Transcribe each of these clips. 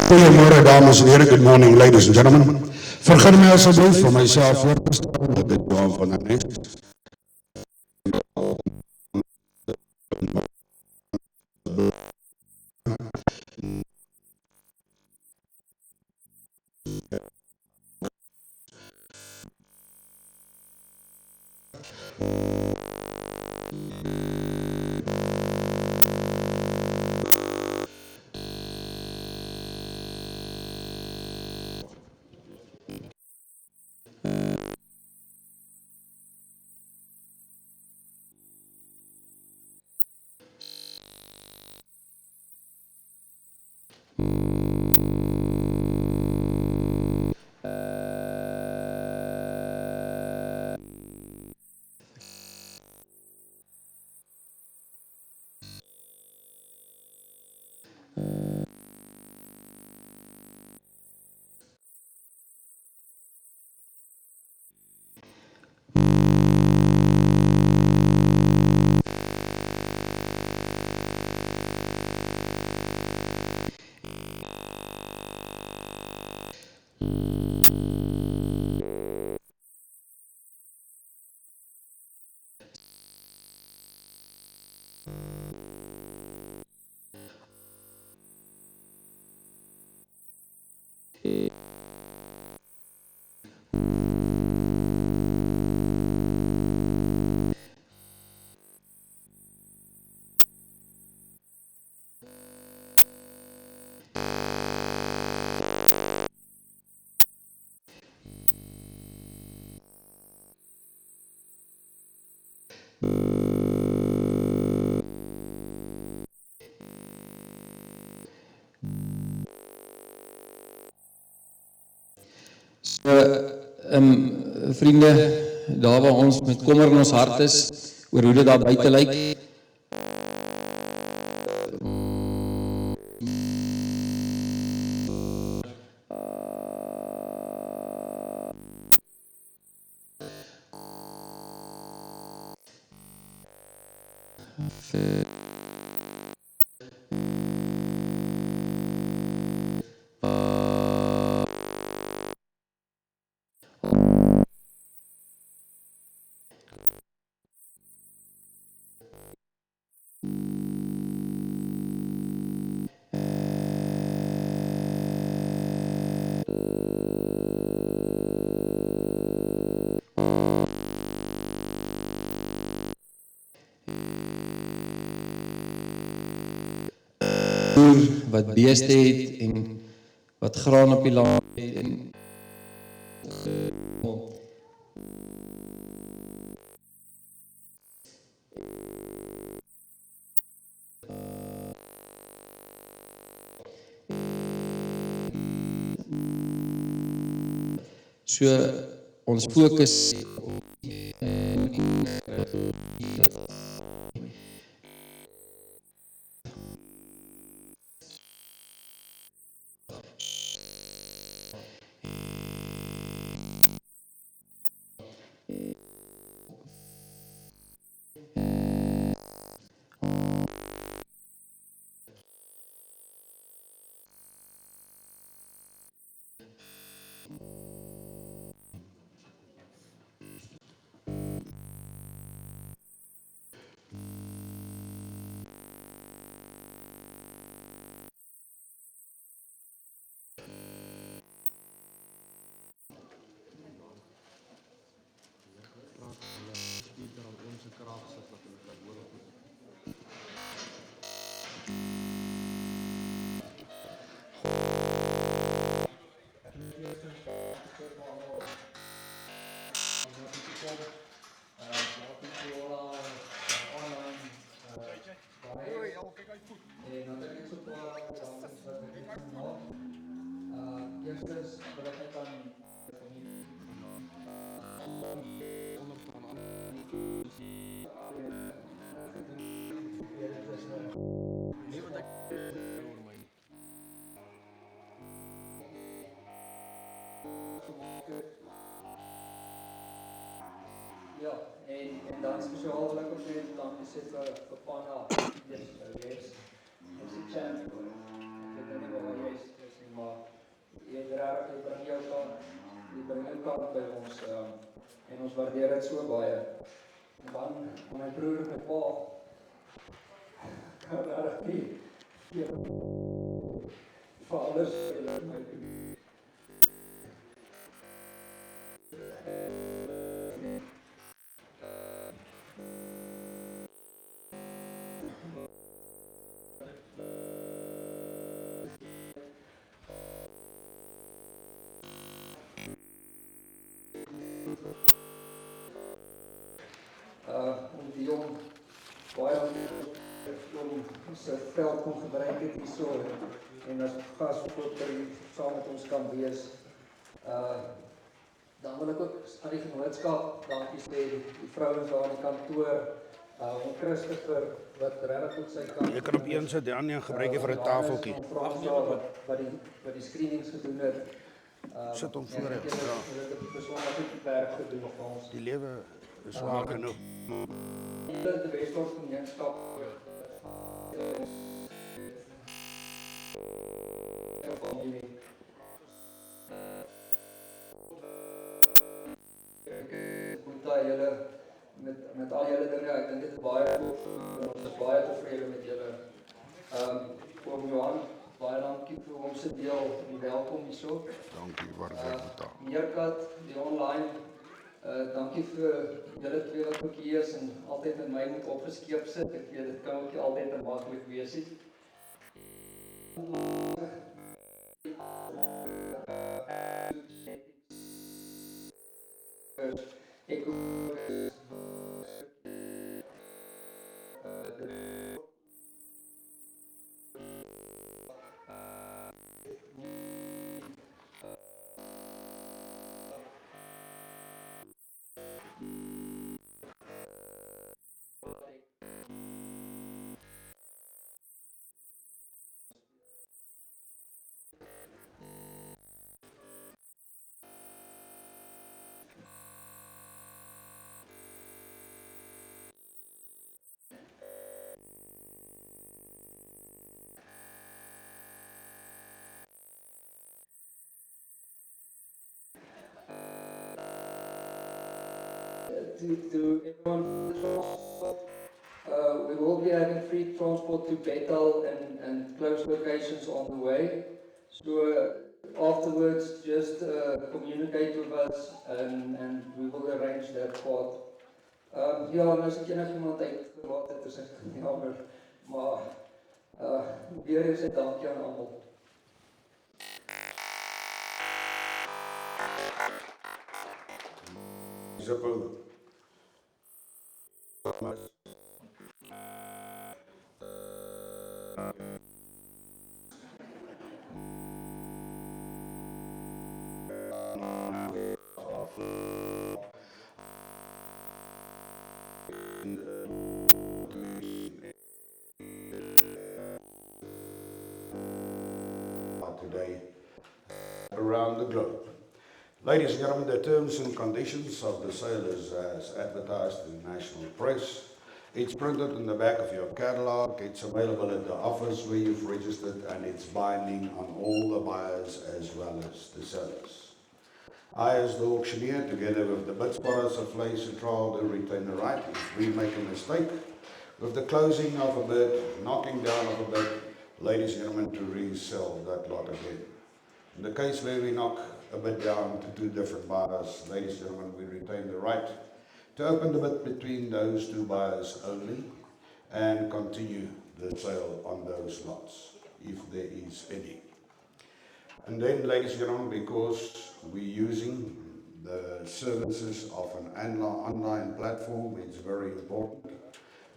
Goeiemôre dames en heren, good morning ladies and gentlemen. Vergun my asseblief vir myself voor te stel, ek is Johan van der Nes. Vriende, daar waar ons met kommer in ons hart is, oor hoe dit daar buite lyk. Wat beeste het en wat graan op die land het en so ons fokus Eerstens wil ek net aan die community ja, en dan spesiaal wil ek ook net dankie sê vir Panna, yes, is die champ, ek weet nou nie waar jy is nie, maar jy bring jou kant by ons, en ons waardeer dit so baie. En dan, my broer en my pa, kan regtig nie, vir alles vir my doen. Om die jong baie om sy veld kon gebruik het hierso en as gasverkoper saam met ons kan wees. Dan wil ek ook aan die genootskap dankie sê, die vrouens daar aan die kantoor, om Christopher wat regtig goed sy kant. Jy kan op een sit, die ander gebruik jy vir 'n tafeltjie. Wat die screenings gedoen het. Sit hom voor jou. Hulle het 'n besondere goed werk gedoen vir ons. Die lewe is swaar genoeg. De Westdorp gemeenskap familie. Moet julle met al julle dinge, ek dink dit is baie ons is baie tevrede met julle. Oom Johan, baie dankie vir ons se deel en welkom hierso. Dankie, waardeer dit. Meerkat, die online. Dankie vir julle twee wat ook hier is en altyd met my moet opgeskeep sit. Ek weet, dit kan ook nie altyd te maklik wees nie. Ek to everyone, we will be having free transport to Bethel and close locations on the way. So afterwards, just communicate with us and we will arrange that part. Ja, en as ek iemand uitgelaat het, is ek jammer, maar weer eens dankie aan almal. Zippel. Today around the globe. Ladies and gentlemen, the terms and conditions of the sale is as advertised in the national press. It's printed in the back of your catalog. It's available at the office where you've registered, and it's binding on all the buyers as well as the sellers. I, as the auctioneer, together with the bid spotters of Vleis and Trial, do retain the right, if we make a mistake, with the closing of a bid, knocking down of a bid, ladies and gentlemen, to resell that lot again. In the case where we knock a bid down to two different buyers, ladies and gentlemen, we retain the right to open the bid between those two buyers only and continue the sale on those lots, if there is any. And then, ladies and gentlemen, because we're using the services of an online platform, it's very important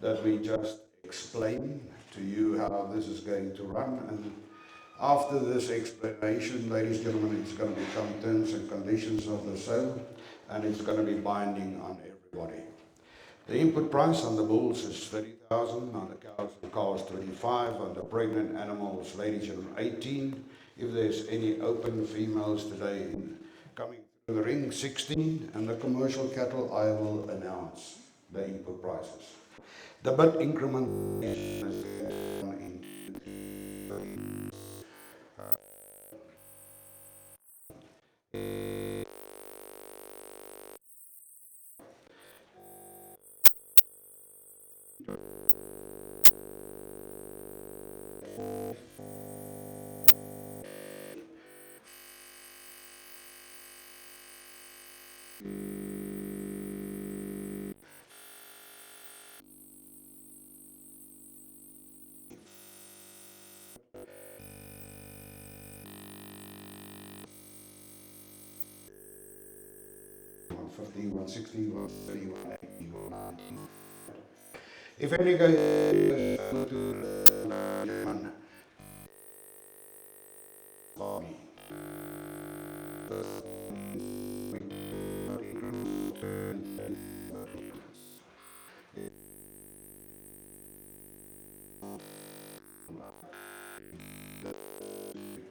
that we just explain to you how this is going to run. And After this explanation, ladies and gentlemen, it's going to become terms and conditions of the sale, and it's going to be binding on everybody. The input price on the bulls is 30,000, on the cows and calves 25, on the pregnant animals, ladies and gentlemen, 18. If there's any open females today coming through the ring, 16, and the commercial cattle, I will announce the input prices. The bid increment is in 150, 160, 130, 180, 190. If any goes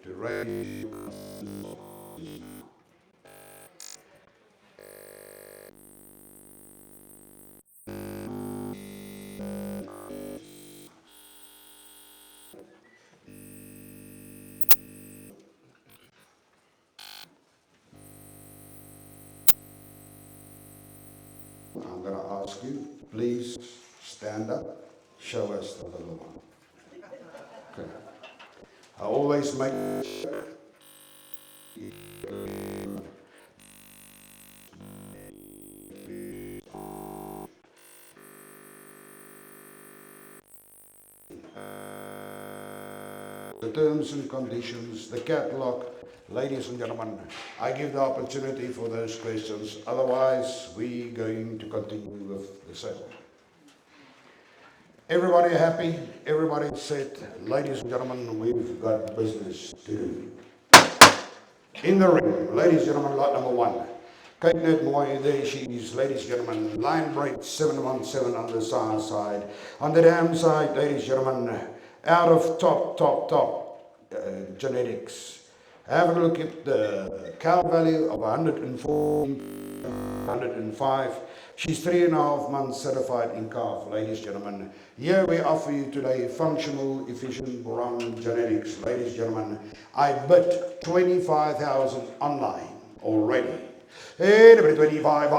to raise I'm going to ask you, please stand up, show us the little one. Okay. I always make the terms and conditions, the catalog. Ladies and gentlemen, I give the opportunity for those questions. Otherwise, we're going to continue with the sale. Everybody happy? Everybody set? Ladies and gentlemen, we've got business to do. In the ring, ladies and gentlemen, lot number one. Kate Net Moy, there she is, ladies and gentlemen. Line break 717 on the SAR side. On the dam side, ladies and gentlemen, out of top genetics. Have a look at the cow value of 104, 105. She's 3.5 months certified in calf, ladies and gentlemen. Here we offer you today functional, efficient Borane genetics, ladies and gentlemen. I bid 25,000 online already. 25,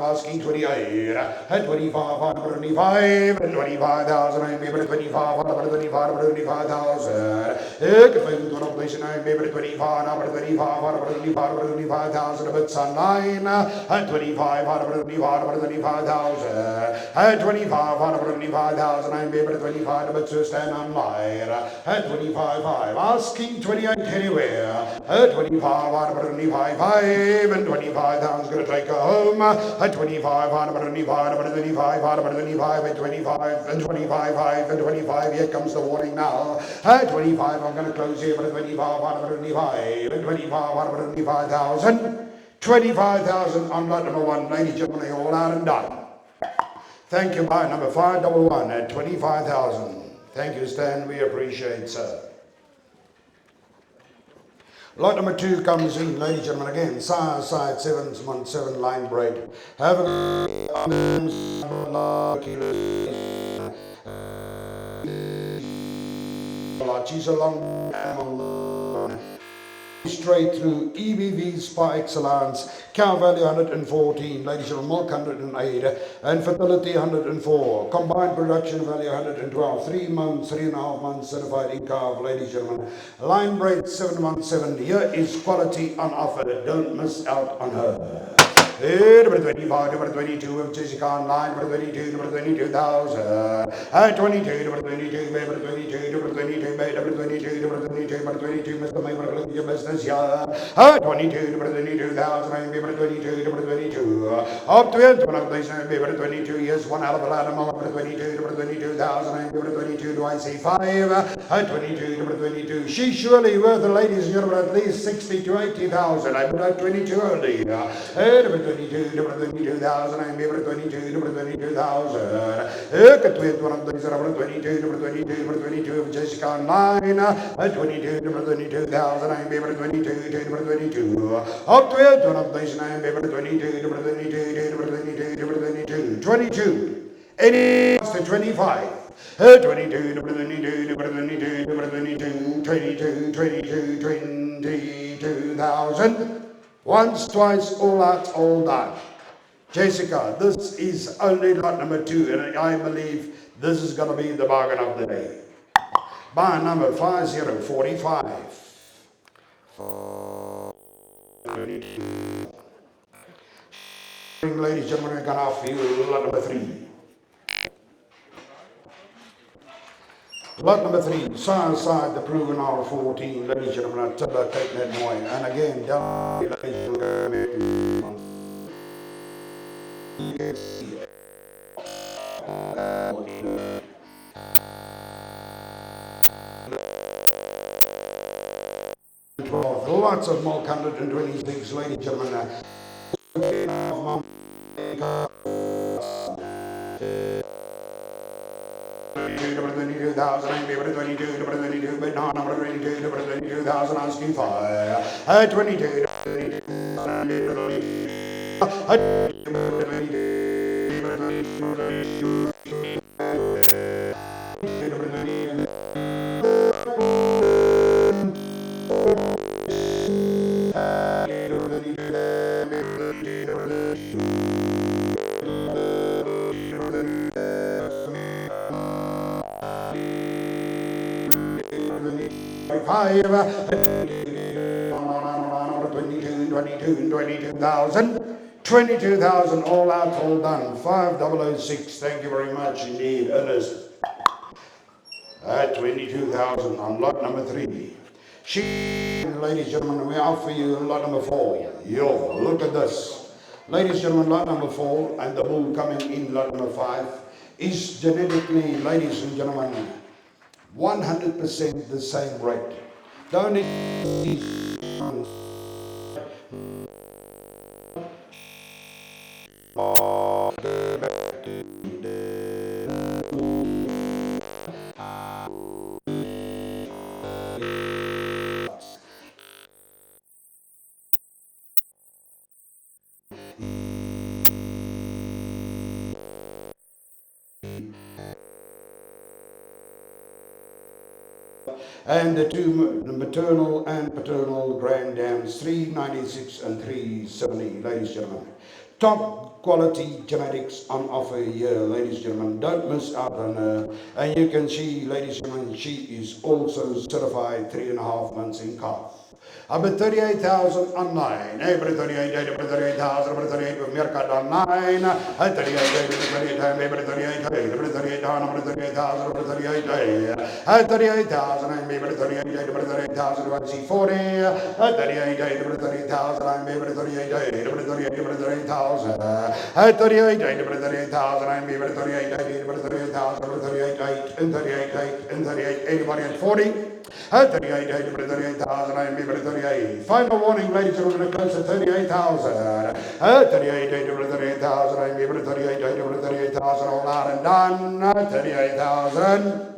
asking 28, and 25, 25,000, I'm able to 25, 25,000. If I do not place, I'm able to 25, 25,000, but it's online, and 25, 25,000, and 25, 25,000, I'm able to 25, but to stand online, and 25, asking 28 anywhere, and 25, 25, and 25,000 is going to take her home. At 25, 25, 25, 25, and 25, and 25, and 25. Here comes the warning now. At 25, I'm going to close here. But at 25, 25, and 25, 25,000. 25,000 on lot number one. Ladies and gentlemen, all out and done. Thank you. By number 511 at 25,000. Thank you, Stan. We appreciate, sir. Lot number two comes in, ladies and gentlemen, again, side 717 line break. Have a she's a long straight through EBVs par excellence. Cow value 114, ladies and gentlemen, milk 108, and fertility 104. Combined production value 112. 3 months, 3.5 months certified in calf, ladies and gentlemen. Line break 717. Here is quality on offer. Don't miss out on her. Number 25, number 22 of Jessica online, number 22, number 22,000. 22, number 22, number 22, number 22, number 22, number 22, number 22, Mr. Mayor, your business, yeah. 22, number 22,000, number 22, number 22. Up to it, one of these, number 22 years, one hell of a lot of number 22, number 22,000, number 22, do I see 5? 22, number 22. She's surely worth, ladies and gentlemen, at least 60 to 80,000. I put out 22 only. Number 22, number 22,000, I'm number 22, number 22,000. With one of these, number 22, number 22, number 22 of Jessica online. 22, number 22,000, I'm number 22, number 22. Up to it, one of these, I'm number 22, number 22, number 22, number 22, 22. Any to 25. 22, number 22, number 22, number 22, 22, 22, 22,000. Once, twice, all out, all done. Jessica, this is only lot number 2, and I believe this is going to be the bargain of the day. Bar number 5045. Ladies and gentlemen, we're going to offer you lot number 3. Lot number 3, side the proven R14, ladies and gentlemen, I'll take that boy. And again, down, ladies and gentlemen, you can see it. Lots of more 126, ladies and gentlemen. Number 22,000, I'm number 22, number 22, but no, number 22, number 22,000, asking for 22, 22,000, all out, all done. 5006. Thank you very much indeed, Ernest. At 22,000 on lot number 3. Ladies and gentlemen, we offer you lot number 4. Yo, look at this. Ladies and gentlemen, lot number 4 and the bull coming in lot number 5 is genetically, ladies and gentlemen, 100% the same rate. Don't need and the two maternal and paternal grand dams, 396 and 370, ladies and gentlemen. Top quality genetics on offer here, ladies and gentlemen. Don't miss out on her. And you can see, ladies and gentlemen, she is also certified 3.5 months in calf. About 38,000 online. Number 38, number 38,000, number 38 with Meerkat online. 38, number 38, number 38, number 38,000, number 38, 38,000, and number 38, number 38,000, 1C40. 38, number 38,000, and number 38, number 38, number 38,000. 38, number 38,000, and number 38, number 38,000, number 38, and 38, and 38, anybody at 40? 38, 38,000, I'm able to 38. Final warning, ladies and gentlemen, close to 38,000. 38, 38,000, I'm able to 38, 38,000, all out and done. 38,000.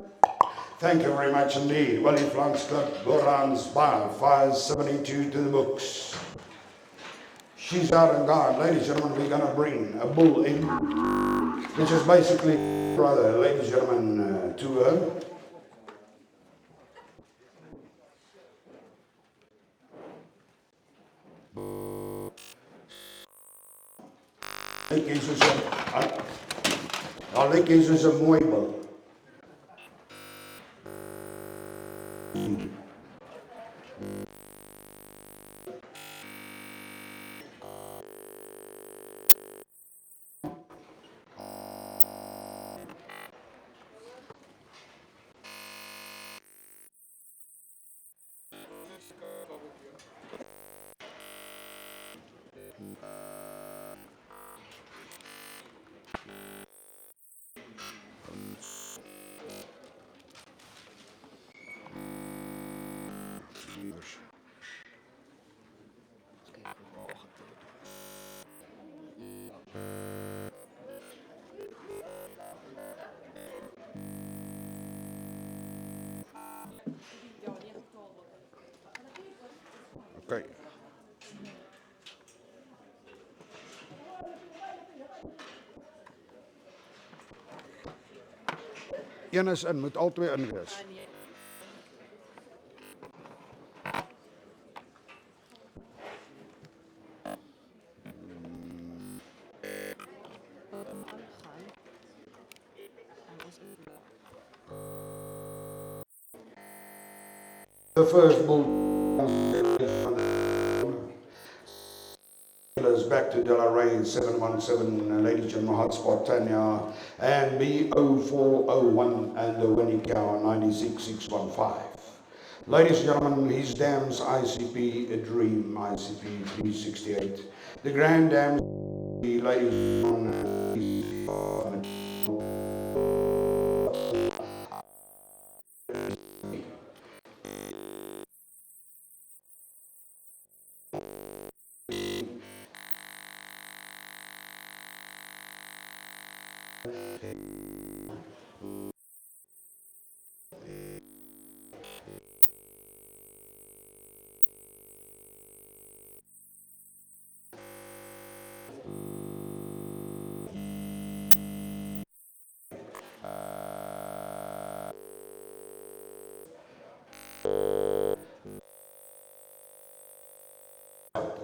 Thank you very much indeed. Willie Flunk's Club, Borane's Bar, 572 to the books. She's out and gone. Ladies and gentlemen, we're going to bring a bull in, which is basically brother, ladies and gentlemen, to her. Alik is dus 'n mooi bil. Okay. Een is in, moet al twee in wees. The first bull is back to Delaware 717, ladies and gentlemen, hotspot Tanya, and B0401 and the winning cow 96615. Ladies and gentlemen, his dams ICP a Dream ICP 368. The Grand Dam, ladies and gentlemen,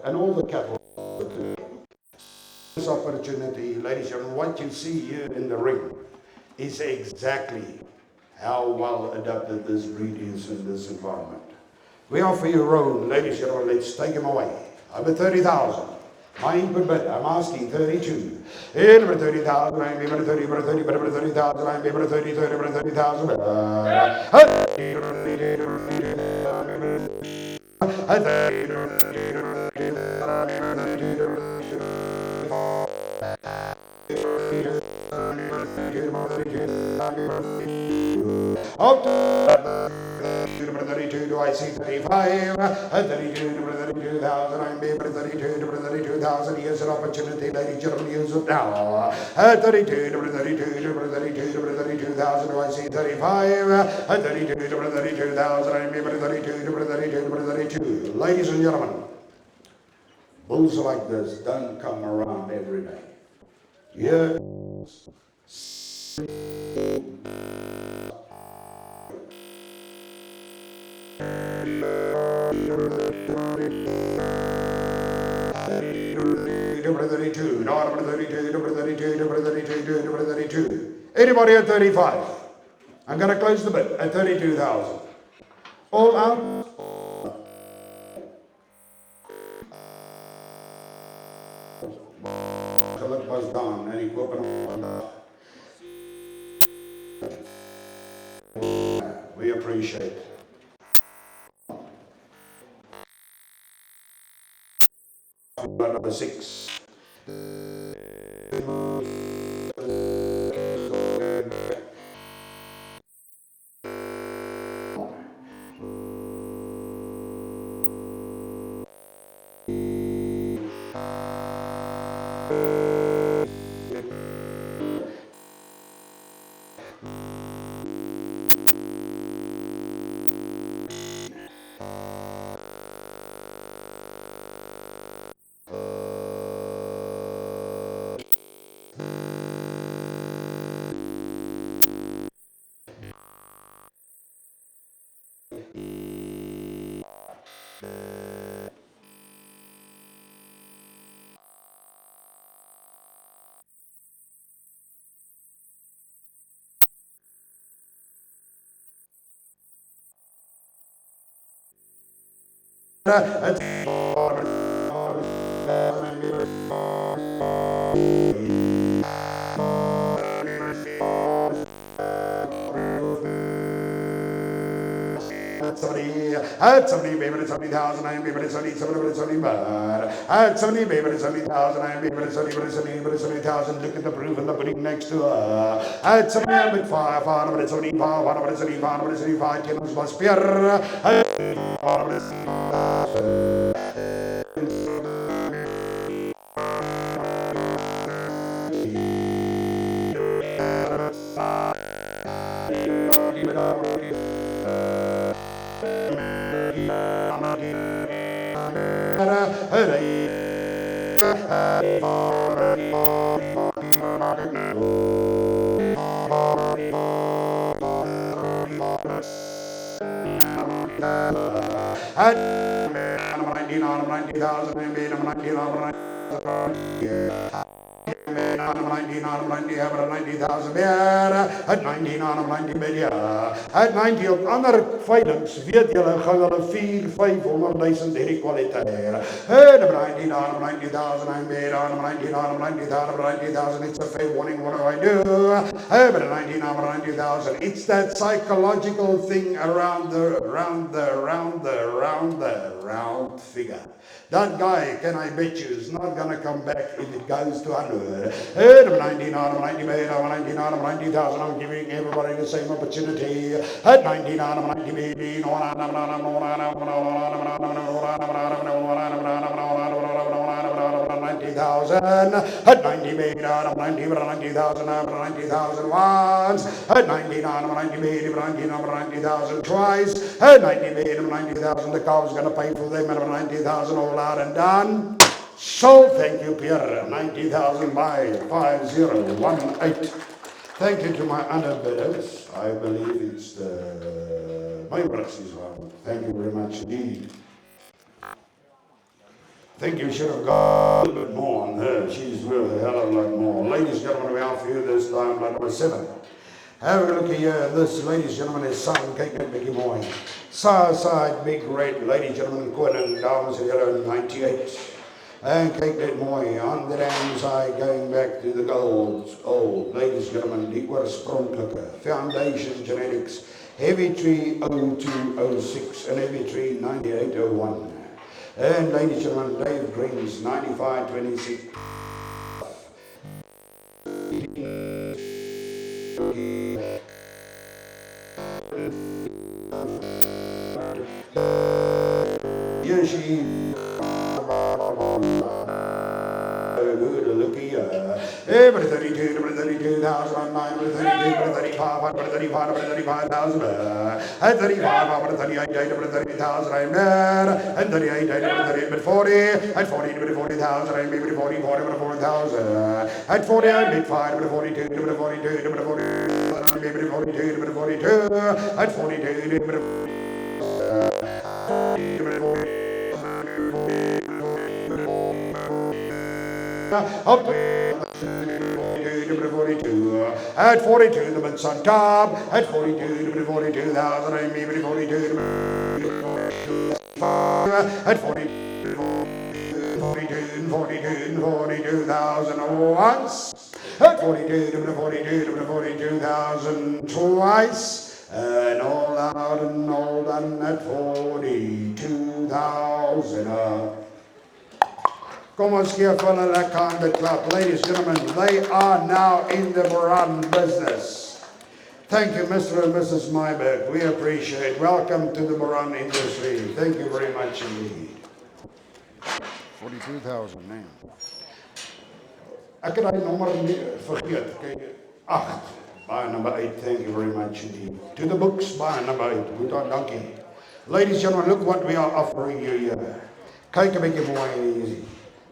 and all the cattle. This opportunity, ladies and gentlemen, what you see here in the ring is exactly how well adapted this breed is in this environment. We offer you a road, ladies and gentlemen, let's take him away. Over 30,000. My input bid, I'm asking 32. Over 30,000, I'm able to 30, over 30, but over 30,000, I'm able to 30, 30, over 30,000. Up to 32, I see 35, 32 to 32,000, I'm able to 32 to 32,000. Here's an opportunity, ladies and gentlemen, use it now. 32 to 32 to 32 to 32,000, I see 35, 32 to 32,000, I'm able to 32 to 32 to 32. Ladies and gentlemen, bulls like this don't come around every day. Yeah. Anybody at 35? I'm going to close the bid at 32,000. All out. Geluk was down and he we appreciate. Number 6. At 70, baby, it's 70,000, I am baby, it's 70, it's 70, but at 70, baby, it's 70,000, I am baby, it's 70, but it's 70,000. Look at the proof and the pudding next to her. At 70, I'm at 5, but it's 75, but it's 75, but it's 75, 10 was Pierre. At 90 op ander veilings weet julle gou hulle 400,000-500,000 hierdie kwaliteite. And 90,000 I made on 90,000 it's a fair warning, what do I do? But 90,000 it's that psychological thing around the round figure. That guy, can I bet you, is not going to come back if it goes to 100. And 90,000, I'm giving everybody the same opportunity. At 90,000, at 90 made out of 90,000 once, at 90 made 90,000 twice, at 90 made 90,000, the cow's going to pay for them at 90,000 all out and done. So thank you, Pierre. 90,000 by 5018. Thank you to my other bidders. I believe it's my brother's one. Thank you very much indeed. Think you should have got a little bit more on her. She's worth a hell of a lot more. Ladies and gentlemen, we are for you this time, like number 7. Have a look here. This, ladies and gentlemen, is Sun Cake and Mickey Moy. Side, Big Red, ladies and gentlemen, Quinn and Dames and Yellow 98. And Cake That Moy on the damn side, going back to the gold. Old, ladies and gentlemen, die oorspronkelijke Foundation Genetics, Heavy Tree 0206 and Heavy Tree 9801. And ladies and gentlemen, Dave Green's 9526. Yes, she good looky, every 32, 32,000, 32, 35, 35,000, at 35, 38, 30,000, I'm there, and 38, 38, 40, at 40, 40,000, I'm maybe 40, 40,000, at 40, I made 5, 42, 42, 40, maybe 42, 42, at 42, up to 42, at 42, the months on top, at 42, 42,000, I maybe 42, at 42, 42,000 once, at 42, 42,000 twice, and all out and all done at 42,000. Kom ons gee vir hulle 'n lekker hande klap. Ladies and gentlemen, they are now in the Borane business. Thank you, Mr. and Mrs. Myberg. We appreciate. Welcome to the Borane industry. Thank you very much indeed. 42,000, man. Ek het daai nommer vergeet. Kyk, 8. Baie number 8. Thank you very much indeed. To the books, baie number 8. Goed aan, dankie. Ladies and gentlemen, look what we are offering you here. Kyk 'n bietjie mooi easy.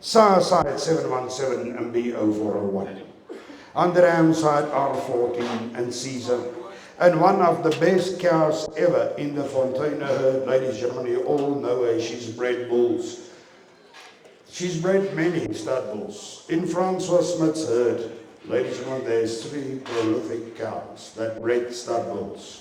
Side 717 and B0401. On the ram side R14 and Caesar. And one of the best cows ever in the Fontaine herd, ladies and gentlemen, you all know her. She's bred bulls. She's bred many stud bulls. In Francois Smith's herd, ladies and gentlemen, there's 3 prolific cows that bred stud bulls.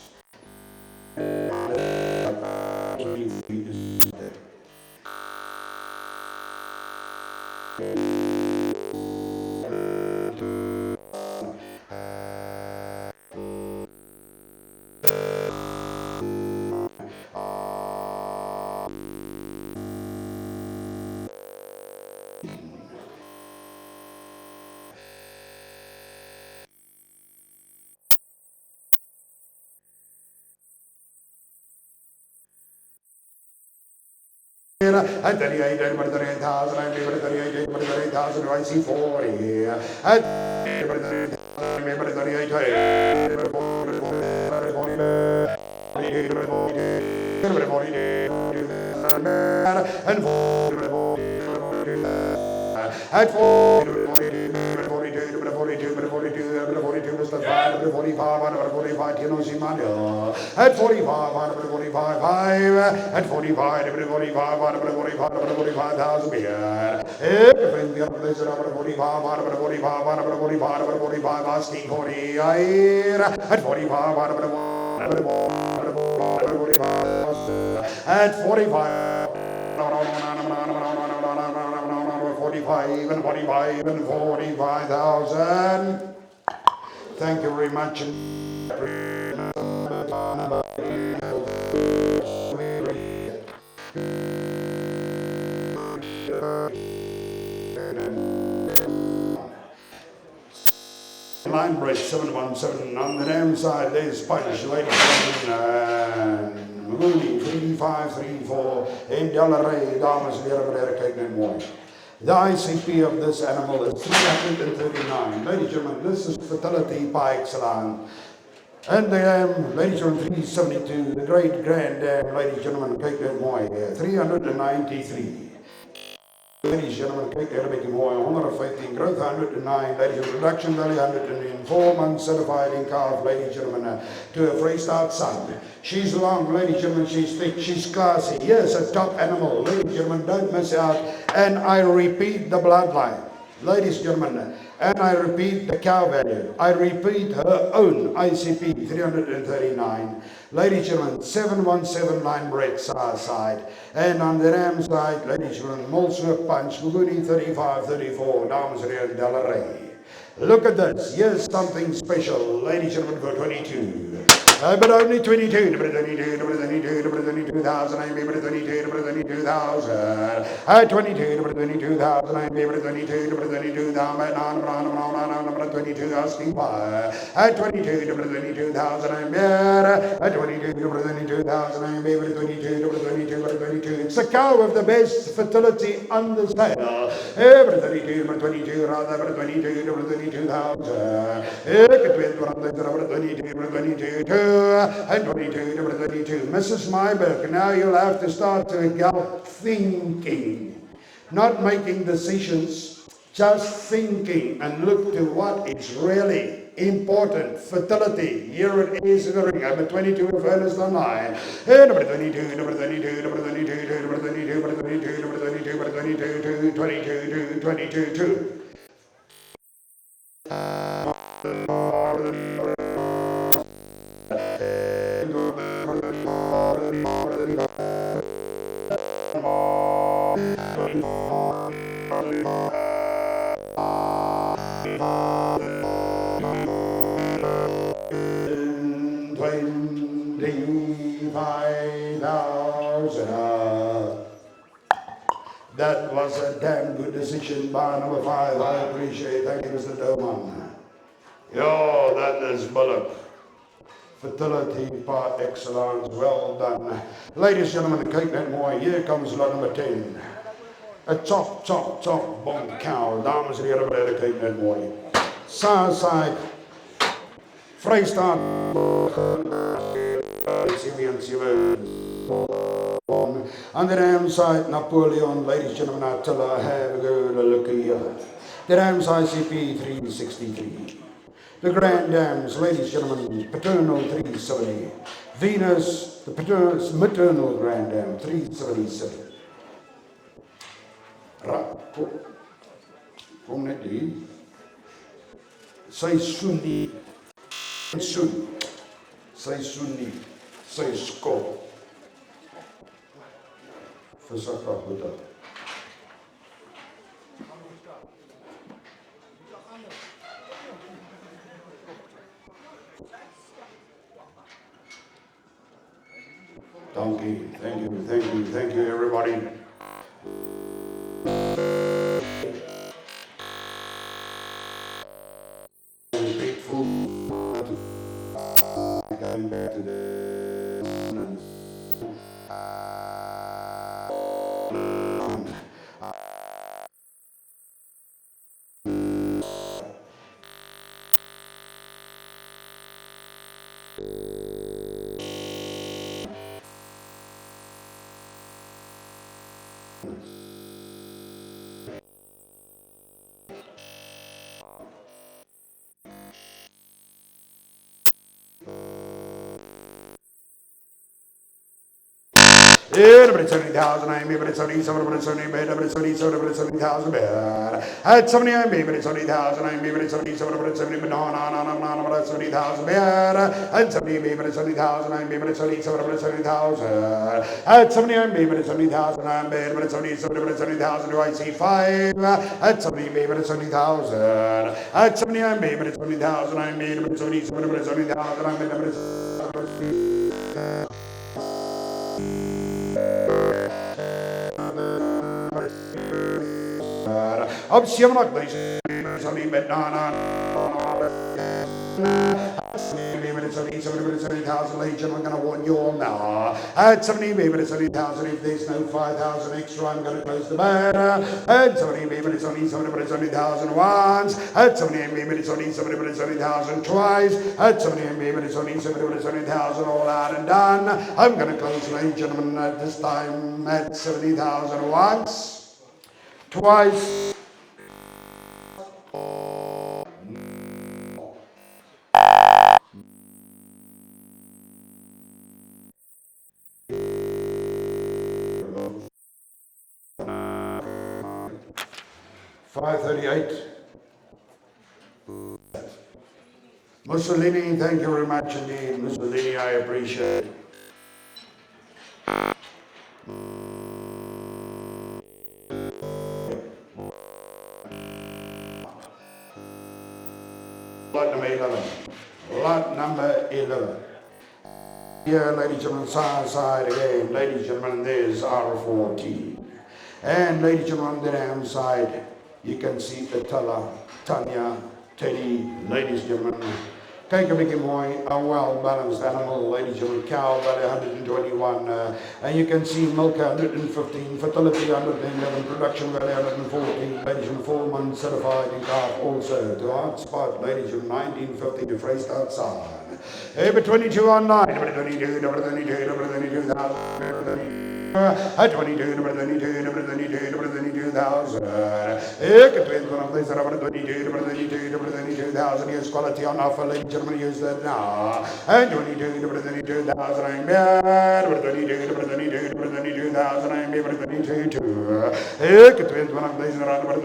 At 38, and 38,000, I remember 38, 38,000, I see 40. At 38, at 42, Mr. 5, 45, 45, Tino Simano. At 45, 45, 5, at 45, 45, 45, 45,000 beer. Everything the other place at 45, 45, 45, 45, asking 40, at 45, at 45. 45 and 45 and 45,000. Thank you very much. Line break 717 on the damn side. There's Spanish ladies and Mooney 3534 in Delarey, Damas, Kijk and more. The ICP of this animal is 339. Ladies and gentlemen, this is fertility par excellence. And the dam, ladies and gentlemen, 372. The great grand dam, ladies and gentlemen, Kijk and more, 393. Ladies and gentlemen, kijk daar een beetje mooi, 115, growth 109, ladies and production value 104 months certified in calf, ladies and gentlemen, to a freestart son. She's long, ladies and gentlemen, she's thick, she's classy, yes, a top animal, ladies and gentlemen, don't miss out, and I repeat the bloodline, ladies and gentlemen, and I repeat the cow value, I repeat her own ICP 339, ladies and gentlemen, 717 line break side, and on the ram side, ladies and gentlemen, Molsworth Punch, Guguni 3534, Dames and Delarey. Look at this, here's something special, ladies and gentlemen, for 22. But only 22, number 22, number 22, number 22,000, I'm number 22, number 22,000. At 22, number 22,000, I'm number 22, number 22,000, number 22, asking fire. At 22, number 22,000, I'm there. At 22, number 22,000, I'm number 22, number 22, number 22. It's a cow of the best fertility on the sale. Number 22, number 22, rather, number 22, number 22,000. Number 22, number 22, and 22, number 32. Mrs. Myberg, now you'll have to start to get thinking, not making decisions, just thinking and look to what is really important. Fertility, here it is in the ring. I'm at 22 of Ernest online. Number 22, number 32, number 32, number 32, number 32, number 32, number 22, 22, 22, 22. That was a damn good decision by number 5. I appreciate. Thank you, Mr. Doman. Yo, that is Bullock. Fertility par excellence. Well done. Ladies and gentlemen, Kijk net mooi. Here comes lot number 10. A chop, chop, chop, bonk cow. Dames en heren, bij de Kijk net mooi. Southside. Vrijstaat. On the ram side, Napoleon, ladies and gentlemen, Attila, have a good look here. The Rams ICP 363. The Grand Dams, ladies and gentlemen, Paternal 370. Venus, the maternal Grand Dam 377. Kom net hier. Sy soen nie. Soen. Sy soen nie. Sy skop. Versakka goed dat. Thank you everybody. Grateful going back to the Everybody 70,000, I'm maybe 77, 70, maybe 77, 70,000, at 70, I'm maybe 70,000, I'm maybe 77, 70, banana, 70,000, at 70, maybe 70,000, I'm maybe 77, 70,000, at 70, I'm maybe 70,000, I'm maybe 77, 70,000, do I see 5? At 70, maybe 70,000, at 70, I'm maybe 70,000, I'm maybe 77, 70,000, I'm maybe 70,000. Up Siamak, they say, it's 70,000 Legion, I'm going to warn you all now. At 70, maybe it's 70,000. If there's no 5,000 extra, I'm going to close the banner. At 70, maybe it's only 70,000 once. At 70, maybe it's only 70,000 twice. At 70, maybe it's only 70,000 all out and done. I'm going to close, ladies and gentlemen, at this time at 70,000 once, twice. $538. Mussolini, thank you very much indeed. Mussolini, I appreciate it. Lot number 11. Lot number 11. Here, ladies and gentlemen, side again. Ladies and gentlemen, there's R14. And ladies and gentlemen, on the damn side, you can see Atala, Tanya, Teddy, ladies and gentlemen. Take a big boy, a well-balanced animal, ladies and gentlemen, cow belly 121, and you can see milk 115, fertility 111, production value 114, ladies and 4 months certified in calf also. To hard spot, ladies and 1950 to Freist outside. Number 22 online, number 22, number 22, number 22,000. At 22, number 22, number 22, number 22,000. Number 22, number 22, number 22,000. Here's quality on offer, ladies and gentlemen, use that now. And 22, number 22,000. I'm bad. Number 22, number 22, number 22,000. I'm number 22. Number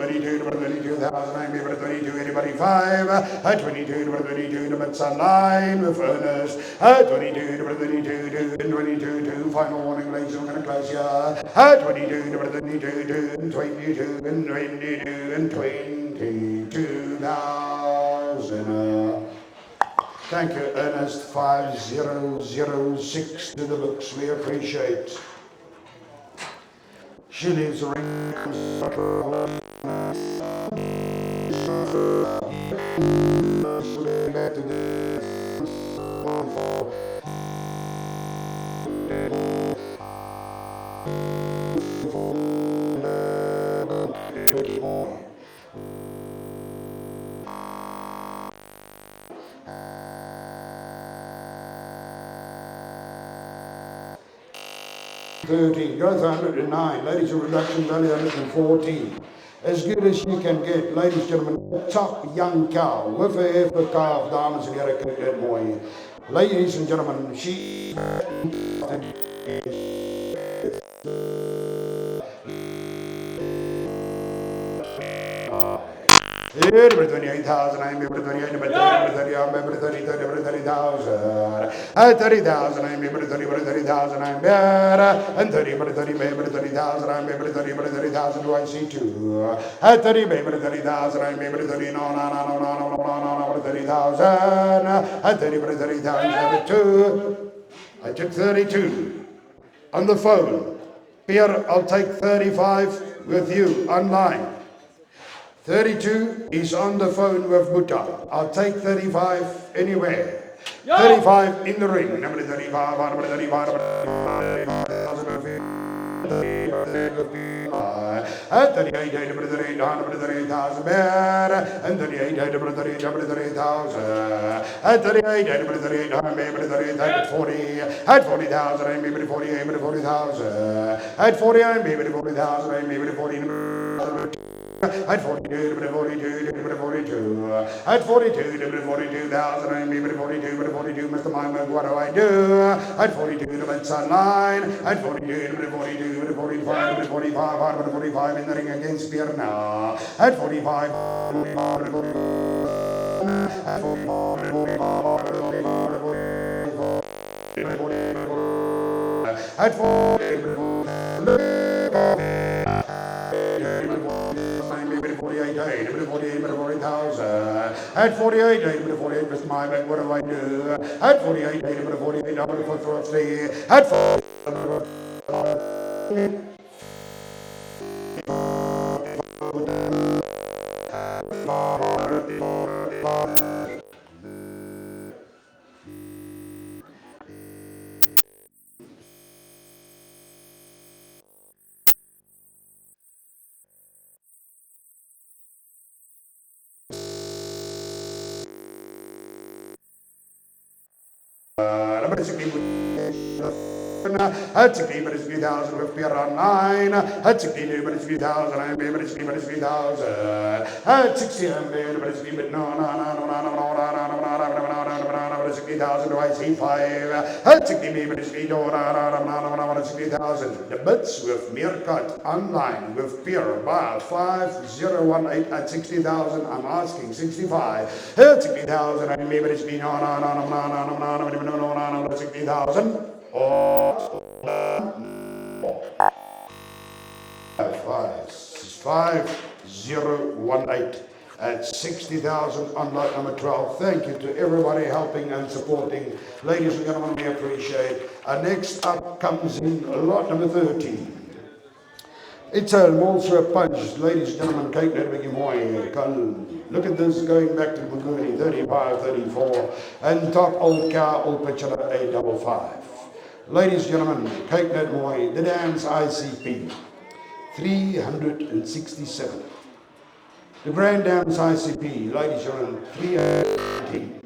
22, number 22,000. I'm number 22. Anybody 5? At 22, number 22, number sunline with furnace. At 22, number 22, and 22, final warning, ladies, I'm going to close here. At 22, number 22, and 22, and 22, and 22,000. Thank you, Ernest. 5006 to the books. We appreciate. She leaves a ring. 13, goes 109, ladies and reduction value 114. As good as you can get, ladies and gentlemen, top young cow, with a heifer calf, dames and heren, kyk dit mooi. Ladies and gentlemen, she... Number 28,000, I'm number 28, number 30, number 30, I'm number 30, number 30,000. At 30,000, I'm number 30, number 30,000, I'm better. And 30, number 30, number 30,000, I'm number 30, number 30,000, do I see 2? At 30, number 30,000, I'm number 30, no, 30,000. At 30, number 30,000, number 2. I took 32 on the phone. Pierre, I'll take 35 with you online. 32 is on the phone with Buddha. I'll take 35 anywhere. 35 in the ring. Number 35, number 35, number 35. At 38, number 38, number 38,000 better. And 38, number 38, number 38,000. At 38, number 38, number 38, at 40. At 40,000, I'm maybe 40, maybe 40,000. At 40, I'm maybe 40,000, I'm maybe 40. At 42, but 42, but 42. At 42, but 42,000, I'm maybe 42, but 42, Mr. Mime, what do I do? At 42, but Sunline. At 42, but 42, but 45, but 45, but 45 in the ring against Pierna. At 45, at 48, Mr. Myman, what do I do? At 48, I'm going to throw the at 60 minutes 3,000 with Borane 9. At 62 minutes 3,000, I'm minutes 3,000. At 60 minutes 3, but no, 60,000 do I see 5. At 60 minutes 3, 60,000. The bits with Maart online with Pierre Bar 5018 at 60,000. I'm asking 65. At 60,000, I'm minutes 3, 60,000. Or 5018 at 60,000 on lot number 12. Thank you to everybody helping and supporting. Ladies and gentlemen, we appreciate. Next up comes in lot number 13. It's also a punch, ladies and gentlemen. Kyk net 'n bietjie mooi. Look at this going back to Borane, 35, 34. And top old car, old picture, 855. Ladies and gentlemen, kyk net mooi. The dance ICP, 367. The grand dance ICP, ladies and gentlemen, 318.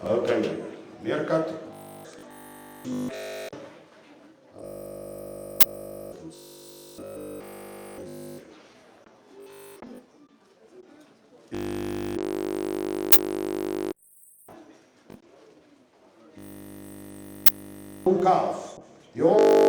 Okay, Meerkat. Calf. Your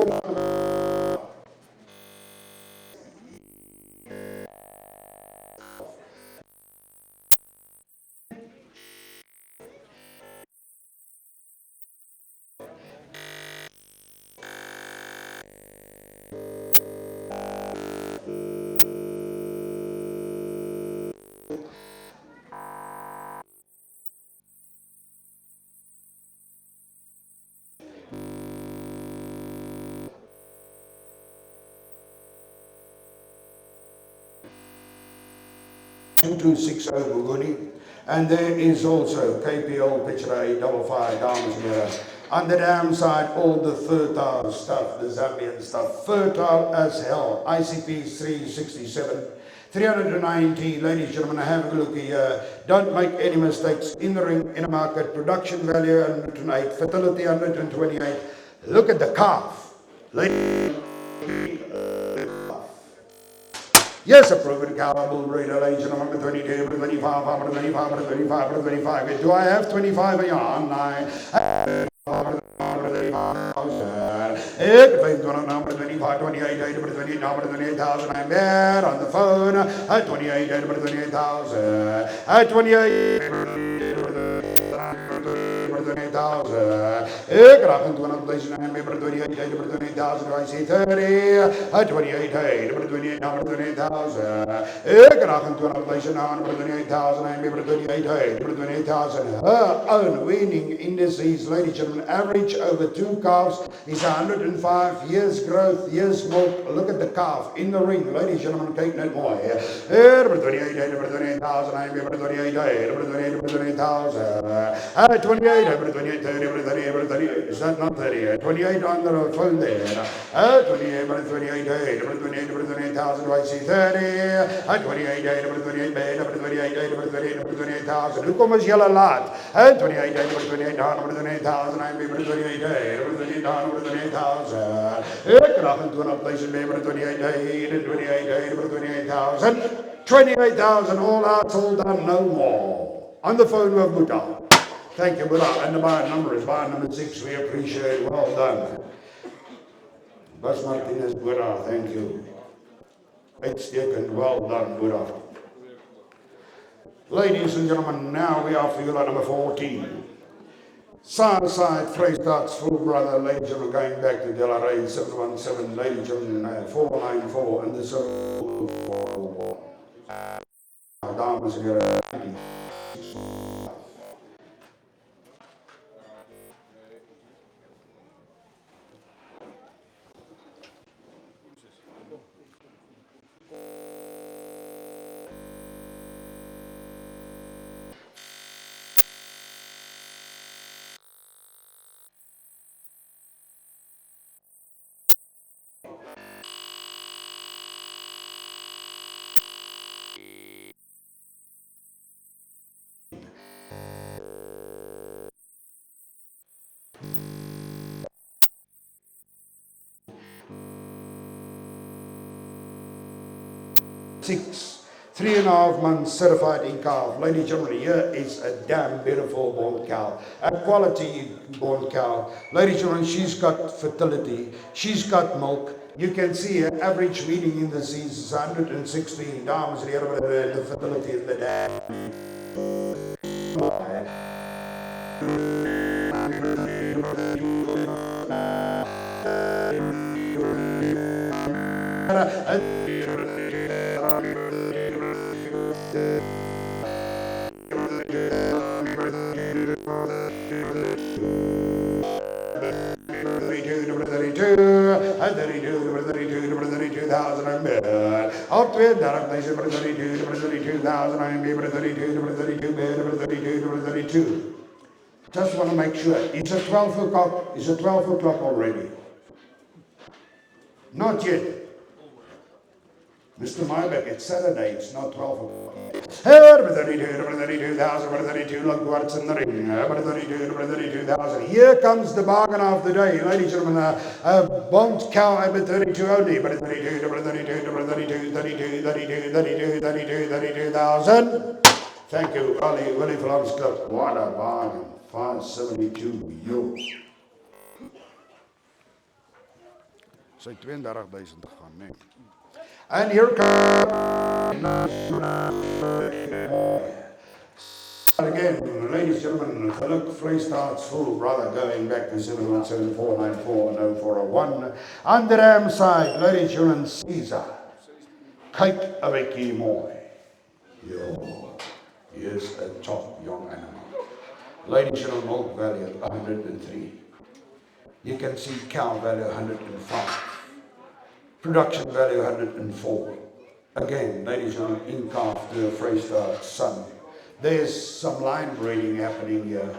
2260 Borane, and there is also KPL picture 855 down here. On the dam side, all the fertile stuff, the Zambian stuff, fertile as hell. ICP 367, 390. Ladies and gentlemen, have a look here. Don't make any mistakes in the ring, in a market. Production value 108, fertility 128. Look at the calf. Yes, a proven cowable breeder, ladies and gentlemen, 22, 25, 25, 25, 25. Do I have 25 a yarn? Ik 25 number 25, 28, number 28, number 28,000. I'm there on the phone. At 28, number 28,000. At 28. 28,000. Ik raak een 20,000 en meer 28,000. I see 30. At 28, number 28, number 28,000. Ik raak een 20,000 number 28,000 en meer 28, number 28,000. Her own winning indices, ladies and gentlemen, average over 2 calves is 105 years growth, years milk. Look at the calf in the ring, ladies and gentlemen, kijk net mooi. Number 28, number 28,000 en meer 28, number 28, number 28,000. At 28, number 28, 30, number 30, number 30. Is that not 30? 28 on the phone there. At 28, number 28, number 28, number 28,000. Do I see 30? At 28, number 28, number 28, number 28, number 28,000. Hoe kom ons julle laat? At 28, number 28, number 28,000. I'm number 28, number 28, number 28,000. Ik krijg een 20,000 number 28, and 28, number 28,000. 28,000 all out, all done, no more. On the phone with Buddha. Thank you, Buddha. And the bar number is bar number 6. We appreciate. Well done. Bas Martinez, Buddha, thank you. Uitstekend, well done, Buddha. Ladies and gentlemen, now we are for you number 14. Southside Freestaat's full brother, ladies and gentlemen, going back to Delaray 717, ladies and gentlemen, 494, and this dames en heren. Six, 3.5 months certified in calf. Ladies and gentlemen, here is a damn beautiful born cow. A quality born cow. Ladies and gentlemen, she's got fertility. She's got milk. You can see her average reading in the seas is 116 dames. The fertility of the dam. Up with that, place number 32, number 32,000, I'm number 32, number 32, number 32, number 32. Just want to make sure. It's at 12 o'clock. Is it 12 o'clock already? Not yet. Mr. Mybeck, it's Saturday, it's not 12 o'clock. Number 32, number 32,000, number 32, look what's in the ring. Number 32, number 32,000. Here comes the bargain of the day, ladies and gentlemen. A bond cow, number 32 only. Number 32, number 32, number 32, 32, 32, 32, 32, 32,000. Thank you, Willie Flams Club. What a bargain. 572 euro. Sy 32,000 gegaan, nee. And here comes again, ladies and gentlemen, geluk Freestaat's full brother going back to 717-494 and 0401. On the ram side, ladies and gentlemen, Caesar. Kyk 'n bietjie mooi. Yo, here's a top young animal. Ladies and gentlemen, milk value 103. You can see cow value 105. Production value 104. Again, ladies and gentlemen, in calf to a Freestaat son. There's some line breeding happening here.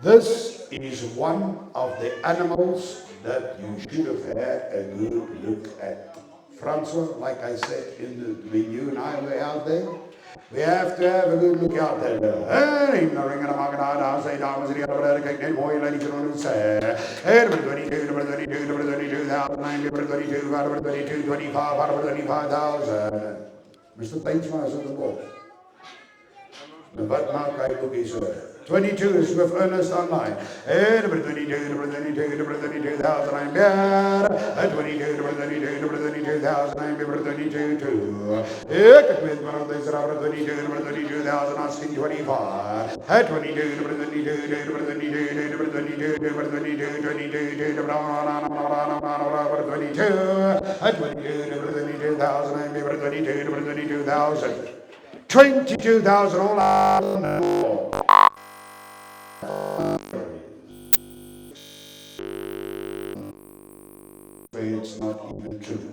This is one of the animals that you should have had a good look at. Francois, like I said, when you and I were out there, we have to have a good look out there. Hey, in the ring of the market, I'll say, dames and gentlemen, kijk mooi, ladies and gentlemen, say, number 22, number 32, number 32,000, number 32, number 32, 25, number 25,000. Mr. Paintsma is at the ball. Wat maak hy boekies? 22 is with Ernest Online. Number 22, number 22, number 22,000, I'm bad. 22, number 22, number 22,000, I'm number 22, too. With one of these, number 22, number 22,000, asking 25. 22, number 22, number 22, number 22, number 22, 22, number 22. 22, number 22,000, I'm number 22, number 22,000. 22,000 all out. It's not even true.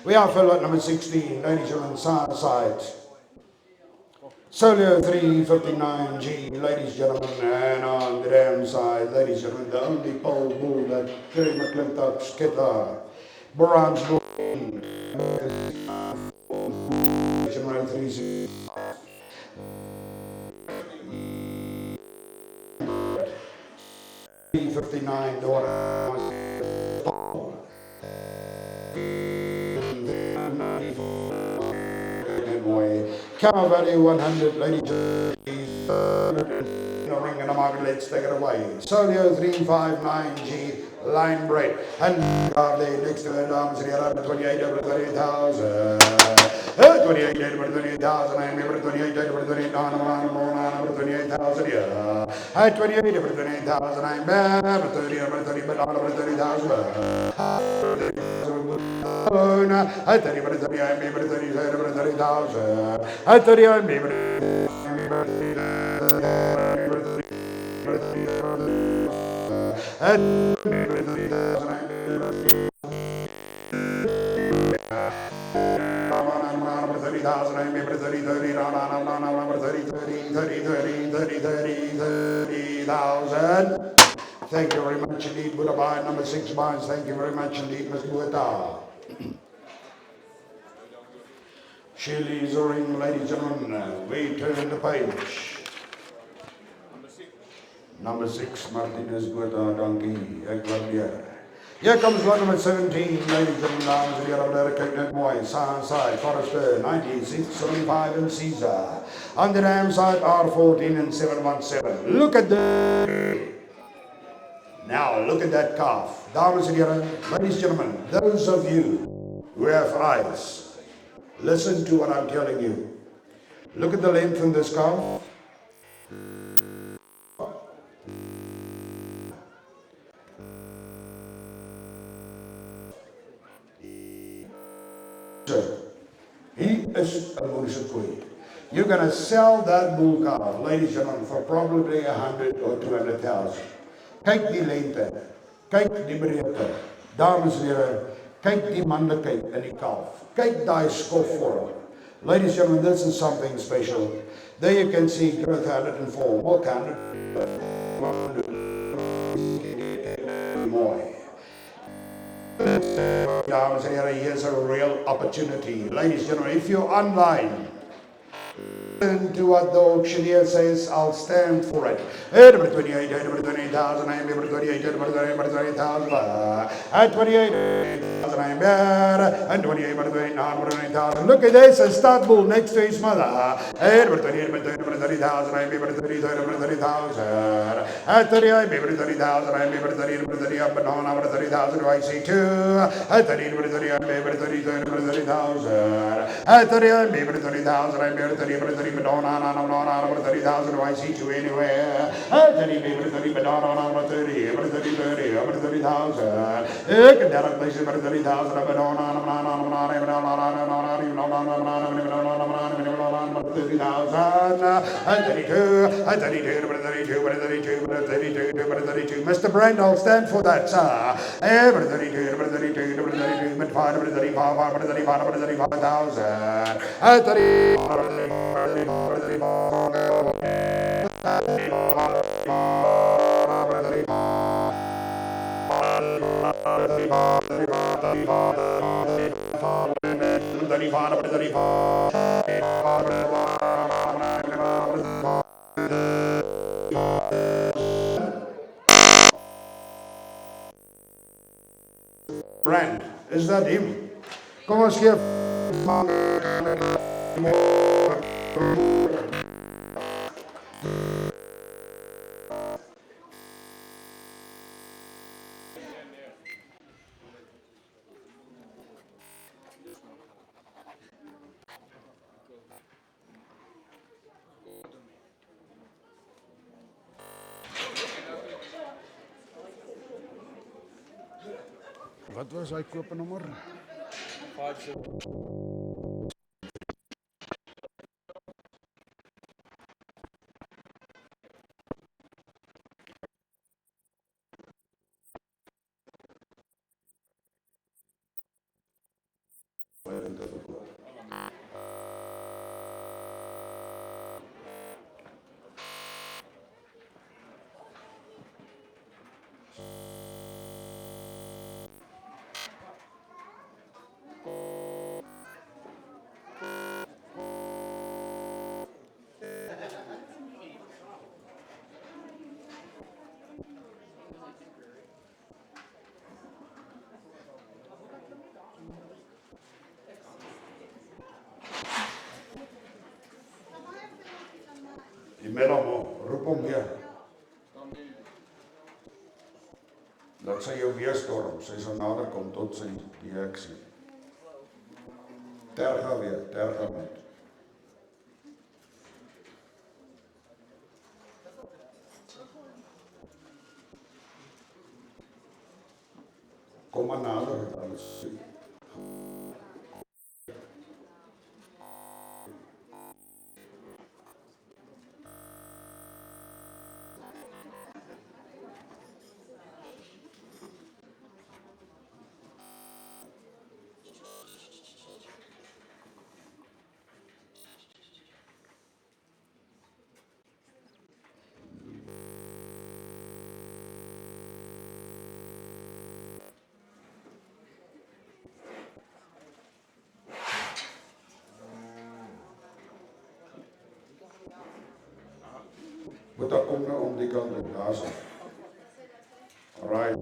We are full at number 16, ladies and gentlemen, side. Solio 359G, ladies and gentlemen, and on the damn side, ladies and gentlemen, the only pole bull that Kerry McClintock's Keta, Borane's bull, 359 Cow value 100, ladies and ring in the market, let's take it away. Solio 359G, line break. And next to it, arms here, 28 over 30,000. 28 over 30,000, I'm over 28 over 30,000, over 28,000, yeah. 28 over 28,000, I'm over 30 over 30, but not over 30,000. I tell you, but I'm able to 30,000. I tell you, I'm able to 30,000. Thank you very much indeed, Buddha Bai, number 6 mines. Thank you very much indeed, Mr. Buddha. Shirley's a ring, ladies and gentlemen. We turn the page. Number 6, Martinez Buddha Donkey, Ecuador. Here comes lot number 17, ladies and gentlemen, the other Cadet Boy, side, Forrester, 9675 and Caesar. On the dam side, R14 and 717. Look at now, look at that calf. Dames and gentlemen, ladies and gentlemen, those of you who have eyes, listen to what I'm telling you. Look at the length in this calf. He is a Munisakui. You're going to sell that bull calf, ladies and gentlemen, for probably 100 or 200,000. Kyk die lengte, kyk die breedte, dames en heren, kyk die manlikheid in die kalf, kyk die skofvorm. Ladies and gentlemen, this is something special. There you can see growth habit and form. What kind of mooi. Dames en heren, here's a real opportunity. Ladies and gentlemen, if you're online, listen to what the auctioneer says, I'll stand for it. Number 28, number 28,000, I'm number 28, number 28,000. At 28,000, I'm bad. And 28, number 28,000. Look at this, a stud bull next to his mother. Number 28, number 30,000, I'm number 30, number 30,000. At 30, I'm number 30,000, I'm number 30, number 30, but no, number 30,000, I see 2. At 30, number 30, I'm number 30, number 30,000. At 30, I'm number 30,000, I'm number 30, number 30, but no, number 30,000, I see 2 anywhere. At 30, number 30, but no, number 30, number 30, 30, number 30,000. It can down place number 30,000, but no, number 30,000. At 32, at 32, number 32, number 32, number 32, number 32. Mr. Brand, I'll stand for that, sir. Number 32, number 32, number 32, number 5, number 35, number 35, number 35,000. At 30, Brand, is that him? Kom ons gee Wat was hy koopnommer? 5 Die middag roep hom weer. Dat sy jou weer storm, sy sal nader kom tot sy reaksie. Terga met. Kom maar nader, alles sê. Moet daar kom nou om die kant en daar so. Alright.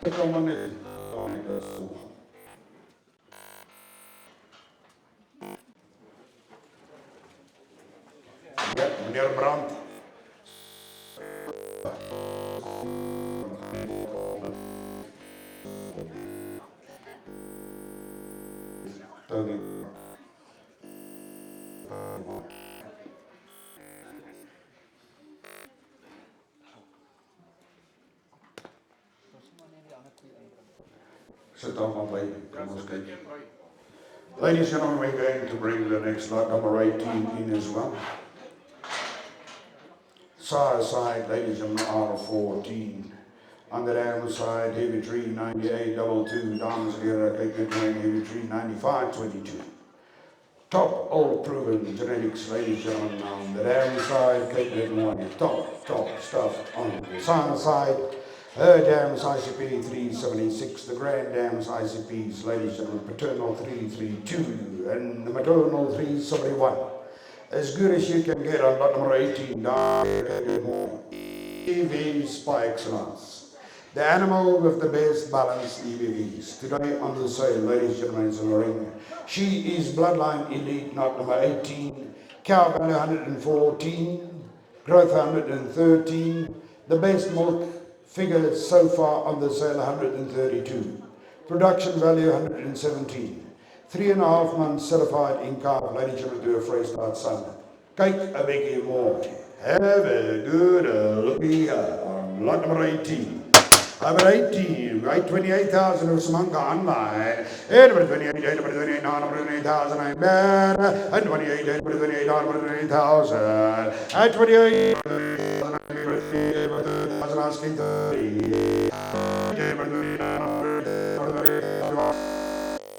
Ek kom maar net. Dat is so. Ja, meneer Brandt. Tony. Sit down, my lady. Come on, skate. Ladies and gentlemen, we're going to bring the next lot, number 18, in as well. Side, ladies and gentlemen, R14. On the down side, heavy tree 9822, Dames and Heren, Cape Midway, heavy tree 9522. Top old proven genetics, ladies and gentlemen, on the down side, Cape Midway, top stuff on the side. Her dams ICP 376, the grand dams ICPs, ladies and gentlemen, paternal 332, and the maternal 371. As good as you can get on lot number 18, EVs by excellence. The animal with the best balanced EVs. Today on the sale, ladies and gentlemen, in the ring. She is Bloodline Elite, not number 18, cow value 114, growth 113, the best milk figure so far on the sale 132, production value 117, 3.5 months certified in calf, ladies and gentlemen, do a fresh start son. Kyk a bietjie more. Have a good looking on lot number 18. Number 18, right, 28,000 of Samanka online. Number 28, number 28, number 28,000, I'm bad. And 28, number 28, number 28,000. At 28, I'm asking 30. At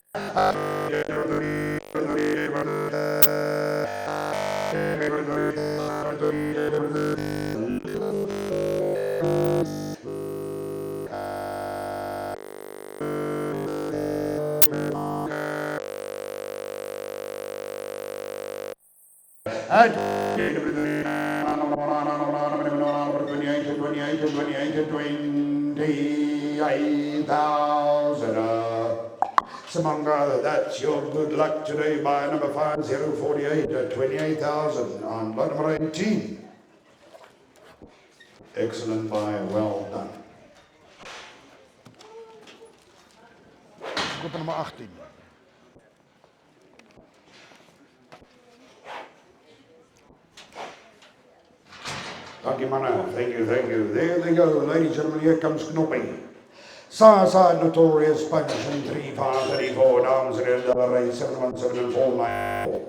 28,000. Samanga, that's your good luck today by number 5048 at 28,000 on lot number 18. Excellent buy, well done. Groep nummer 18. Dankie manne. Thank you, thank you. There they go, ladies and gentlemen, here comes Knoppie. Side Notorious Punch in 3534, dames and heren, dollar rate 717 and 494.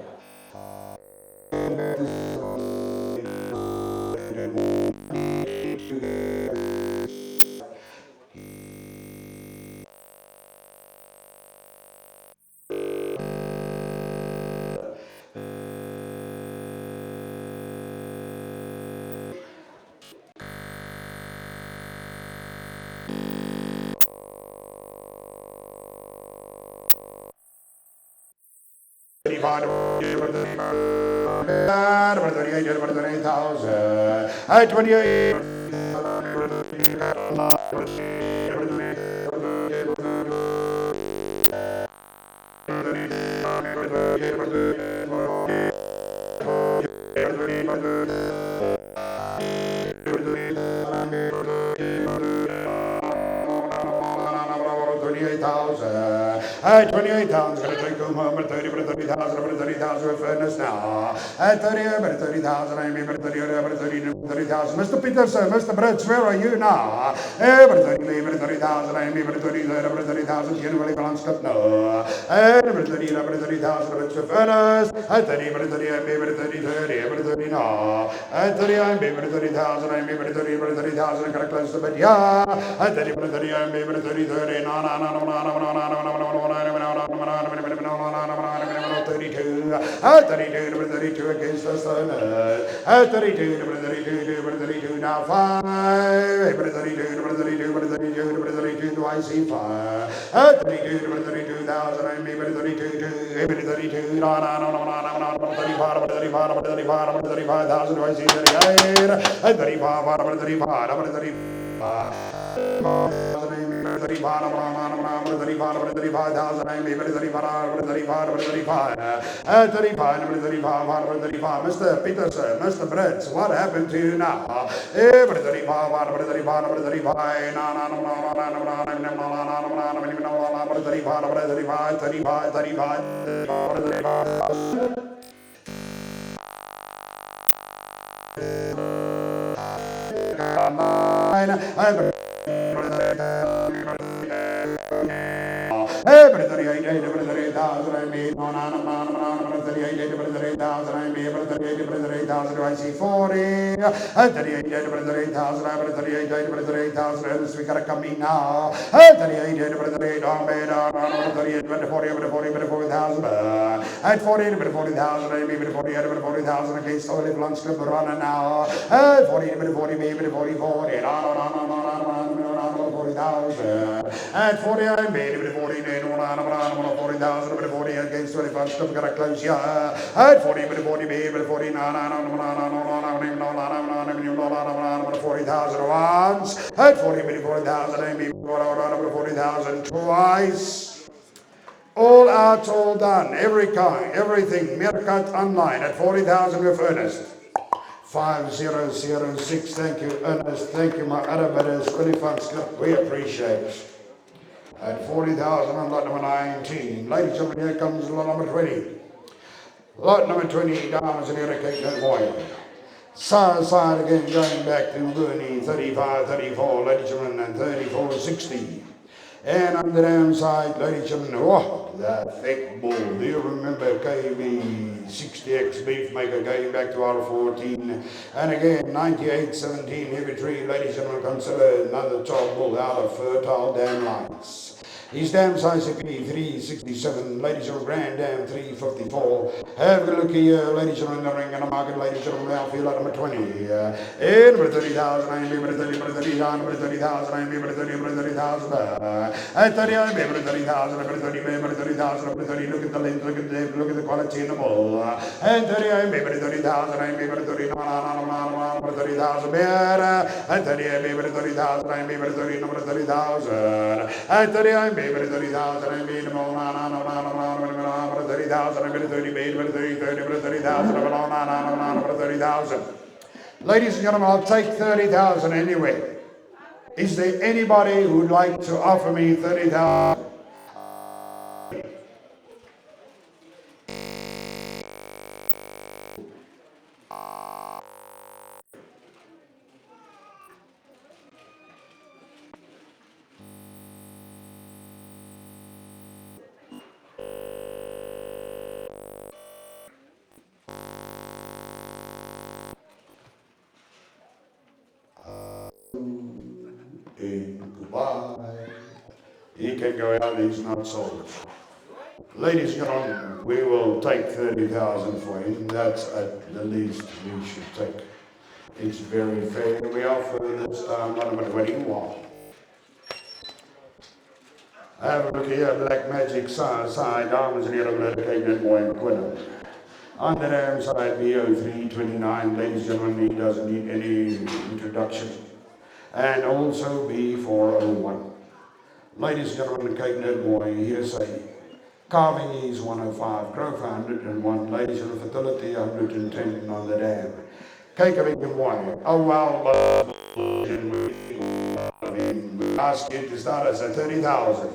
At 28. At 28,000, going to take home at 30,000, over 30,000 with fairness now. At 30, over 30,000, I'm over 30, over 30,000. Mr. Peterson, Mr. Brits, where are you now? Over 30, over 30,000, I'm over 30, over 30,000, generally balanced up now. Over 30, over 30,000, Brits with fairness. At 30, over 30, I'm over 30, 30, over 30 now. At 30, I'm over 30,000, I'm over 30, over 30,000, got to close the bit, yeah. At 30, over 30, I'm over 30, 30, no, no, no, no, no, no, no, no, no, no, no, no. 32, 32 against the sun. 32, 32, now 5. 32, do I see 5? 32,000, I'm 32, 32, no, 35,000, do I see 38? 35, 35. Mr. Peterson, Mr. Brits, what happened to you now? 38,000, I made no, 38,000, I made 38,000, do I see 40? 38,000, I 38,000, we got to come in now. 38,000, I made 38, 40,000. At 40,000, I made 40,000 against Olive Lunch Club Borane now. 40, maybe 40, 40, 40,000. At 40, I made 40, 40,000, 40 against 25 stuff, got to close here. At 40, 40, maybe 40, 40,000 once. At 40, 40,000, I made 40,000 twice. All out, all done, every kind, everything, Meerkat online at 40,000 with Ernest. 5006, thank you, Ernest, thank you, my Arabitas, Olifants Club, we appreciate it. At 40,000 on lot number 19. Ladies and gentlemen, here comes lot number 20. Lot number 20, dames and herren, boy. Side again, going back to Gurney, 35, 34, ladies and gentlemen, and 34, 60. And on the damn side, ladies and gentlemen, oh, that thick bull. Do you remember KB 60X beef maker going back to R14? And again, 98-17 heavy tree, ladies and gentlemen, consider another top bull out of fertile dam lines. His dam size IP 367, ladies and grand dam 354. Have a look here, ladies and gentlemen, the ring and the market, ladies and gentlemen, now feel like number 20. And number 30,000, I'm number 30, number 30,000, number 30,000, I'm number 30, number 30,000. At 30, I'm number 30,000, number 30, number 30,000, number 30, look at the length, look at the quality in the bull. And 30, I'm number 30,000, I'm number 30, number 30,000 better. At 30, I'm number 30,000, I'm number 30, number 30,000. At 30, I'm 30,000, I made them all 30,000, I made 30, made 30, 30,000, 30,000. Ladies and gentlemen, I'll take 30,000 anyway. Is there anybody who would like to offer me 30,000? he can go out, he's not sold. Ladies and gentlemen, we will take 30,000 for him. That's at the least we should take. It's very fair. We offer this time not a 21. Have a look here, Black Magic side, diamonds in the other dedicated Moy Quinn. On the damn side, BO329, ladies and gentlemen, he doesn't need any introduction. And also B401. Ladies and gentlemen, Cape Nedmoy, hearsay. Carving is 105, Grove 101, ladies and fertility 110 on the dam. Cake of Nedmoy, oh well, we ask you to start us at 30,000.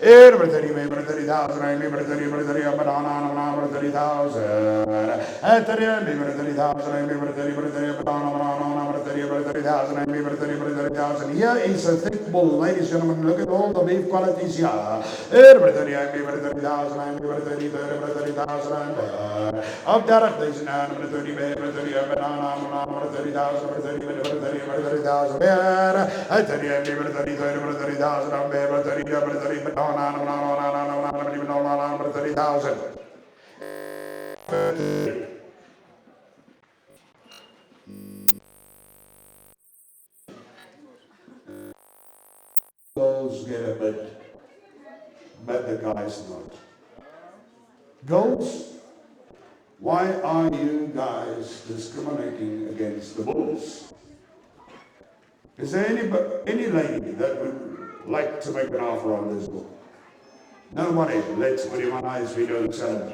Every 30,000, I remember 30,000, but on 30,000. At 30,000, I remember 30,000, but on 30,000, I remember 30,000. Here is a thick bull, ladies and gentlemen. Look at all the beef qualities here. Every 30, I remember 30,000, I remember 30,000. Up there, there's an animal 30, but on 30,000, 30,000. I tell you, I remember 30,000, I'm there, 30, but on 30,000. Those get a bit, but the guys not. Goats, why are you guys discriminating against the bulls? Is there any lady that would like to make an offer on this bull? Nobody. Let's put him on ice. We don't sell him.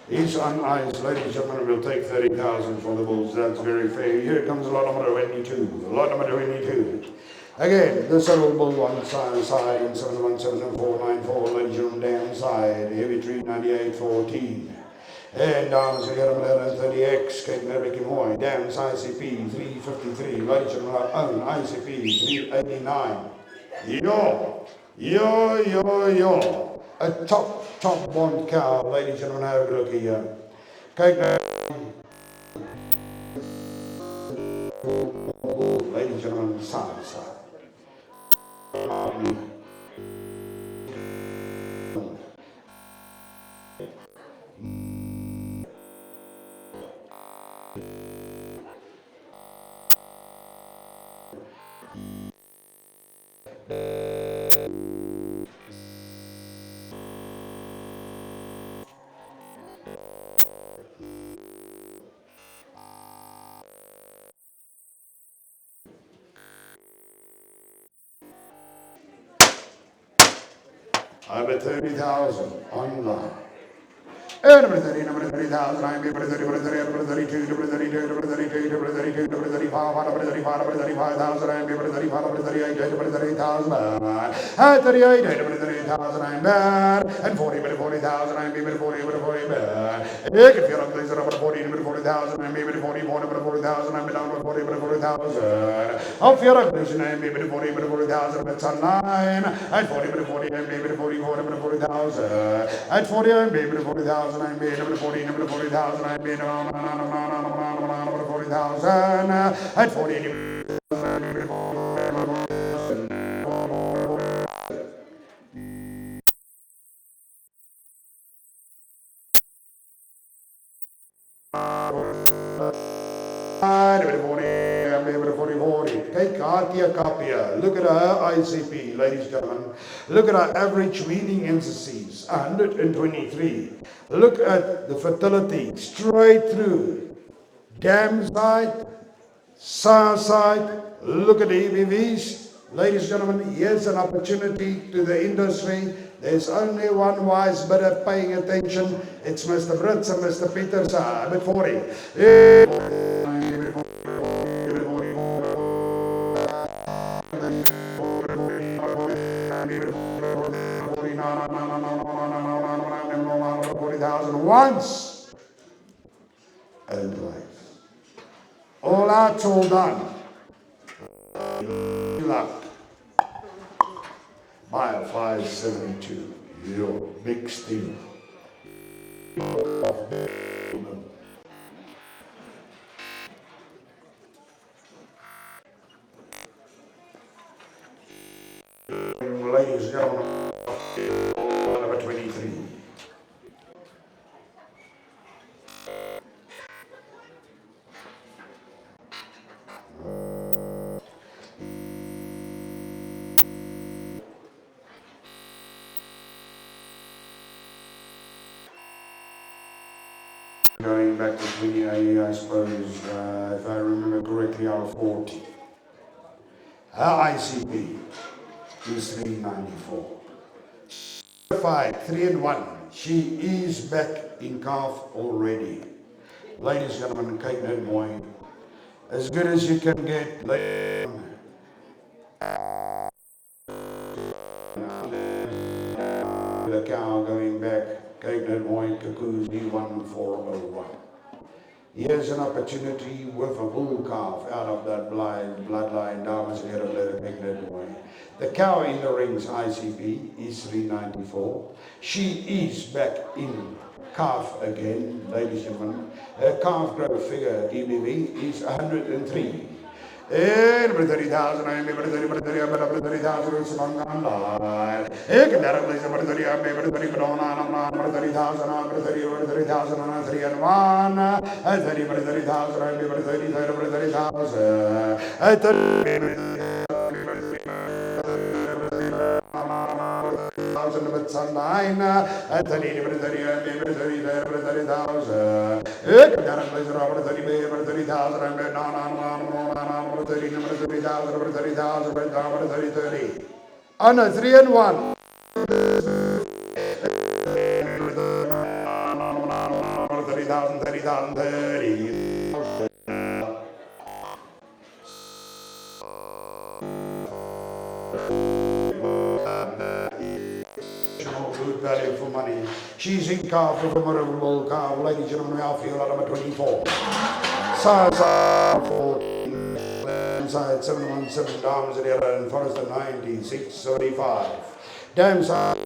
He's on ice. Ladies and gentlemen, we'll take 30,000 for the bulls. That's very fair. Here comes lot number 22. Lot number 22. Again, the settle bull on side in 7177494. Ladies and gentlemen, down side. Heavy tree 9814. And down to get 1130X, Cape American Hoy, Dams ICP 353, ladies and gentlemen, own ICP 389. Yo. A top bond cow, ladies and gentlemen, have a look here. Cape ladies and gentlemen, side. I'm at 30,000 online. Number 30, number 30,000, I'm number 30, number 30, number 32, number 32, number 32, number 32, number 35, number 35, number 35,000, I'm number 35, number 38, number 38,000, at 38, number 38,000, I'm bad, and 40, number 40,000, I'm number 40, number 40, bad. If you're on place, number 40, number 40,000, I'm number 44, number 40,000, I'm number 40, number 40,000. If you're on place, I'm number 40, number 40,000, it's online, at 40, number 40, I'm number 44, number 40,000, at 40, I'm number 40,000. I'm being number 40, number 40,000. I'm being number 40,000. At 40, number 40,000. Kijk, Katia Kapia. Look at her ICP, ladies and gentlemen. Look at her average weaning indices, 123. Look at the fertility straight through. Dam side, side. Look at the EBVs. Ladies and gentlemen, here's an opportunity to the industry. There's only one wise bidder paying attention. It's Mr. Brits and Mr. Peters. I'm at 40. Once and twice. All out's all done. Luck. Mile 572. Your big steel. ladies and gentlemen, number 23. Going back to 28, I suppose, if I remember correctly, out of 40. Her ICP is 394. 3-1. She is back in calf already. Ladies and gentlemen, Kate Moy, as good as you can get. The cow going back, Kate Moy, Kakuzi 1401. Here's an opportunity with a bull calf out of that bloodline diamonds here of leather Kate Moy. The cow in the rings ICP is 394. She is back in calf again, ladies and gentlemen. Her calf growth figure EBV is 103. And number 30,000, I remember 30,000 is among online. And that is number 30, I remember 30, but on number 30,000, number 30,000, and 3 and 1. And 30,000, I remember 30,000. And 30,000 with sunline, and 30,000. On a 3 and 1. 30,000, 30,000, 30. Good value for money. She's in calf with a memorable calf. Ladies and gentlemen, I feel out number 24. Size 14. Inside 717 dams at the other and Forest at 96.75. Dam size.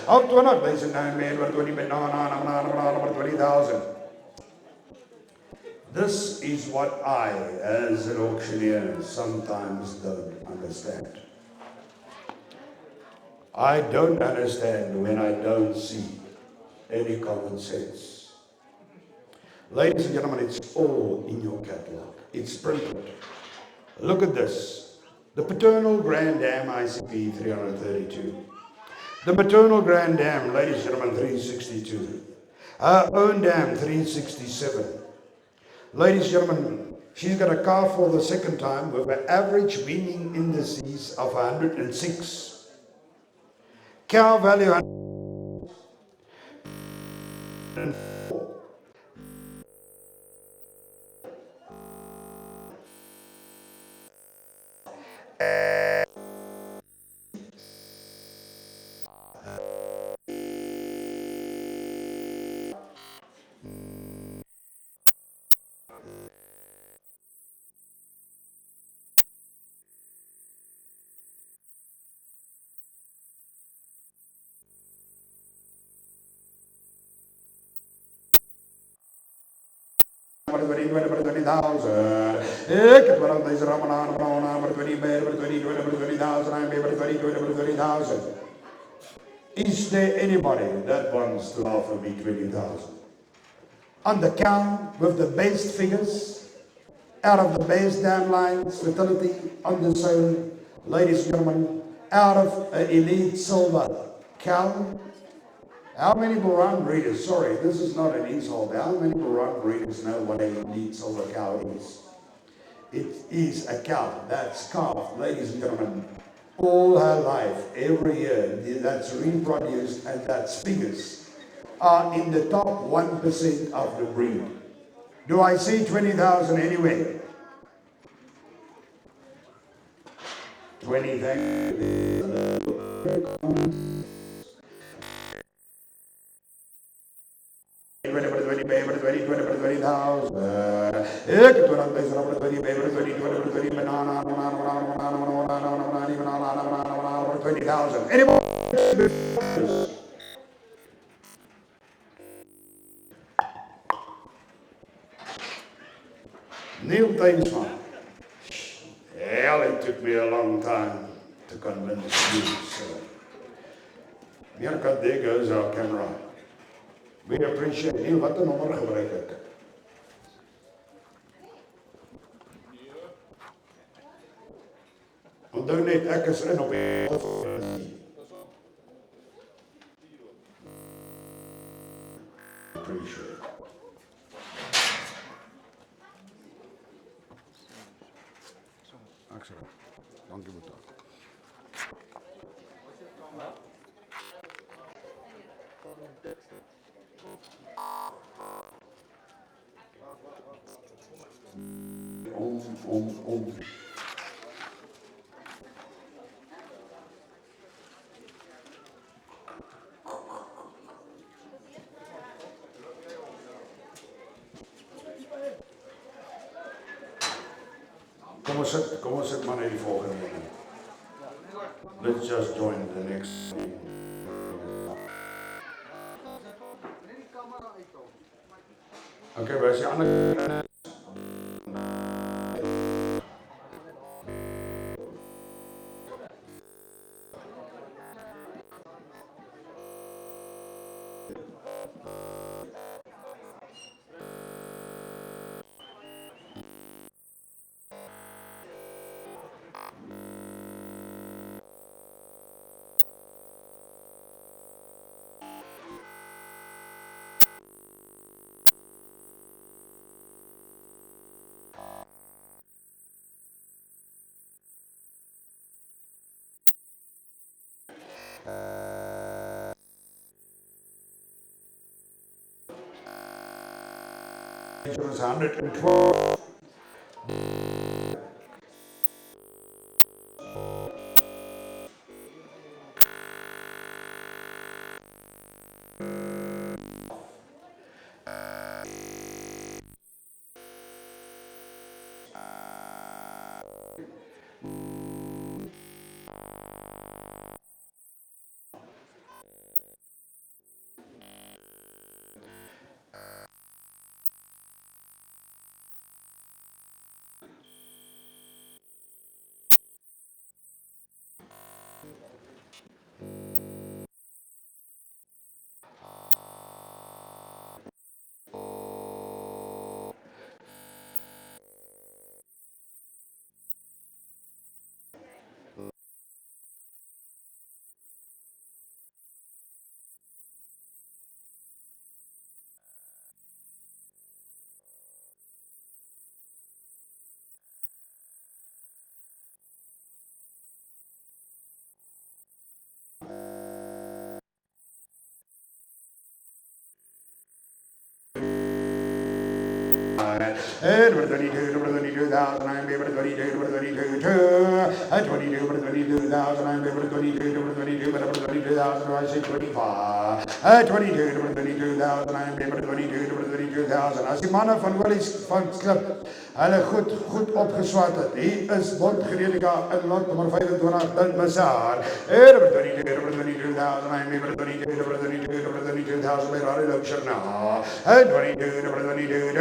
Up to another place in 9 men, 20 men, number 20,000. This is what I, as an auctioneer, sometimes don't understand. I don't understand when I don't see any common sense. Ladies and gentlemen, it's all in your catalog. It's printed. Look at this. The paternal Grand Dam ICP 332. The maternal Grand Dam, ladies and gentlemen, 362. Her own dam, 367. Ladies and gentlemen, she's got a calf for the second time with an average winning indices of 106. Cow value 104. Is there anybody that wants to offer me 20,000? On the count with the best figures, out of the best dam lines, fertility on the zone, ladies and gentlemen, out of an elite silver cow, How many Borane breeders, sorry, this is not an insult, how many Borane breeders know what a lead silver cow is? It is a cow that's calved, ladies and gentlemen, all her life, every year, that's reproduced, and that's figures are in the top 1% of the breed. Do I see 20,000 anywhere? 20,000. 20,000. Anymore? Neil Tainsman. Hell, it took me a long time to convince you. So, there goes our camera. We appreciate Neil. Wat 'n nommer gebruik ek? Onthou net ek is in op die appreciate. Excellent. Dankie Boeta. Om. Kom ons sit maar net die volgende een. Let's just join the next. Okay, waar is die ander? It was 112. Number 22, number 22,000, I'm able to 22, number 22, 22, number 22,000, I'm able to 22, number 22, number 22,000, I say 25, 22, number 22,000, I'm able to 22, number 22,000. As die manne van Willies van Klip, hulle goed opgeswat het, hier is bondgereedika in lot nummer 25, in Bazaar, number 22, number 22,000, I'm able to 22, number 22, number 22,000, by Raleigh Loksher now, 22, number 22,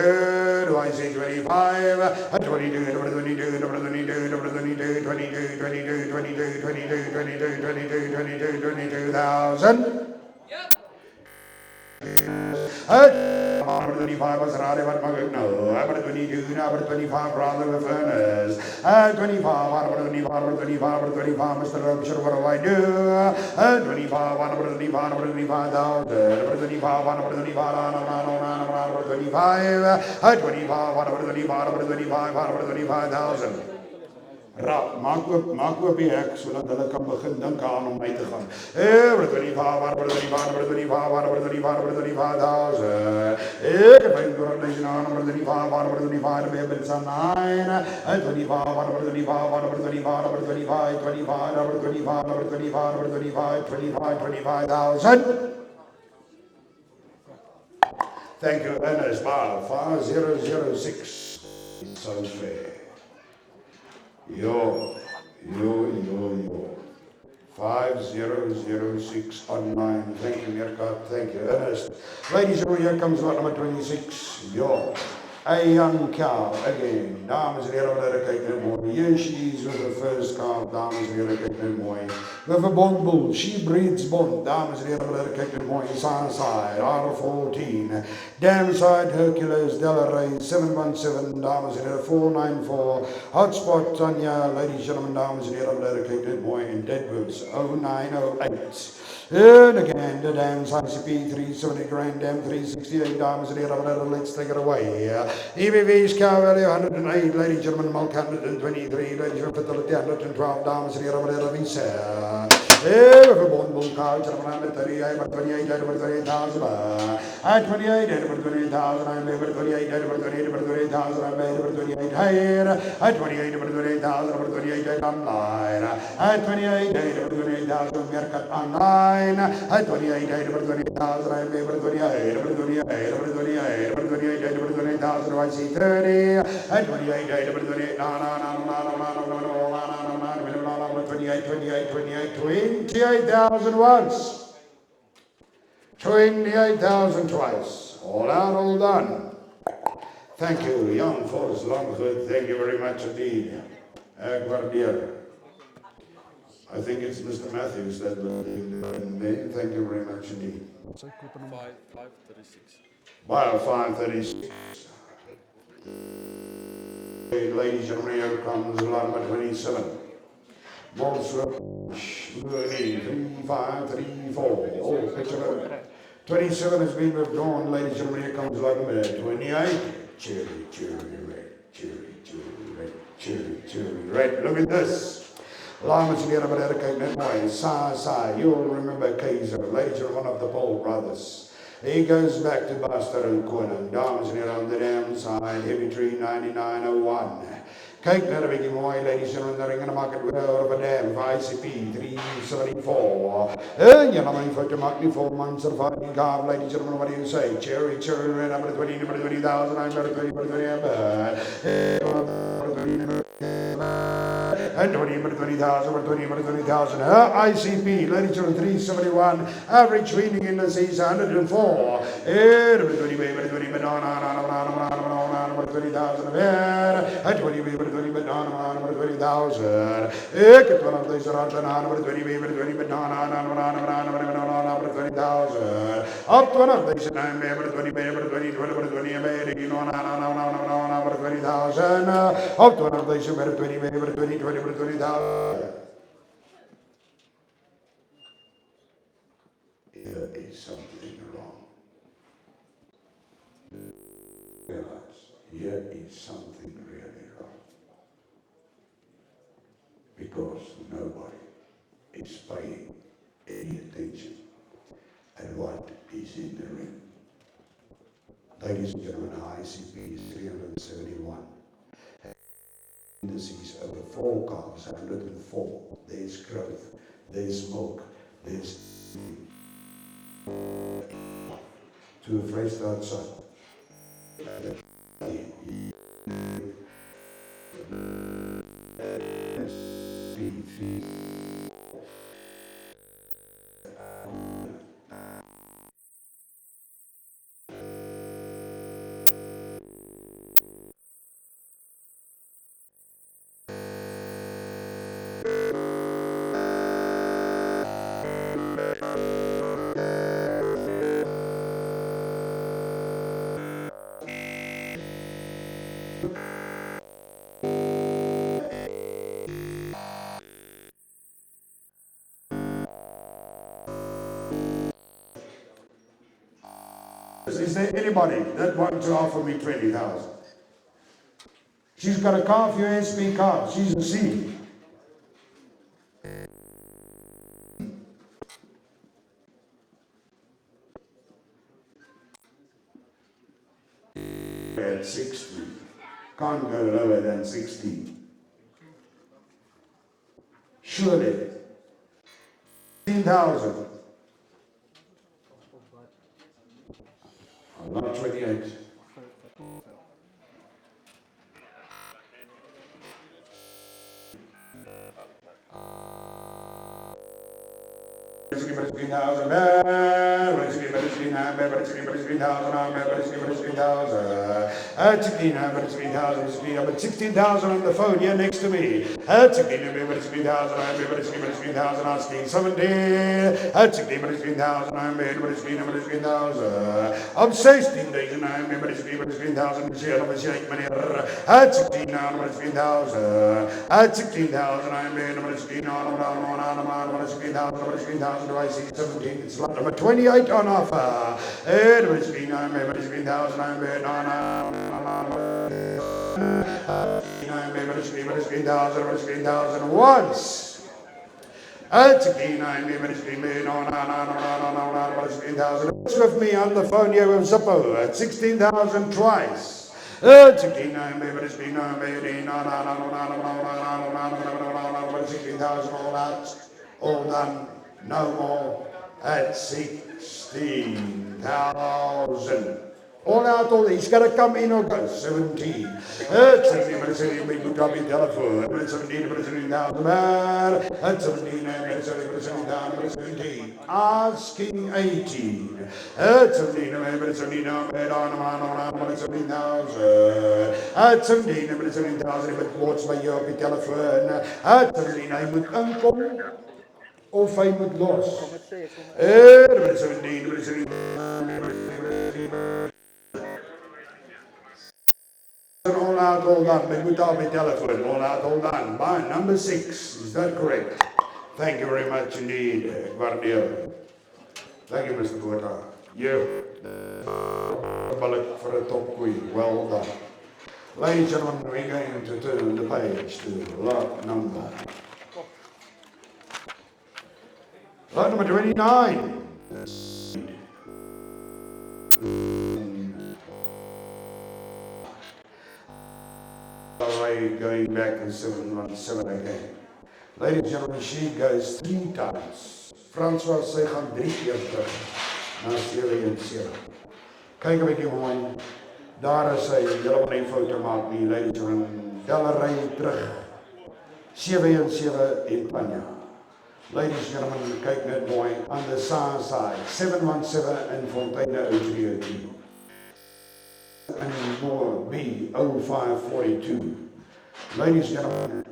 do I say 25, 22, number 22, number 22, number 22, 22, 22, 22, 22, 22, 22, 22, 22,000. Yep. number 25, Masarade, but Magno, number 22, number 25, Brother the Furnace, 25, number 25, number 25, number 25, Mr. Rupture, what do I do? 25, number 25, number 25,000, number 25, number 25, number 25, 25, number 25, number 25, number 25,000. Rap, maak oop die hek sodat hulle kan begin dink aan om uit te gaan. Number 25, number 25, number 25, number 25, number 25,000. Ek het my donation aan number 25, number 25, number 9, 25, number 25, number 25, number 25, 25, number 25, number 25, number 25, 25, 25,000. Thank you, Ernest. 5006. So fair. Yo. 5006 online. Thank you, Mirka. Thank you, Ernest. Ladies and gentlemen, here comes lot number 26. Yo. A young cow again. Dames en heren, let kyk net mooi. Here she is with her first calf. Dames en heren, kyk net mooi. With a bond bull. She breeds bond. Dames en heren, let kyk net mooi. Sunside, R14. Damside, Hercules, Delaray, 717. Dames en heren, 494. Hotspot, Tanya. Ladies and gentlemen, dames en heren, let kyk net mooi. In Deadwoods, 0908. And again, the Dams ICP 370 Grand Dam 368 Dames and heren, let's take it away. EBV's cow value 108, ladies and gentlemen, milk 123, ladies and gentlemen, fertility 112 Dames and heren, visa. If a bone bull cow, 38, 28, 28,000. At 28, 28,000, I'm able 28, 28, 28,000, I'm able 28 higher. At 28, 28,000, 28 online. At 28, 28,000, Mercat online. At 28, 28,000, I'm able 28, 28, 28, 28,000, I see 30. At 28, 28, 28,000 once. 28,000 twice. All out, all done. Thank you, young folks, long good. Thank you very much indeed. Guardier. I think it's Mr. Matthews that will be. Thank you very much indeed. 536. Mile 536. Ladies and gentlemen, here comes lot number 27. Bolswell, 3534. Oh, picture 27 has been withdrawn. Ladies and gentlemen, here comes lot number 28. Cherry, red. Cherry, red. Look at this. Lamas and Yarabaraka Netway, Sa, you'll remember Kaiser, later one of the Paul brothers. He goes back to Buster and Conan, Damas and on the damn side, Heavy Tree 9901. Kijk naar de Biggie Mooi, ladies and gentlemen, the ring in the market of a dam, ICP 374. And you're not going to mark me 4 months of fighting calf, ladies and gentlemen, what do you say? Cherry, red, number 20, number 20,000, I'm number 20, number 20, and 20, number 20,000, number 20, number 20,000. ICP, ladies and gentlemen, 371, average reading in the season, 104. And number 20, number 20, number 20,000 of air, and 20, number 20, number 20,000. Ik het one of these around number 20, number 20, number 20,000. Up one of these nine, number 20, number 20, number 20, number 20,000. Up one of these, number 20, number 20, number 20,000. There is something wrong. Realize, here is something really wrong. Because nobody is paying any attention at what is in the ring. Ladies and gentlemen, ICP is 371. Indices over 4 calves, 104. There's growth, there's milk, there's to a fresh start son. Is there anybody that wants to offer me 20,000? She's got a car for your SP car. She's a C. At 60. Can't go lower than 16. Surely. 15,000. Not 28. At 16,000 on the phone here next to me. At 16,000, asking 70. At 16,000, I'm 16 days and I'm 16,000. At 16,000. At 16,000, I'm 16,000. Do I see 17? It's lot number 28 on offer. At 16,000, I'm 16,000 once. At 16,000. With me on the phone here with Zippo at 16,000 twice. At 16,000 all out, all done, no more. At 16,000. All out, all he's got to come in or go. 17. At 17, but it's a big drop in telephone. But 17, but it's 17,000. At 17, but 17,000. Asking 18. At 17, but it's 17,000. At 17,000. At 17, but it's 17,000. But what's my year op die telefoon? At 17, hy moet inkom. Of hy moet los. But 17, but it's 17. All out, all done. They put out my telephone. All out, all done. By number 6. Is that correct? Thank you very much indeed, Guardia. Thank you, Mr. Bota. You. Bullet for a top queen. Well done. Ladies and gentlemen, we're going to turn the page to lot number 29. Going back in 717 again. Ladies and gentlemen, she goes 3 times. François sê gaan 3 keer terug na 717. Kyk 'n bietjie mooi. Daar is hy, julle wil nie foute maak nie, ladies and gentlemen. Gallery terug. 717 in Panya. Ladies and gentlemen, kyk net mooi aan the south side. 717 in Fontaine Oudtshoorn. And more B0542. Ladies and gentlemen,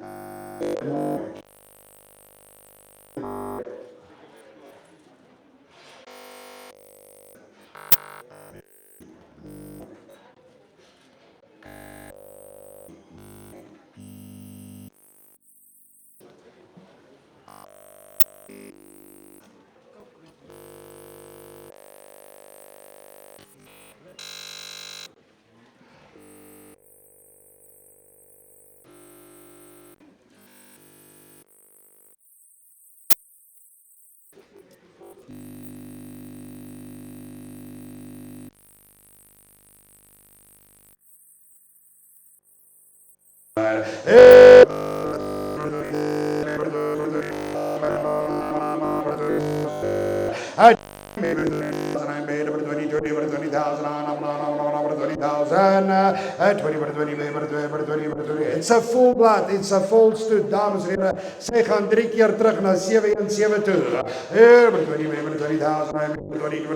it's a full blood, it's a full stoot, dames en heren. Sy gaan 3 keer terug na 717 toe. Here, but 20,000, I'm 20,000,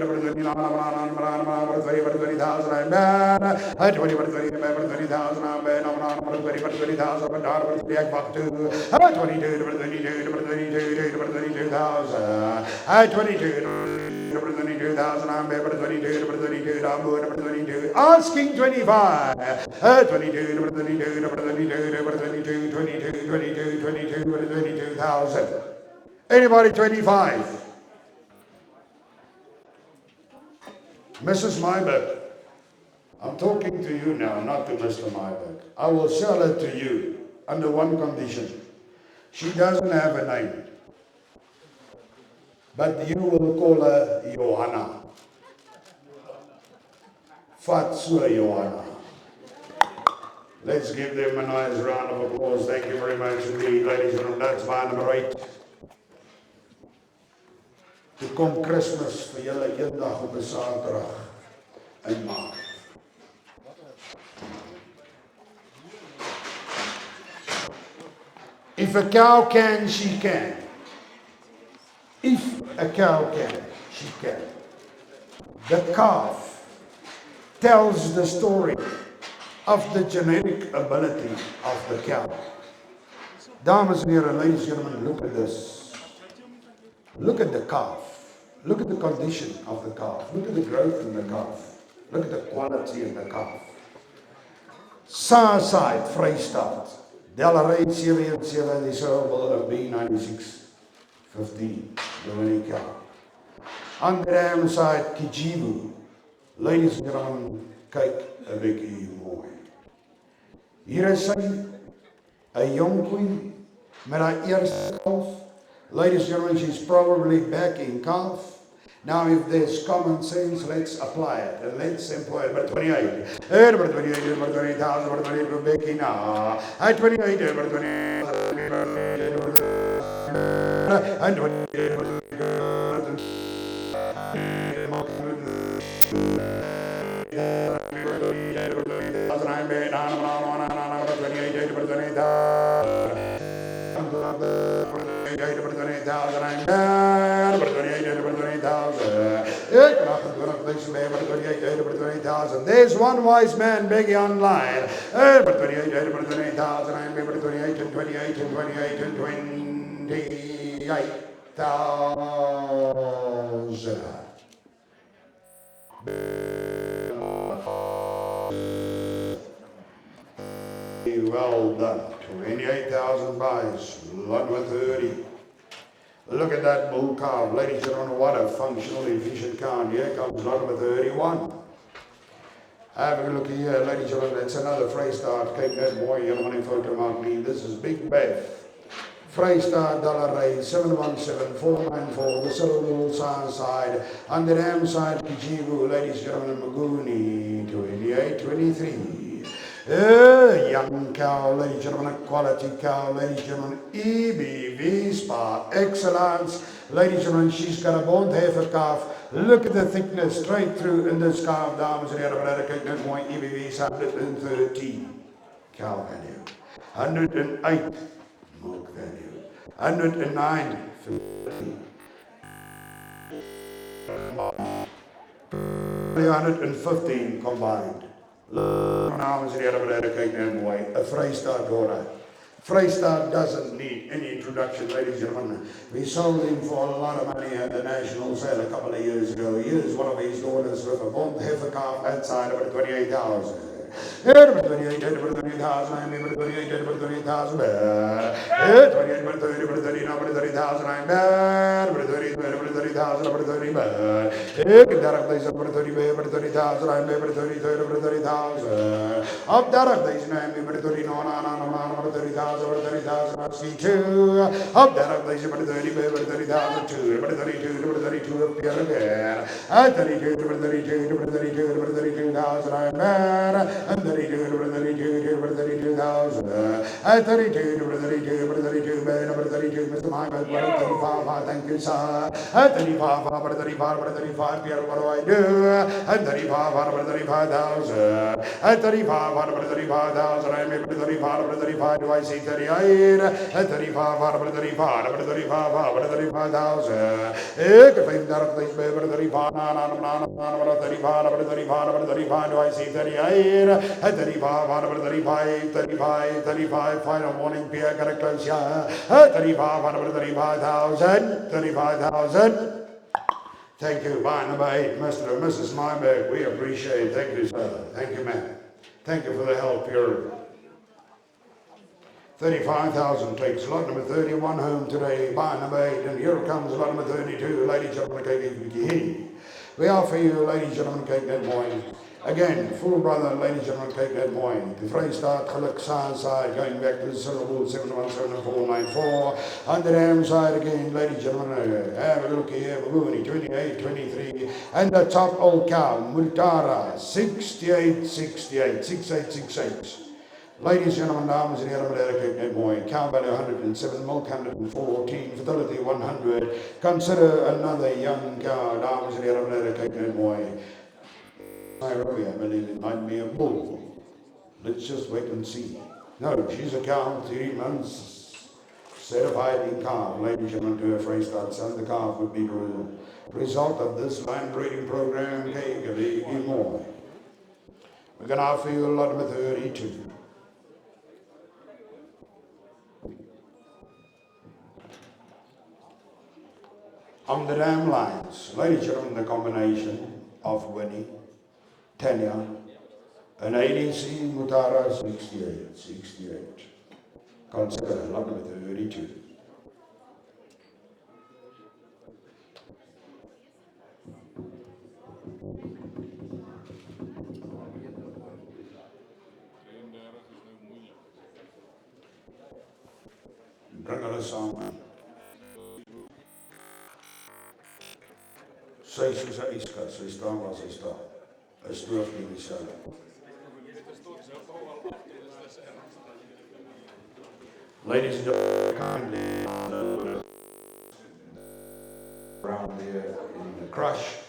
asking 25. 22,000. Anybody 25? Mrs. Myberg, I'm talking to you now, not to Mr. Myberg. I will sell her to you under one condition. She doesn't have a name, but you will call her Johanna. Fatsua Johanna. Let's give them a nice round of applause. Thank you very much indeed, ladies and gentlemen. That's my number 8. Toe kom Christmas vir julle eendag op 'n Saterdag in Maart. If a cow can, she can. If a cow can, she can. The calf tells the story of the genetic ability of the cow. Dames and heren, ladies and gentlemen, look at this. Look at the calf. Look at the condition of the calf. Look at the growth in the calf. Look at the quality in the calf. Southside, Vrystaat. Delray 787, die sou will have been 9615. Dominic cow. Andram side, Kijivu. Ladies and gentlemen, kyk 'n bietjie mooi. Hier is sy, 'n jong koei met haar eerste kalf. Ladies and gentlemen, she's probably back in calf. Now, if there's common sense, let's apply it and let's employ it. Number 28. Number 28, number 20,000, number 28, Becky now. At 28, number 28, and 28, There's one wise man begging online. 28, 28,000, and 28, and 28, and 28, and 28,000. Well done. 28,000 buys. Lot number 30. Look at that bull calf. Ladies and gentlemen, what a functional, efficient calf. Here comes lot number 31. Have a look here, ladies and gentlemen. It's another Vrystaat. Kyk net mooi, julle man die foto maak nie. This is Big Beth. Vrystaat Delray 717-494. The Silverwool side. On the Ram side, Kijivu. Ladies and gentlemen, Maguni 28-23. Young cow, ladies and gentlemen, a quality cow, ladies and gentlemen, EBV Spa Excellence. Ladies and gentlemen, she's got a bond heifer calf. Look at the thickness straight through in this calf, dames and heren. Kyk net mooi, EBV is 113 cow value, 108 milk value, 109 15, 315 combined. Dames en heren, kyk net mooi. 'n Vrystaat daughter. Vrystaat doesn't need any introduction, ladies and gentlemen. We sold him for a lot of money at the national sale a couple of years ago. Here's one of his daughters with a bond heifer calf outside of 28,000. 28, 28,000, I'm able to 28, 28,000, 28, 30, 30,000, I'm bad, 30, 30,000, 30, bad. Direct days over 30, 30,000, I'm able to 30, 30,000. Up direct days, I'm able to 30, no, 30,000, 30,000, I see two. Up direct days, 30, 30,000, 2, 32, appear again. At 32, 32,000, I'm bad. And 32,000. At 32, man, number 32, Mr. Myberg, 35, thank you, sir. At 35, Pierre, what do I do? At 35, 35,000. At 35, 35,000, I'm able to 35, do I see 38? At 35, 35,000. If I'm directly 35, 35, do I see 38? At 35, final morning beer, got to close here. At 35,000. Thank you, by number 8, Mr. and Mrs. Myberg. We appreciate it. Thank you, sir. Thank you, man. Thank you for the help here. 35,000 takes lot number 31 home today, by number 8. And here comes lot number 32. Ladies and gentlemen, We offer you, ladies and gentlemen, kyk net mooi. Again, full brother, ladies and gentlemen, kyk net mooi. Die Vrystaat, geluk, side, going back to the syllable 717494. On the dam side again, ladies and gentlemen, have a look here, Borane 28, 23. And the top old cow, Multara 6868, 6868. Ladies, gentlemen, dames en heren, meneer, kijk net mooi. Cow value 107, milk 114, fertility 100. Consider another young cow, dames en heren, meneer, kijk net mooi. Nairobi, I believe it might be a bull. Let's just wait and see. No, she's a cow, 3 months, certified in calf. Ladies and gentlemen, to a phrase that son, the calf would be the result of this land breeding program, okay, more. We're going to offer you a lot of 32. On the dam lines, ladies and gentlemen, the combination of Winnie, Tanya, and ADC Mutara 68. Consider lot number 32. Bring hulle saam. Sy is soos 'n yskas, sy staan waar sy staan. 'n Stoof nie dieselfde. Ladies and gentlemen, kindly around here in the crush.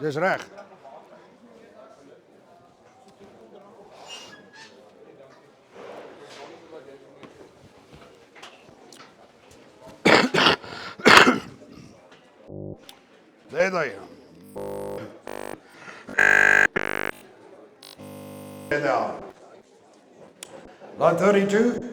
Dis reg. There they are. There they are. Lot 32.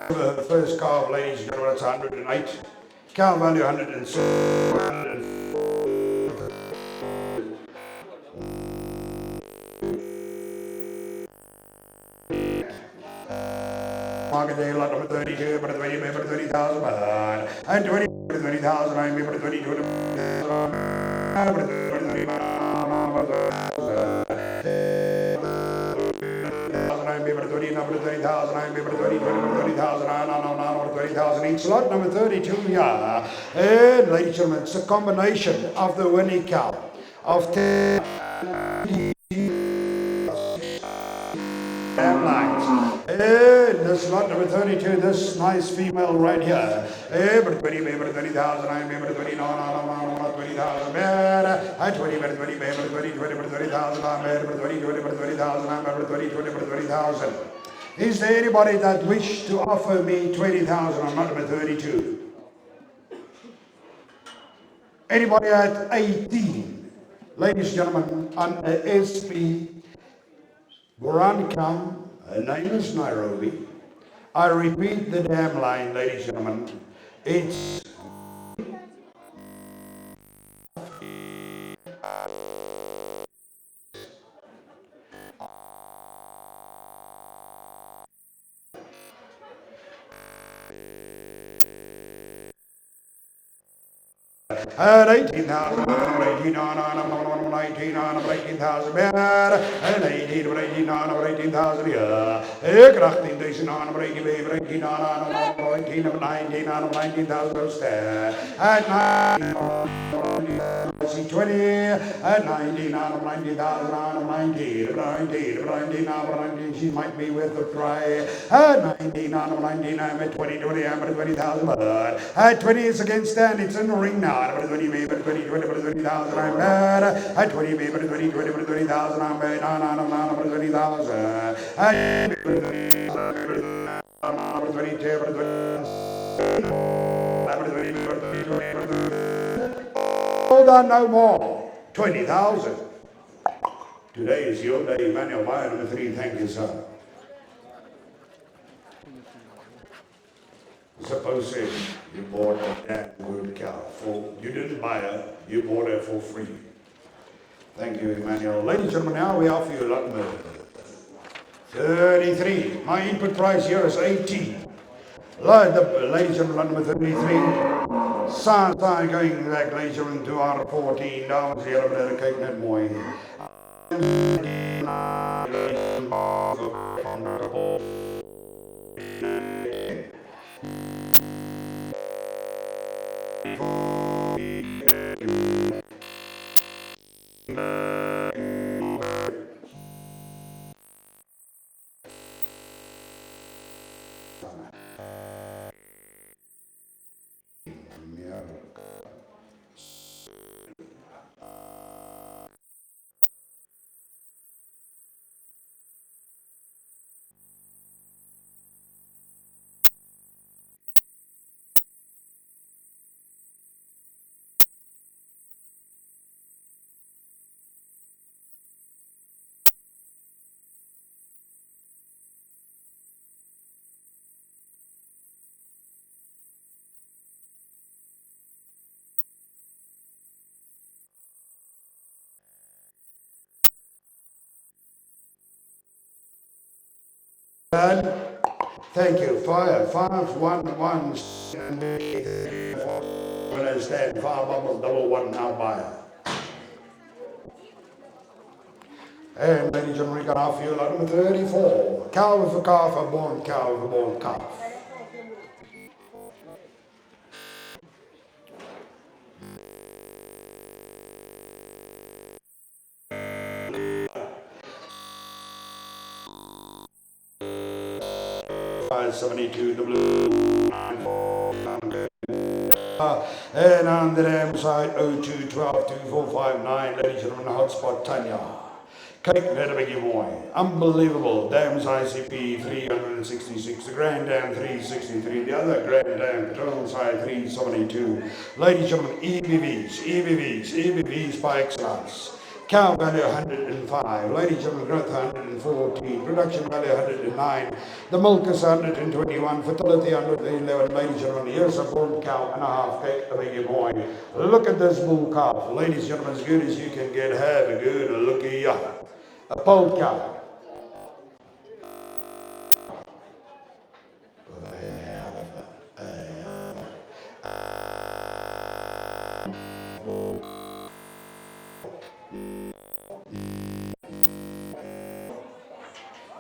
The first calf, ladies and gentlemen, it's 108. Cow value 106. Market there, lot number 32, but 20, but 20,000 baht. And 20, 20,000, I'm able to 20, 20,000 each lot, number 32, yeah. And ladies and gentlemen, it's a combination of the winning cow of 10 damn lines. And this lot number 32, this nice female right here. But 20, but 20,000, I'm able to 20, no, 20,000, I 20, but 20, but 20, 20, but 20,000, I'm able to 20, 20, but 20,000, I'm able to 20, 20, but 20,000. Is there anybody that wish to offer me 20,000 on lot number 32? Anybody at 18? Ladies and gentlemen, on SP Borane cow, her name is Nairobi. I repeat the damn line, ladies and gentlemen. It's at 18,000, 18 on 19 on 18,000, and 18 on 18,000, yeah. 18,000 on 18 on 19 on 19,000, at 20, at 19 on 90,000 on 19 on 19, she might be with a try. At 19 on 19, I'm at 20, I'm at 20,000, at 20 is against stand, it's in the ring now. I'm at 20, maybe 20, 20,000, I'm bad. At 20, maybe 20, 20,000, I'm bad. No, 20,000. At 20, hold on, no more. 20,000. Today is your day, Emmanuel. Buyer number 3, thank you, sir. Suppose you bought a damn good cow for, you didn't buy her, you bought her for free. Thank you, Emmanuel. Ladies and gentlemen, now we offer you a lot more. 33. My input price here is 18. Ladies and gentlemen, number 33. Sign going back, ladies and gentlemen, to our 14. Dames en heren, kijk net mooi. Thank you. 511 stand 5 bubbles, double 1 now buyer. And ladies and gentlemen, we got our fuel number 34. Cow with a calf, a born cow with a born calf. $572 the blue. And on the damn side 02 12 2459, ladies and gentlemen, hotspot Tanya. Cake let me give away. Unbelievable. Dams ICP 366, the Grand Dam 363, the other Grand Dam Patrol side 372. Ladies and gentlemen, EBVs by excellence. Cow value 105, ladies and gentlemen, growth 114, production value 109, the milk is 121, fertility 111, ladies and gentlemen, here's a bull cow and a half cake of a boy. Look at this bull calf, ladies and gentlemen, as good as you can get, have a good look here. A pole cow.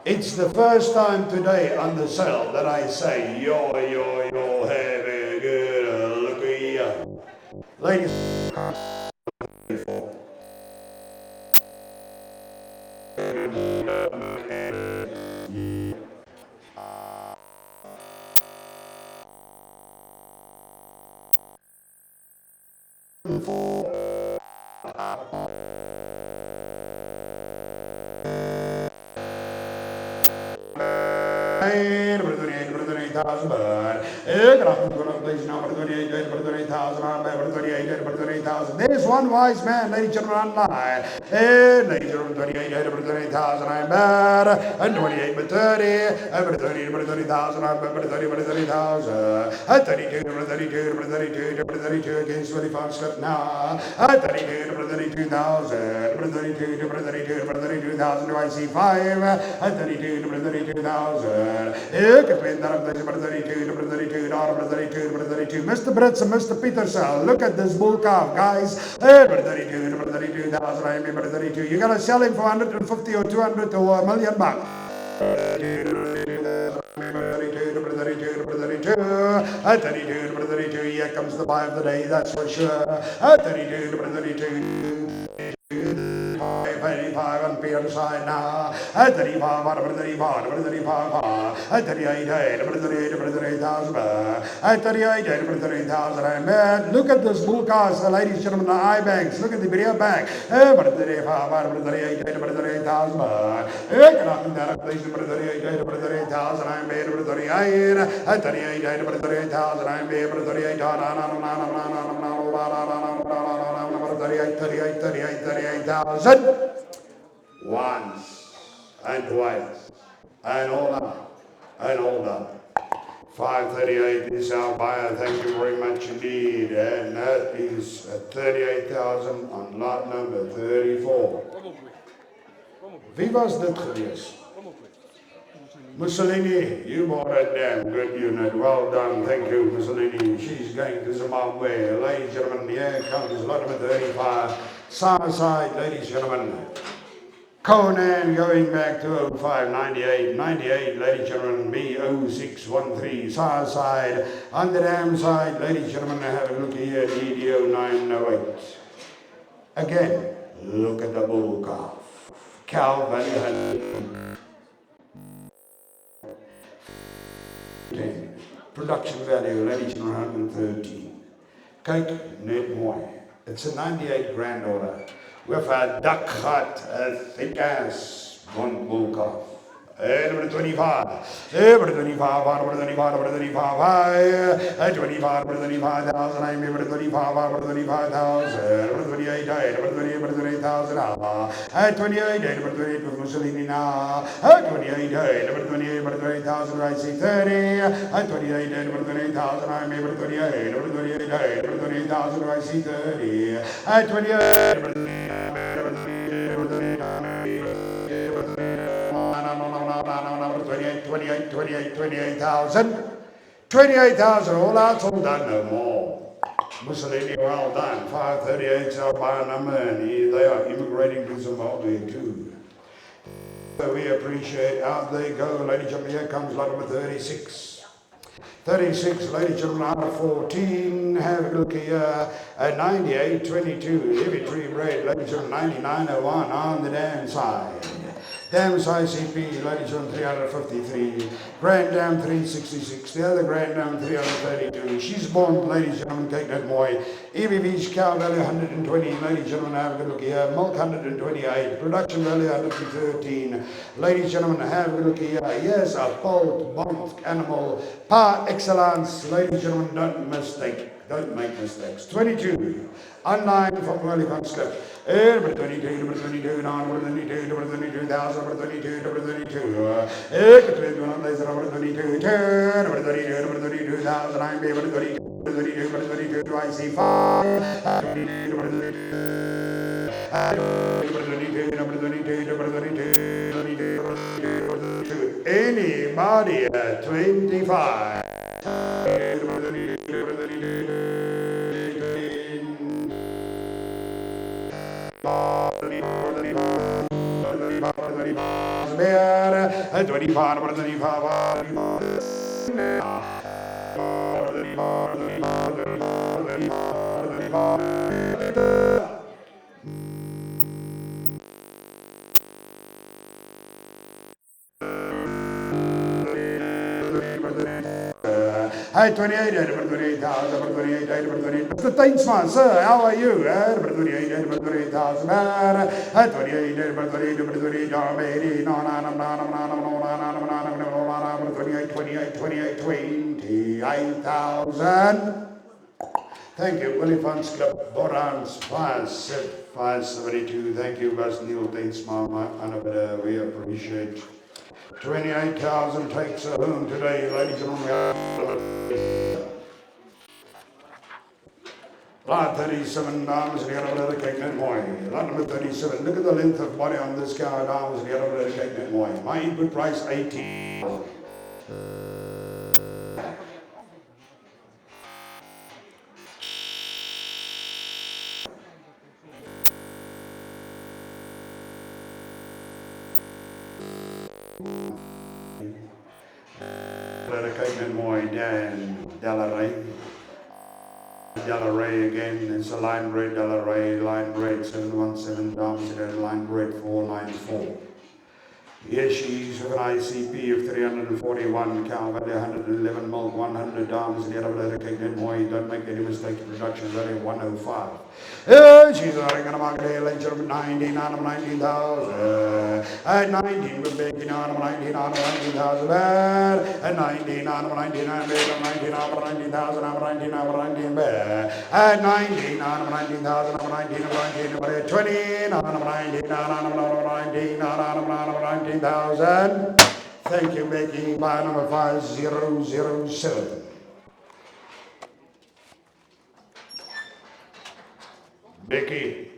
It's the first time today on the sale that I say, yo, have a good look here. Ladies, there's one wise man, ladies and gentlemen, online. Ladies and gentlemen, 28,000, I'm bad. And 28 but 30, but 30, but 30,000, I'm but 30, but 30,000. And 32, but 32, but 32, but 32 against 25 slip now. And 32, but 32,000, but 32, but 32, but 32,000. Do I see 5? And 32, but 32,000. Mr. Brits and Mr. Peterson, look at this bull calf, guys. 32,000. You're going to sell him for 150 or 200 or $1 million bucks. 32, here comes the buy of the day, that's for sure. 32. 35 on Peter's side now. 35, 35, 35, 38, 38,000. 38,000. And look at this bull cars, ladies and gentlemen, the eye banks. Look at the rear bank. 38,000. 38,000. I'm made 38,000. I'm made 38,000. Once and twice and all up and all up. 538 is our buyer. Thank you very much indeed. And that is 38,000 on lot number 34. Wie was dit geweest? Mussolini, you bought a damn good unit. Well done. Thank you, Mussolini. She's going to Zimbabwe. Ladies and gentlemen, here comes lot number 35. Southside, ladies and gentlemen. Conan going back to 05, 98, 98, ladies and gentlemen, B0613, Southside. On the dam side, ladies and gentlemen, have a look here, DDO 908. Again, look at the bull calf. Calvin. Production value, ladies and 113. Kyk net mooi. It's a 98 grand order with a duck hut, a thick ass bull calf. Number 25. Number 25, number 25, number 25. 25, number 25,000. I'm number 25, number 25,000. Number 28, number 28, number 28,000. 28, number 28 with Mussolini now. 28, number 28, number 28,000. I see 30. 28, number 28,000. I'm number 28, number 28, number 28,000. I see 30. 28, number 28,000. 28,000. All out, all done, no more. Mussolini, well done. 538 is our buyer number, and they are immigrating to Zimbabwe too. So we appreciate. Out they go, ladies and gentlemen. Here comes lot number 36. 36, ladies and gentlemen, out of 14. Have a look here. At 98.22, heavy tree bread, ladies and gentlemen, 99.01 on the dam side. Dam size CP, ladies and gentlemen, 353. Grand Dam 366. The other Grand Dam 332. She's born, ladies and gentlemen, take that boy. EBV's cow value 120. Ladies and gentlemen, have a good look here. Milk 128. Production value 113. Ladies and gentlemen, have a look here. Yes, a bold, bond animal par excellence. Ladies and gentlemen, don't mistake. Don't make mistakes. 22. Online from early slip. Number 22, number 22, number 22, number 22,000, number 22, number 22. Number 22, number 32, number 32,000. I'm able to 32, number 32, number 32. Do I see 5? Number 22, number 22, number 22, number 22. Anybody at 25? 25, number 25, Hi, 28, number 28,000, number 28, number 28. Mr. Tainsman, sir, how are you? Number 28, number 28,000. Hi, 28, number 28, number 28, number 28, number 28, 28, 28, 28,000. Thank you, Willie Fans Club, Borane, 572. Thank you, Bas Neil Tainsman, Annabelle, we appreciate 28,000 takes a home today, ladies and gentlemen. Lot 37, dames and heren, kijk net mooi. Lot number 37, look at the length of body on this cow, dames and heren, kijk net mooi. My input price 18. Kijk net mooi, Dan Delaray again, it's a line rate, Delaray, line rate 717, dames and heren, line rate 494. Here she's with an ICP of 341, cow value 111 milk, 100 dames and heren, kijk net mooi, don't make any mistakes, production value 105. She's running on a market here, ladies and gentlemen, 19 out of 19,000. At 19, we're making out of 19 out of 19,000. At 19 out of 19, I'm making 19 out of 19,000. I'm 19 out of 19. At 19 out of 19,000, I'm 19 out of 19. 20 out of 19, out of 19, out of 19,000. Thank you, making by number 5007. Becky,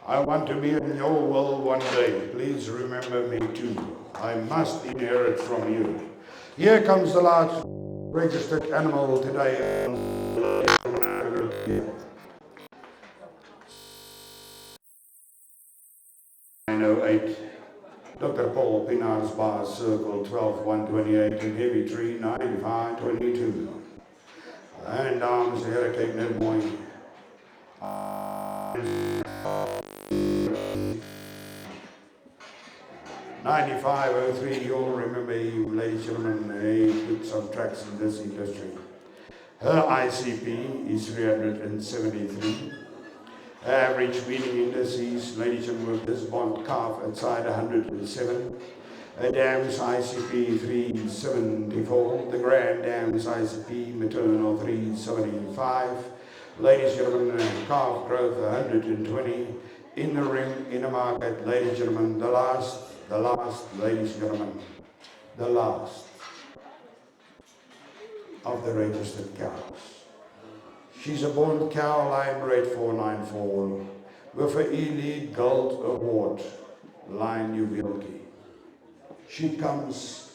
I want to be in your world one day. Please remember me too. I must inherit from you. Here comes the last registered animal today. 908. Dr. Paul Pinar's Bar Circle 12128 and Heavy Tree 9522. And dames and heren, kijk net mooi. 9503, you'll remember him, ladies and gentlemen, he put some tracks in this industry. Her ICP is 373. Average weaning indices, ladies and gentlemen, this bond calf outside 107. A dam's ICP 374. The grand dam's ICP maternal 375. Ladies and gentlemen, calf growth 120. In the ring, in the market, ladies and gentlemen, the last, ladies and gentlemen, the last of the registered cows. She's a born cow, line rate 494, with an Elite Gold Award, line Juwelkie. She comes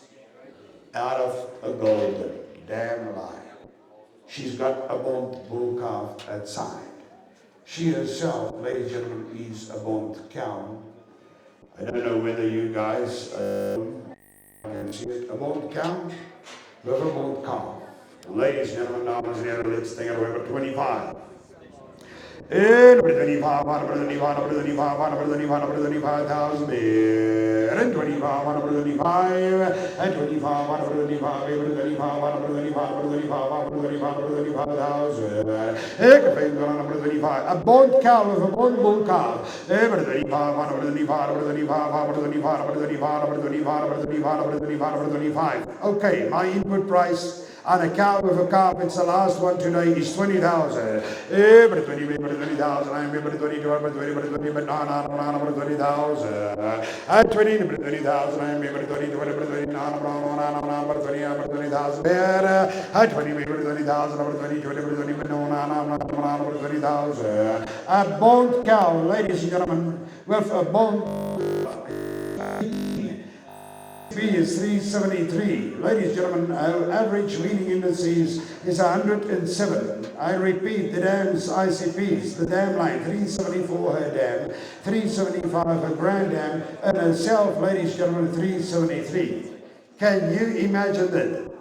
out of a golden damn line. She's got a bond bull calf outside. She herself, ladies and gentlemen, is a bond cow. I don't know whether you guys can see it. A bond cow with a bond calf. Ladies and gentlemen, now let's take it away for 25. And 25, 125, 125, 125, 125,000. And 25, 125, and 25, 125, 125, 125, 125,000. A bond cow with a bond bull cow. 125, 125, 125, 125. Okay, my input price on a cow with a calf, it's the last one today, is 20,000. 20,000, I remember 20, but 20, but 20, but no, 20,000. At 20, 20,000, I remember 20, but 20, no, 20,000. At 20, 20,000, 20, 20, but no, 20,000. A bone cow, ladies and gentlemen, with a bone ICP is 373. Ladies and gentlemen, our average leading indices is 107. I repeat, the dam's ICPs, the dam line, 374 her dam, 375 her grand dam, and herself, ladies and gentlemen, 373. Can you imagine that?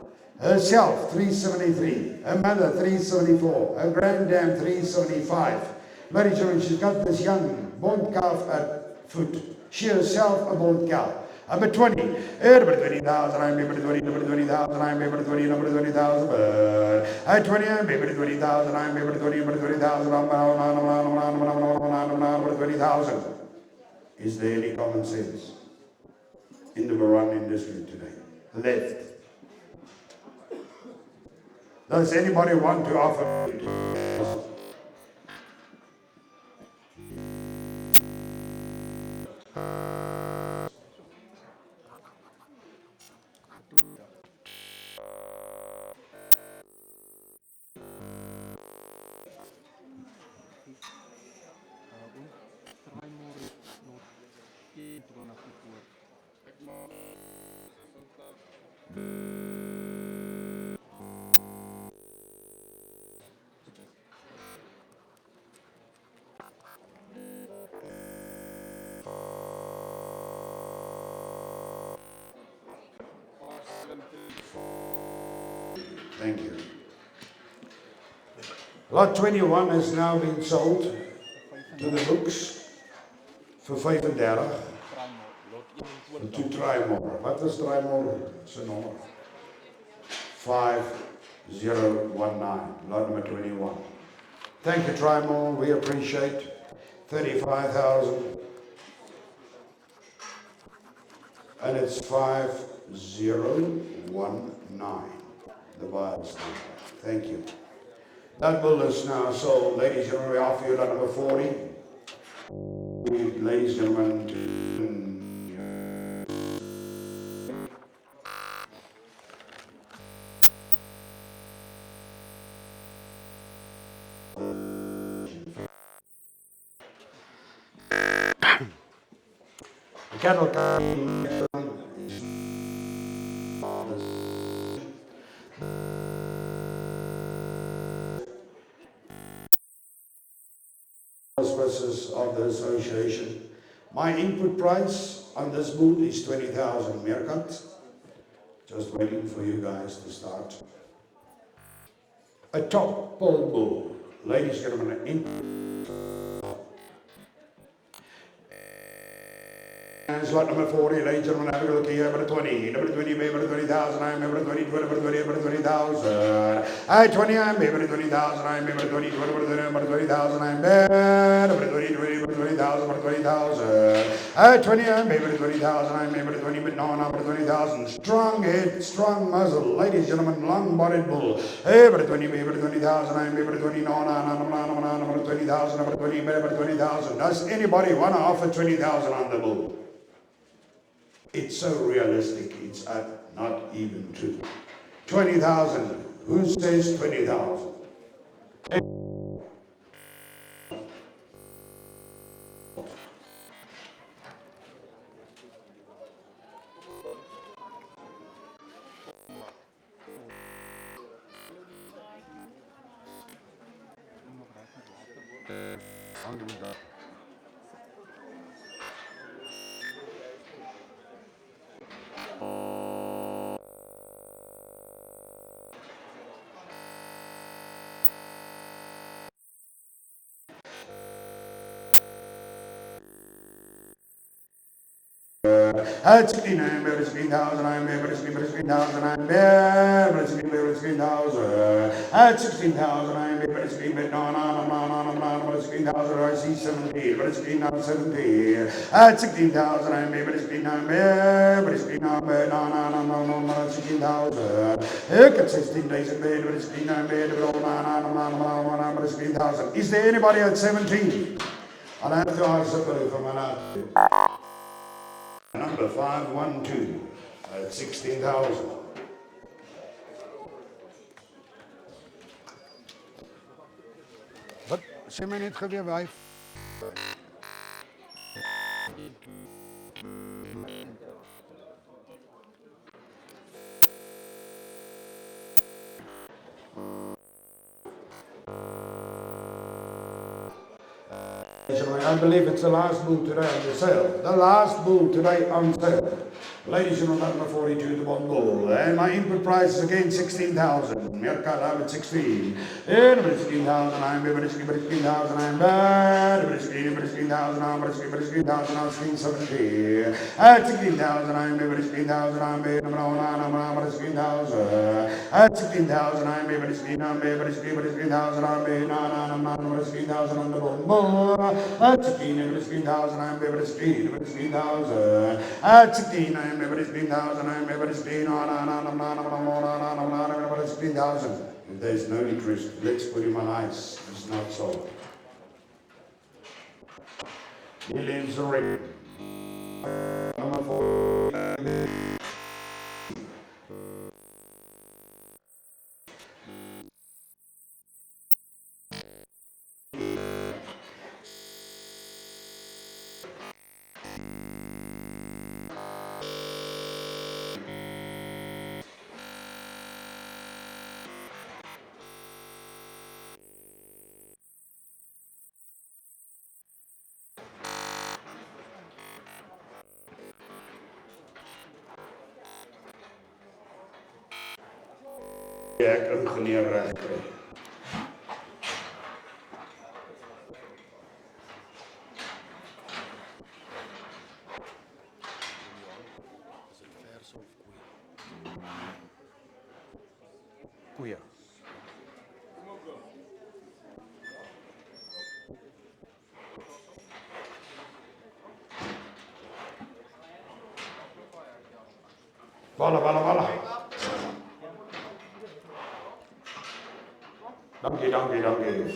Herself, 373. Her mother, 374. Her grand dam, 375. Ladies and gentlemen, she's got this young born calf at foot. She herself a born calf. Number 20. Number 20,000. I'm number 20. Number 20,000. I'm number 20. Number 20,000. I'm 20. I'm number 20,000. I'm number 20. Number 20,000. Number 20,000. Is there any common sense in the Borane industry today? Left. Does anybody want to offer? Thank you. Lot 21 has now been sold to the books for 35. To try more. What is try more? It's a number. 5019, lot number 21. Thank you, try more. We appreciate 35,000. And it's 5019. The buyer's number. Thank you. That bull is now sold. Ladies and gentlemen, we offer you lot number 40. Ladies and gentlemen, the cattle auspices of the association. My input price on this bull is 20,000 meerkat. Just waiting for you guys to start. A top pole bull, ladies and gentlemen, slot number 40, ladies and gentlemen, have a look here, number 20, number 20, number 20,000, I'm number 20, number 20, number 20,000. I 20, I'm number 20,000, I'm number 20, number 20,000, I'm number 20, number 20,000, number 20,000. I 20, I'm number 20,000, I'm number 20, but no, number 20,000. Strong head, strong muzzle, ladies and gentlemen, long-bodied bull. Number 20, number 20,000, I'm number 20, no, number 20,000, number 20, number 20,000. Does anybody want to offer 20,000 on the bull? It's so realistic, it's not even true. 20,000. Who says 20,000? At 69, better 16,000, I'm better 16,000, I'm better 16,000. At 16,000, I'm better 16, but no, 16,000, I see 17, but 16, not 17. At 16,000, I'm better 16, I'm better 16, no, 16,000. Look at 16 days in bed, but 16, I'm better, no, 16,000. Is there anybody at 17? I'll have to ask somebody from an number 512 at 16,000. Wat sê my net geweer wyf? I believe it's the last bull today on the sale. The last bull today on sale. Ladies and gentlemen, number 42, the one bull. And my input price is again 16,000. Merkat have it 16. And 16,000, I'm 16,000, I'm bad. 16,000, I'm 16,000, I'm 70. At 16,000, I'm 16,000, I'm 16,000. At 16,000, I'm 16,000, I'm 16,000 on the bull. At 16,000, I'm 16,000. At 16, I'm 16,000, I'm 16,000. If there's no interest, let's put him on ice. It's not sold. He lives already. Number 4. Ek ingenieur reg kry. Koeie. Walla. Dankie.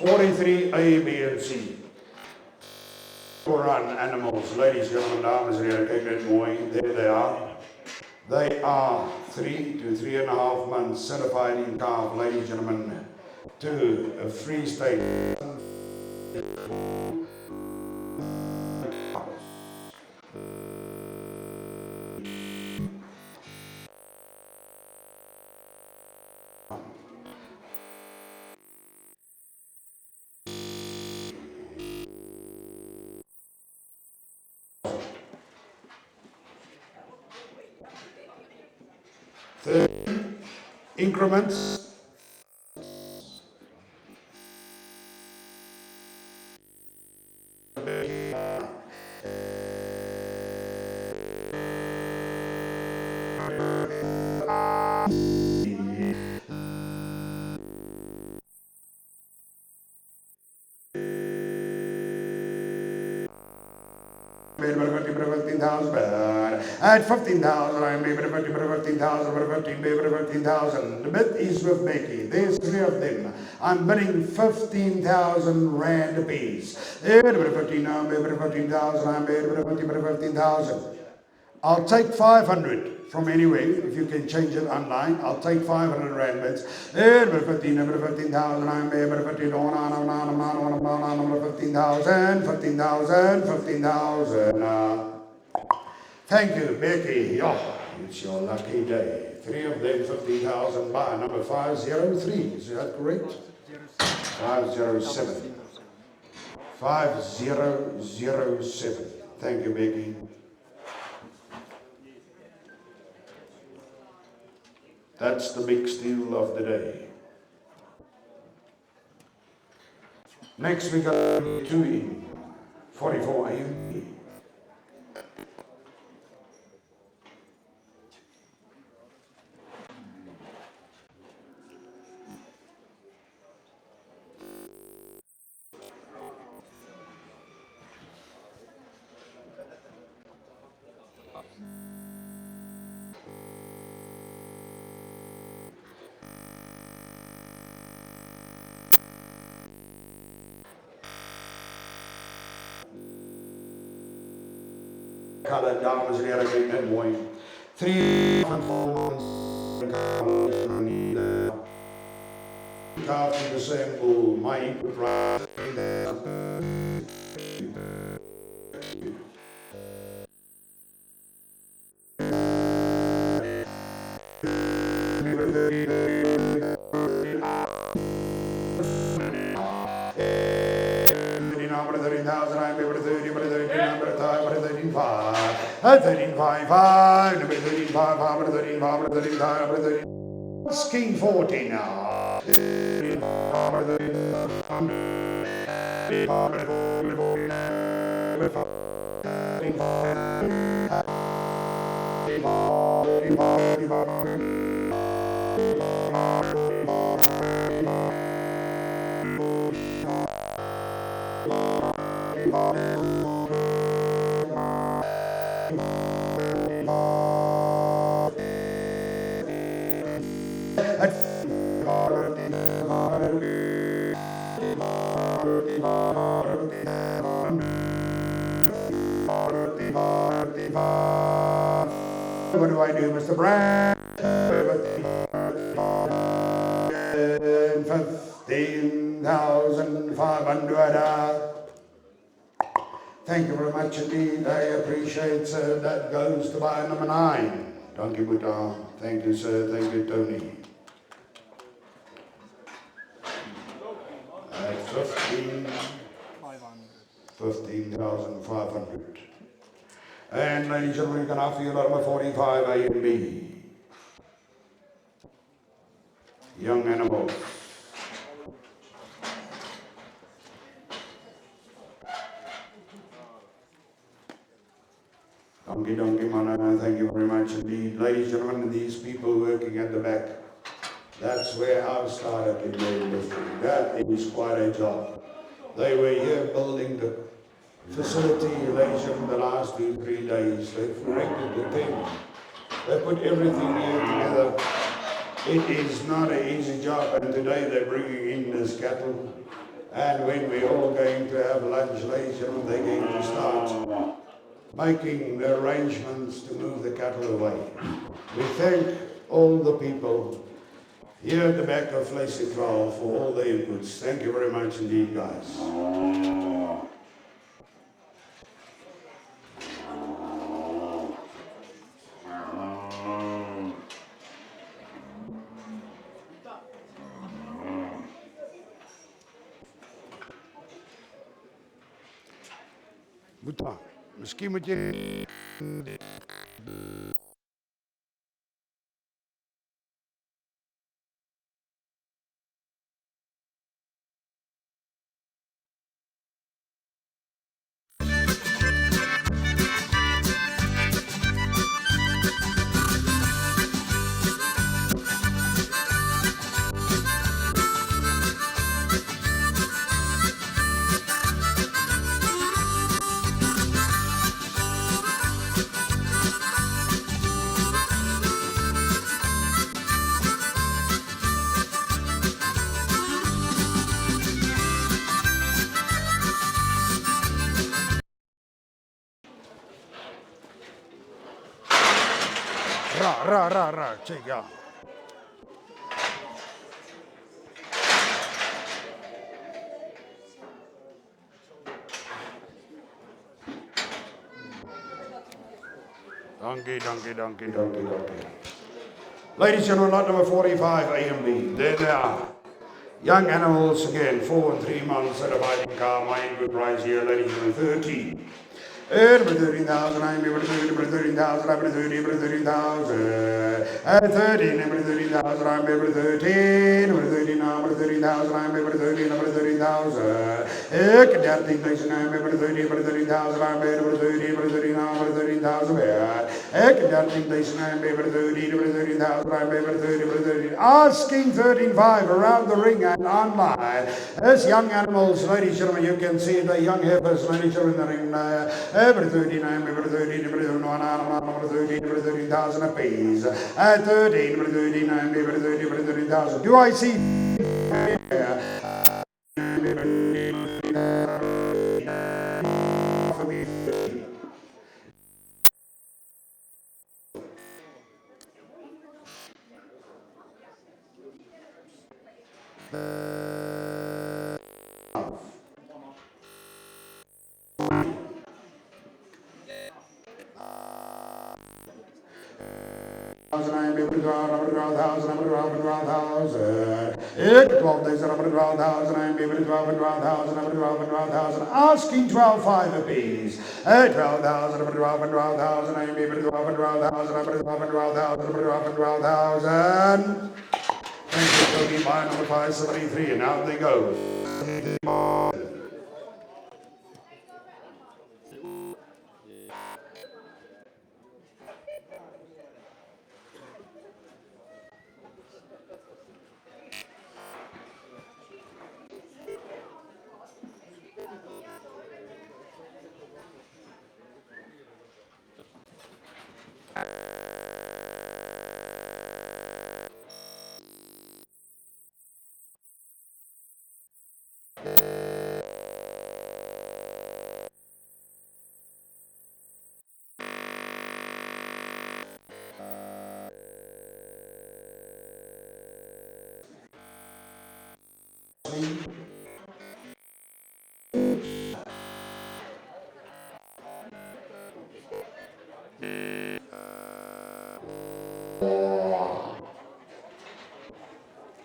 43 A, B and C. Borane animals, ladies, gentlemen, dames en heren, kyk net mooi. There they are. They are 3 to 3.5 months certified in calf, ladies, gentlemen, to a free state. Third, increments. At 15,000, I'm maybe 15,000, 15,000. The bid is with Becky. There's 3 of them. I'm bidding 15,000 rand a piece. 15,000, I'm 15,000. I'll take 500 from anywhere. If you can change it online, I'll take 500 rand bids. 15,000, I'm 15,000. Thank you, Becky. Oh, it's your lucky day. 3 of them, 15,000 by number 503. Is that correct? 507. 5007. Thank you, Becky. That's the big steal of the day. Next we got 2 in 44 AM. Colored dames en heren, kyk net mooi. 3 van calf in the same bull. My input price. 13,000, I'm number 30, number 30, number 5, number 13,500. 13,500, number 13,500, number 13,500, number 13,500, number 13,500. Asking 40 now. What do I do, Mr. Brand? 15,500. Thank you very much indeed. I appreciate, sir. That goes to buy number 9. Thank you, Buddha. Thank you, sir. Thank you, Tony. At 15,500. And ladies and gentlemen, you can offer you number 45 A and B. Young animals. Donkey mana, thank you very much indeed. Ladies and gentlemen, these people working at the back, that's where I started in the industry. That is quite a job. They were here building the facility, ladies and gentlemen, the last 2-3 days. They've erected the tent. They put everything here together. It is not an easy job, and today they're bringing in this cattle. And when we're all going to have lunch, ladies and gentlemen, they're going to start making the arrangements to move the cattle away. We thank all the people here at the back of Vleeskraal for all their inputs. Thank you very much indeed, guys. Boeta, miskien moet jy ra, check ja. Dankie. Ladies and gentlemen, lot number 45 A and B. There they are. Young animals again, 4 and 3 months at a biting car. My good price here, ladies and gentlemen, 13. Number 13,000, I'm number 30, number 13,000, I'm number 30, number 13,000. At 13, number 13,000, I'm number 13, number 13, number 13,000, I'm number 30, number 13,000. Ek 13,000, I'm number 30, number 13,000, I'm number 30, number 30, number 13,000. Ek 13,000, I'm number 30, number 13,000, I'm number 30, number 30. Asking 13,500 around the ring and online. As young animals, ladies and gentlemen, you can see the young heifers, ladies and gentlemen, in the ring. Number 39, number 30, number 30, number 30,000 apiece. At 13, number 39, number 30, number 30,000. Do I see? 12,000, I'm giving 12,000, number 12,000, asking 12,500 apiece. 12,000, number 12,000, I'm giving 12,000, number 12,000, number 12,000. Thank you, Tony. Buy number 573, and out they go.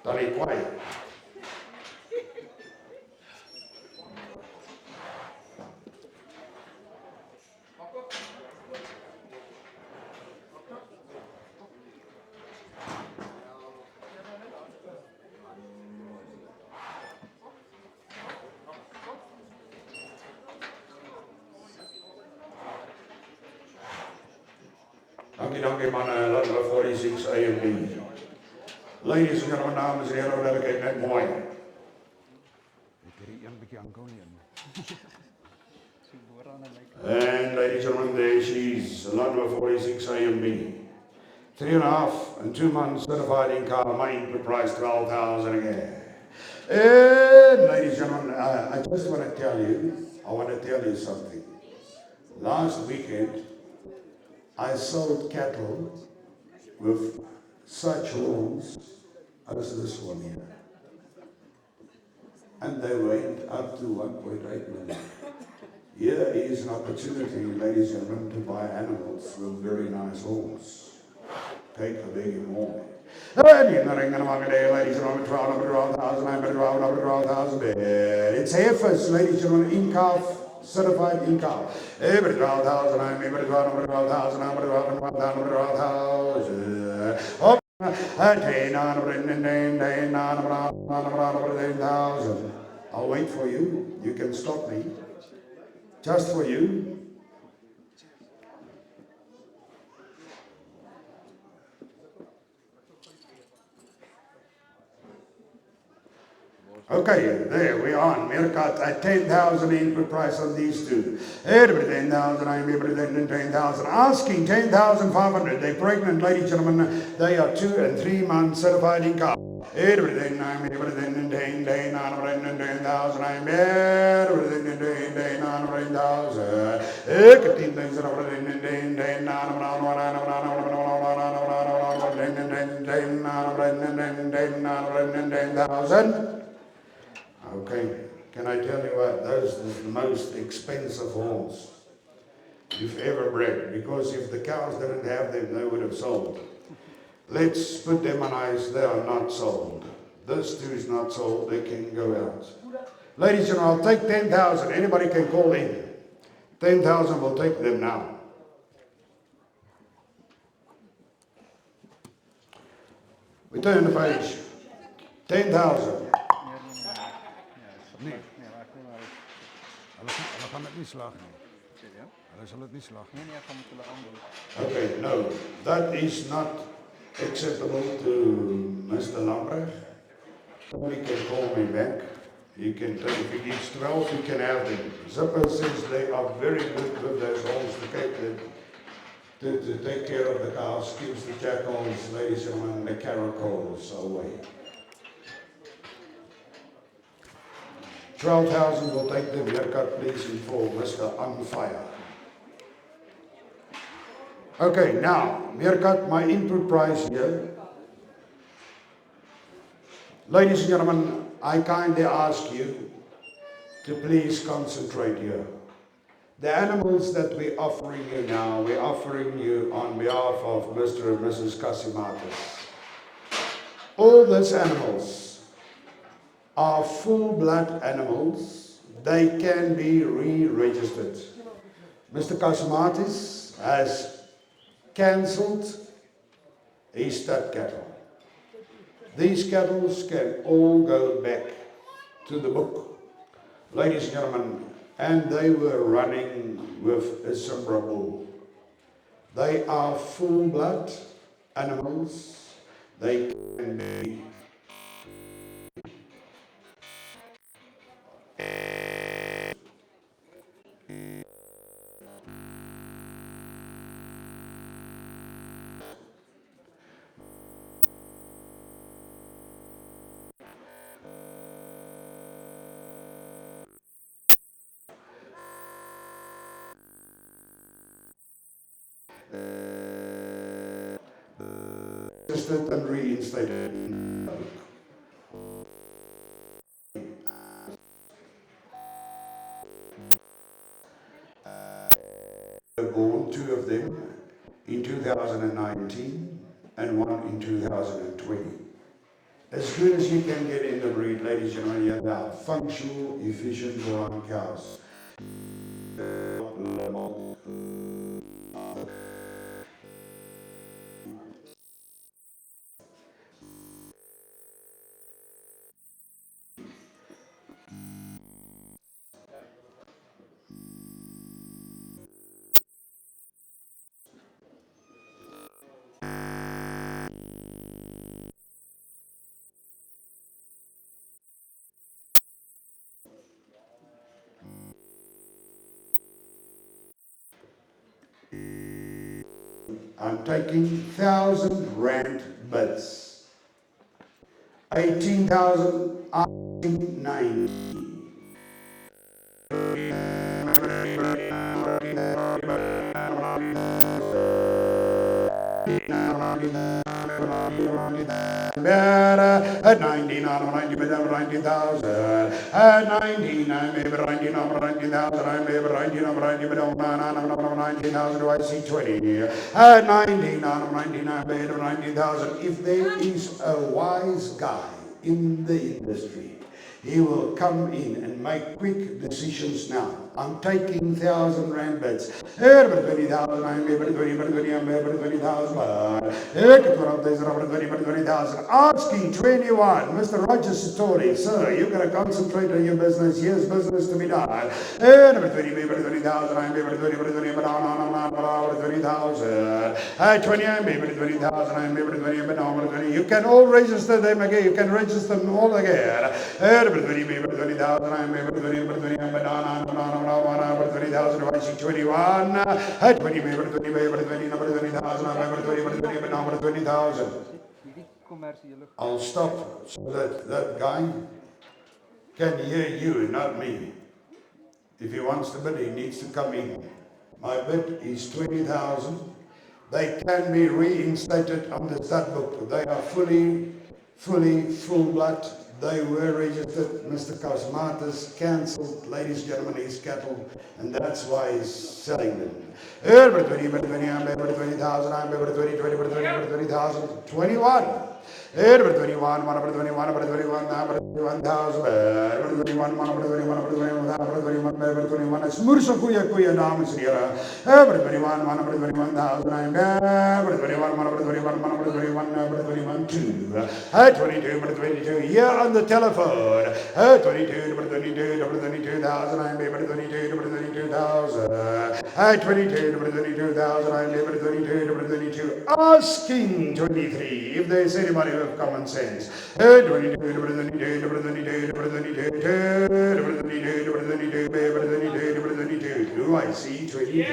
Tony, quiet. Dankie manne, laten we 46 A en B. Ladies and gentlemen, dames en heren, dat ik net mooi. Ik kreeg een beetje Angonian. And ladies and gentlemen, there she's, London 46 A and B. 3.5 and 2 months certified income, my input price 12,000 again. And ladies and gentlemen, I just want to tell you something. Last weekend, I sold cattle with such horns as this one here. And they went up to 1.8 million. Here is an opportunity, ladies and gentlemen, to buy animals with very nice horns. Take a big horn. Ladies and gentlemen, 12,000. It's heifers, ladies and gentlemen, in calf. Certified in cow. Every 12,000, I'm every 12,000, I'm 12,000. I'll wait for you. You can stop me. Just for you. Okay, there we are. Maart at 10,000 input price on these two. Every 10,000, I'm every 10,000. Asking 10,500. They're pregnant, ladies and gentlemen. They are 2 and 3 months certified in cow. Everything, I'm everything in 10,000. I'm everything in 10,000. I'm everything in 10,000. I'm everything in 10,000. Okay, can I tell you what? Those are the most expensive horns you've ever bred, because if the cows didn't have them, they would have sold. Let's put them on ice. They are not sold. This too is not sold. They can go out. Ladies and gentlemen, I'll take 10,000. Anybody can call in. 10,000 will take them now. We turn the page. 10,000. Nee. We gaan het niet slagen. Hij zal het niet slagen. Nee, hij gaat het aandoen. Okay, no. That is not acceptable to Mr. Lambrecht. Somebody can call me back. You can take, if he needs 12, you can have them. Zipper says they are very good with those holes to take care of the cows, keeps the jackals, ladies and gentlemen, the caracals away. 12,000 will take the haircut, please, in full, Mr. On Fire. Okay, now, haircut, my input price here. Ladies and gentlemen, I kindly ask you to please concentrate here. The animals that we're offering you now, we're offering you on behalf of Mr. and Mrs. Kasimatis. All these animals are full-blood animals, they can be re-registered. Mr. Cosmatis has cancelled his stud cattle. These cattle can all go back to the book, ladies and gentlemen, and they were running with a Simbra bull. They are full-blood animals. They can be registered and reinstated. Born, two of them in 2019 and one in 2020. As good as you can get in the breed, ladies and gentlemen, you have functional, efficient Borane cows. I'm taking 1,000 rand bids. 18,000, 9. At 19, I'm 90,000. At 19, I'm maybe 90,000. I'm maybe 90,000. Do I see 20? At 19, I'm 90,000. If there is a wise guy in the industry, he will come in and make quick decisions now. I'm taking 1,000 rand bids. 20,000, I'm able to 20,000. Asking 21, Mr. Roger Satori, sir, you got to concentrate on your business. Here's business to be done. 20,000, I'm able to 20,000. 20, I'm able to 20,000, I'm able to 20. You can all register them again. You can register them all again. 20,000, I'm able to 20,000. 20,000, I see 21. 20, maybe 20, maybe 20, number 20,000, I'm able to 20, number 20,000. I'll stop so that that guy can hear you, not me. If he wants to bid, he needs to come in. My bid is 20,000. They can be reinstated on the stud book. They are fully full blood. They were registered. Mr. Cosmatis cancelled, ladies and gentlemen, his cattle, and that's why he's selling them. 20,000, I'm able to 20,000, I'm able to 20,000, 21. 21, 121, 21,000. It's Mursa Kuya, dames en heren. 21, 121,000. I'm 21, 2. 22, here on the telephone. 22,000. I'm able to 22,000. 22,000. I'm able to 22. Asking 23 if there's anybody with common sense. 22, I see 23.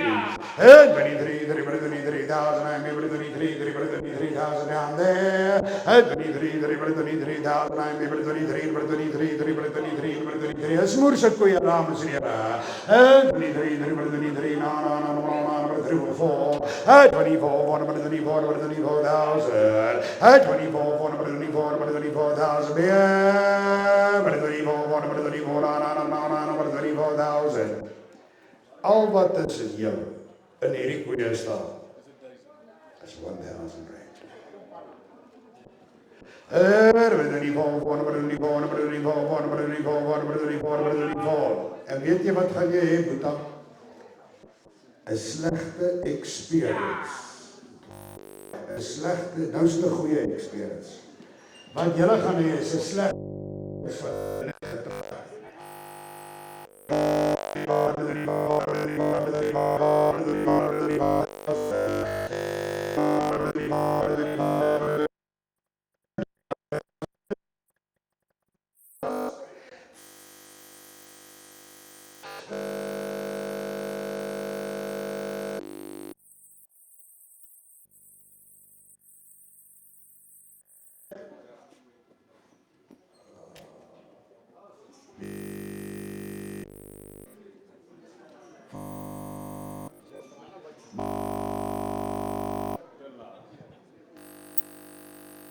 23,000. I'm able to 23,000 down there. 23,000. I'm able to 23. It's Mursa Kuya, dames en heren. 23, no. 24, 24,000. 24,000. Yeah, 24,000. Al wat tussen jou in hierdie koeie staan is 1,000 rand. En weet jy wat gaan jy hê, Boeta? 'n Slegte experience. 'n Slegte, nou is dit 'n goeie experience. Wat julle gaan hê is 'n slegte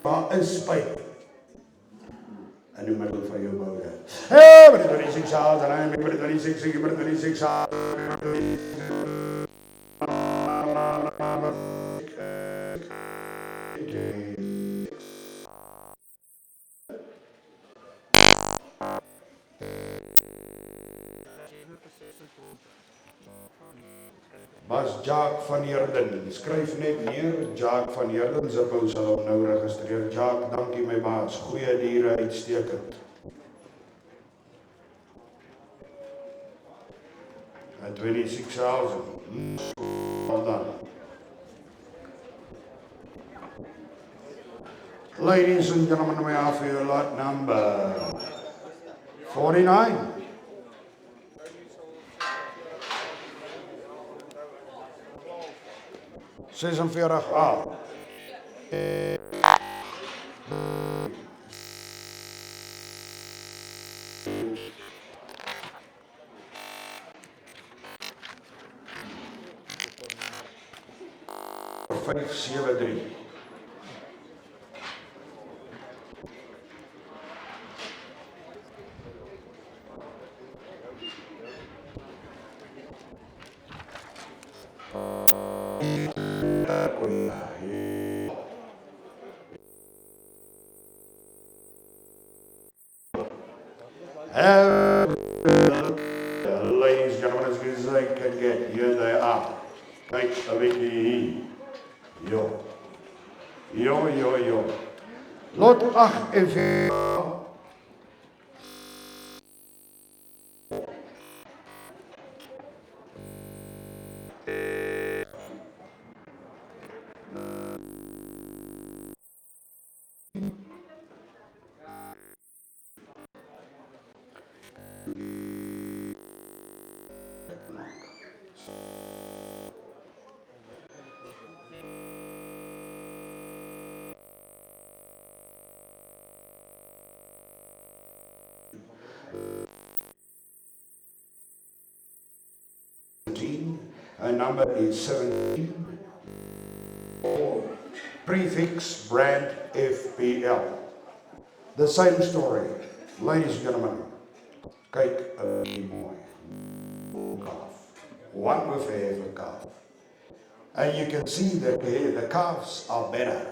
maar is spyt in die middel van jou boude. Hey, but 26,000, I'm 26,000. Was Jacques van Heerden. Skryf net neer, Jacques van Heerden, Zippo sal hom nou registreer. Jacques, dankie my baas, goeie diere, uitstekend. At 26,000. Well done. Ladies and gentlemen, may I offer you lot number 49. A. Five, 7, 3. Ladies and gentlemen, as good as I can get, here they are. Kijk, een beetje hier. Jo. Jo, jo, jo. Lot 48. And number is 17. Prefix brand FPL. The same story. Ladies and gentlemen, kyk mooi. Calf. One with a hair of calf. And you can see that the calves are better.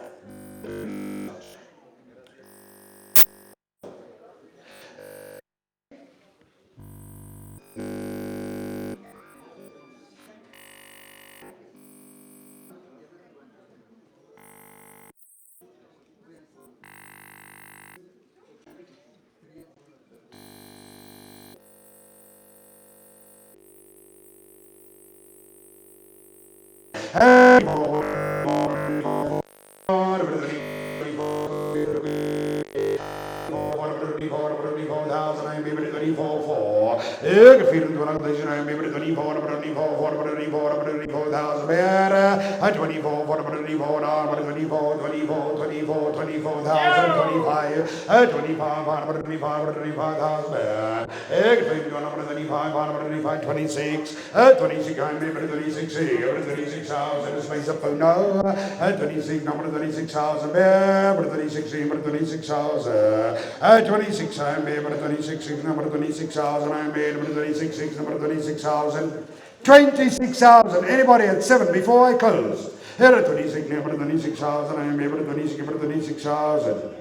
Anybody at 7 before I close? Here at 26,000, I am able to 26,000.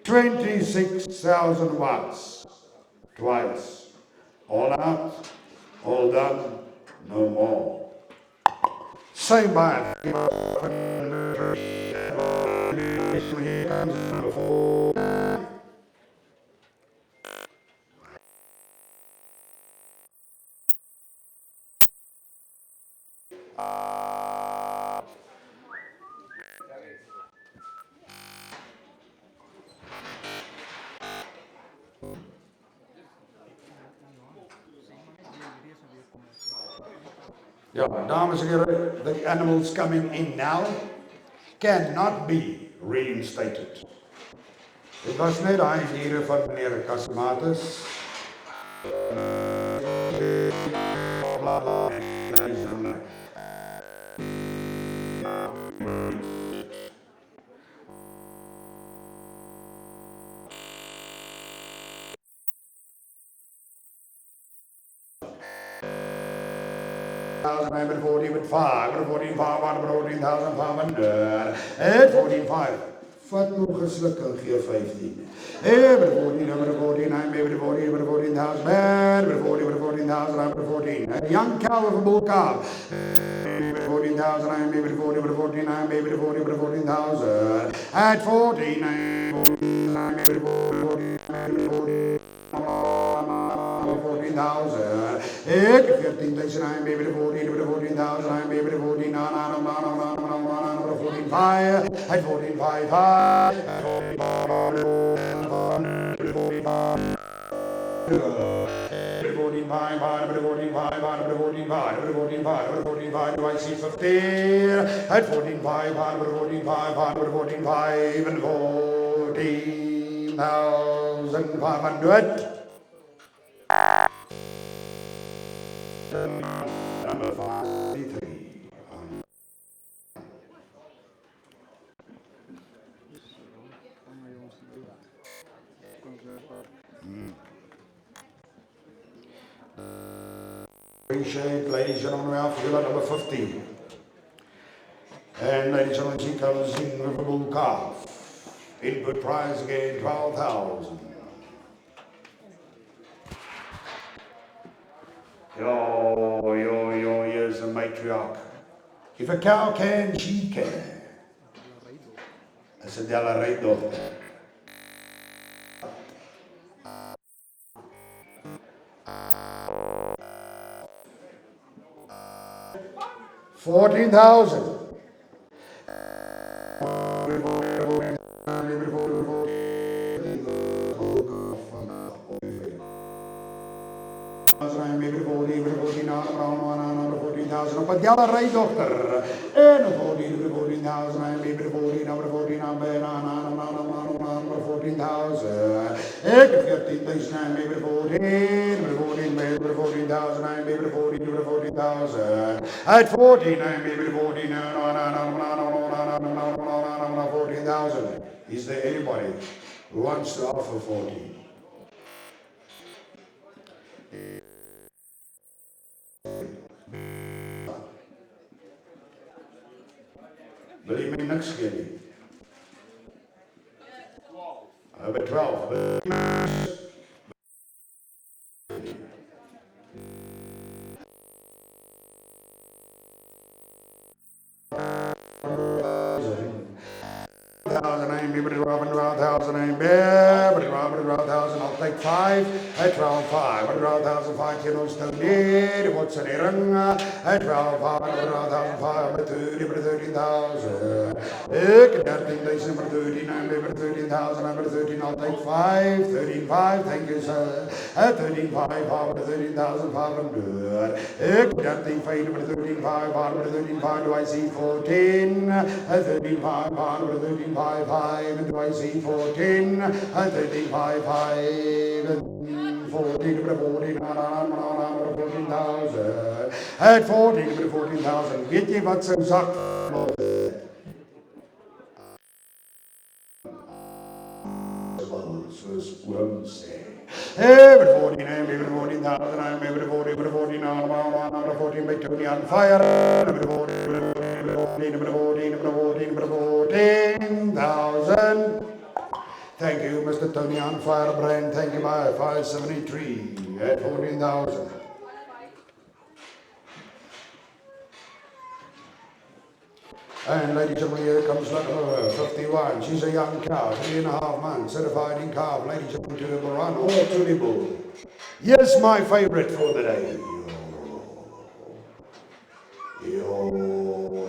26,000 watts. Twice. All out, all done, no more. Same by Ja, dames en heren, the animals coming in now cannot be reinstated. Dit was net daai diere van meneer Kasmatis. Met 14,5, 14,500, en 14,5. Vat nog een sluk en gee 15. Every 14, number 14, I'm every 14, number 14,000, every 40, number 14,000, I'm 14. A young cow with a bull calf. 14,000, I'm every 40, number 14, I'm every 40, number 14,000. At 14, I'm every 40, I'm 40. 14,000. Ik 14,000, I'm baby to 14, to 14,000, I'm baby to 14, no, 14,5, at 14,5, 14,5, do I see 15? At 14,5, 14,5, and 14,500. Number 53. Appreciate, ladies and gentlemen, we have number 50. And ladies and gentlemen, she comes in with a bull calf. Input price again, 12,000. Yo, here's a matriarch. If a cow can, she can. That's a Della Redo. $14,000. Op een Della rijdochter. En op 14,000, I'm maybe 14, number 14, I'm number 14,000. Ik heb 14,000, I'm maybe 14, number 14, maybe 14,000, I'm maybe 14, number 14,000. At 14, I'm maybe 14, 14,000. Is there anybody who wants to offer 14? Wil je mij niks geven? Bij 12. I'll take 5 at 12,500, 12,500 kilos to need. What's an ring at 12,500, 12,500, 13,000. Ik 13,000, number 13, I'm number 13,000, number 13, I'll take 5, 13,500, thank you sir. At 13,500, 13,500. Ik 13,500, number 13,500, 13,500, do I see 14? At 13,500, 13,500, do I see 14? At 13,500, 14, number 14, 14,000. At 14, number 14,000. Weet je wat zijn zak was Wednesday. Every 14, every 14,000, I'm every 40, every 14, I'm 14 by 20 on fire. Every 14, every 14, every 14, every 14, every 14,000. Thank you, Mr. Tony on Firebrand. Thank you, by 573 at 14,000. And ladies and gentlemen, here comes number 51. She's a young cow, 3.5 months, certified in calf. Ladies and gentlemen, to the Borane or to the bull. Yes, my favorite for the day.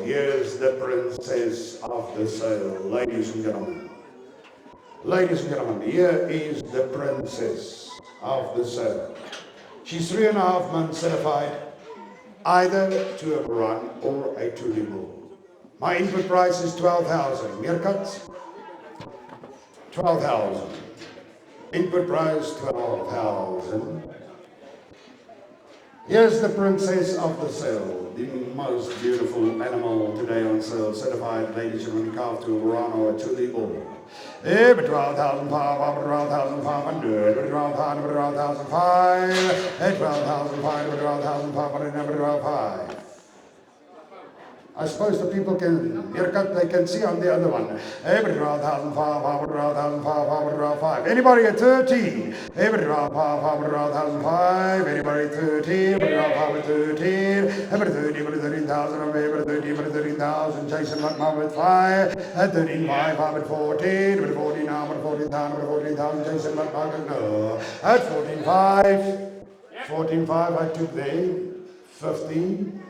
Here's the princess of the sale, ladies and gentlemen. Ladies and gentlemen, here is the princess of the sale. She's 3.5 months certified, either to a Borane or a to the bull. My input price is 12,000. Meerkat? 12,000. Input price 12,000. Here's the princess of the sale, the most beautiful animal today on sale, certified ladies and gentlemen, calf to a Borane or to the bull. 12,500, 12,500, 12,500, 12,500, 12,500. I suppose the people can, they can see on the other one. 12,500. Anybody at 13? 12,500. Anybody 13? 13,000. 13,000. Jason McMahon with 5. At 13,500. 14. 14,000. Jason McMahon, no. At 14,500. 14,500 I took there. 15.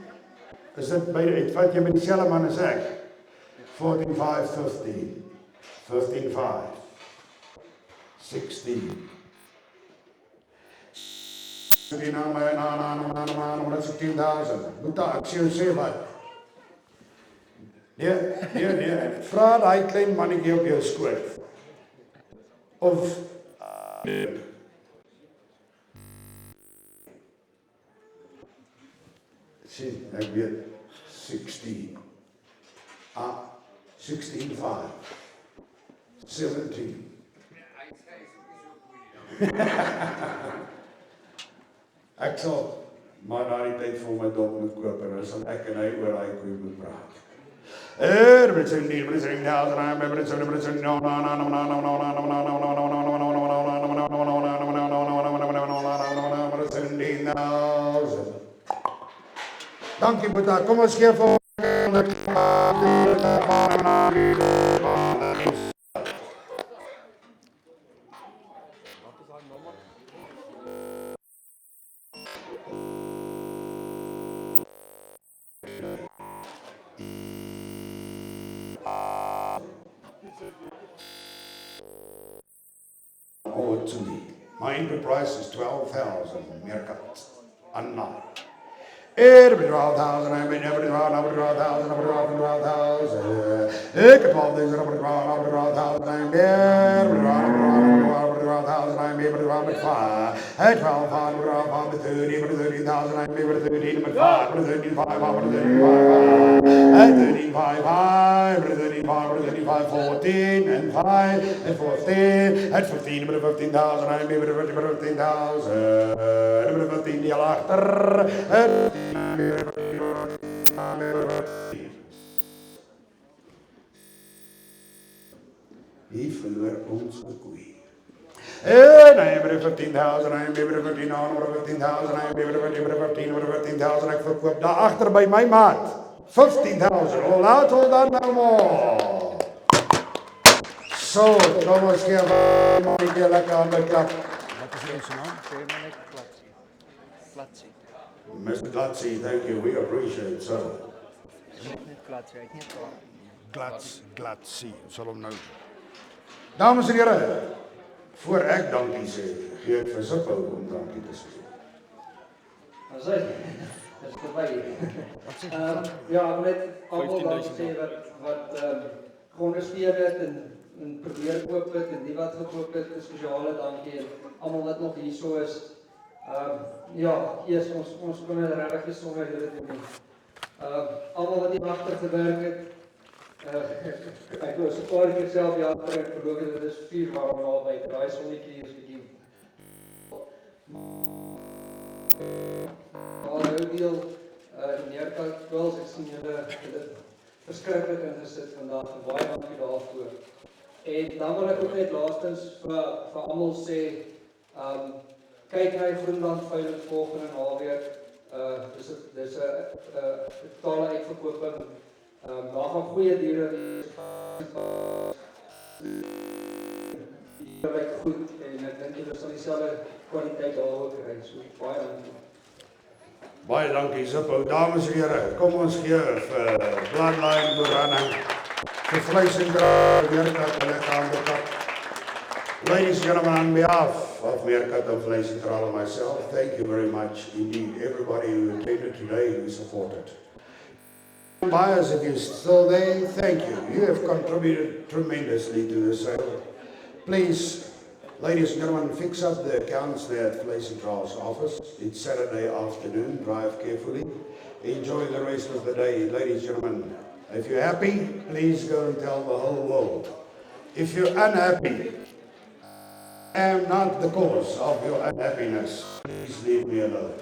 Is dit by het wat jy met dieselfde man as ek? 14,5, 15. 15,5. 16. 16,000. Moet daar, ek sê jou sê wat. Nee. Vra die klein mannetjie op jou skoot. Of sien, ek weet 16. 16,5. 17. Ek sal maar na die tyd vir my dog moet koop en dan sal ek en hy oor daai koei moet praat. Dankie Boeta, kom ons gee vir to me. My input price is 12,000 Meerkat. Anna. 12,000, I mean, every 12,000, 12,000. Ik heb al deze 12,000, I'm there. 12,000, I'm able to round it 5. At 12,000, 13,000, I'm able to 13 with 5, 13,500, 13,500, 14, and 5, and 14, at 15, 15,000, I'm able to 15,000, 15 die al achter, Wie verloor ons koei? En I am 15,000, I am 15,000, I am 15,000, I am 15,000, ek verkoop daar agter by my maat. 15,000, hoe laat hol dan nou maar? So, kom ons gee maar lekker aan die klap. Wat is jou se naam? Sê maar net Klatsie. Mr. Klatsie, thank you, we appreciate it, sir. Net Klatsie, hy het nie Klatsie, sal hom nou. Dames en here, voor ek dankie sê, gee ek vir Sippel om dankie te sê. As hy, dis verby. Ja, net almal dankie sê wat geondersteun het en probeer koop het en die wat gekoop het, 'n spesiale dankie en almal wat nog hierso is. Ja, eers ons kon dit regtig sonder julle doen nie. Almal wat hier agter gewerk het, ek was 'n paar keer self hier agter en verloor dit is 4 waarom al buite. Daai sonnetjie is bietjie. Al nou deel Meerkat Girls, ek sien julle verskriklik ingesit vandag en baie dankie daarvoor. En dan wil ek ook net laastens vir almal sê, kyk na die Groenland veiling volgende naweek. Dis 'n totale uitverkoping. Daar gaan goeie diere lyk goed en ek dink julle sal dieselfde kwaliteit daar ook kry. So baie dankie. Baie dankie, Zippo. Dames en here, kom ons gee vir Bloodline Borane vir vleis en draad, Meerkat en ek aan die kap. Ladies and gentlemen, on behalf of Meerkat and Vleis en Draad and myself, thank you very much indeed, everybody who attended today, who supported. Buyers, if you're still there, thank you. You have contributed tremendously to the sale. Please, ladies and gentlemen, fix up the accounts there at Vleis en Draad's office. It's Saturday afternoon. Drive carefully. Enjoy the rest of the day. Ladies and gentlemen, if you're happy, please go and tell the whole world. If you're unhappy, I am not the cause of your unhappiness. Please leave me alone.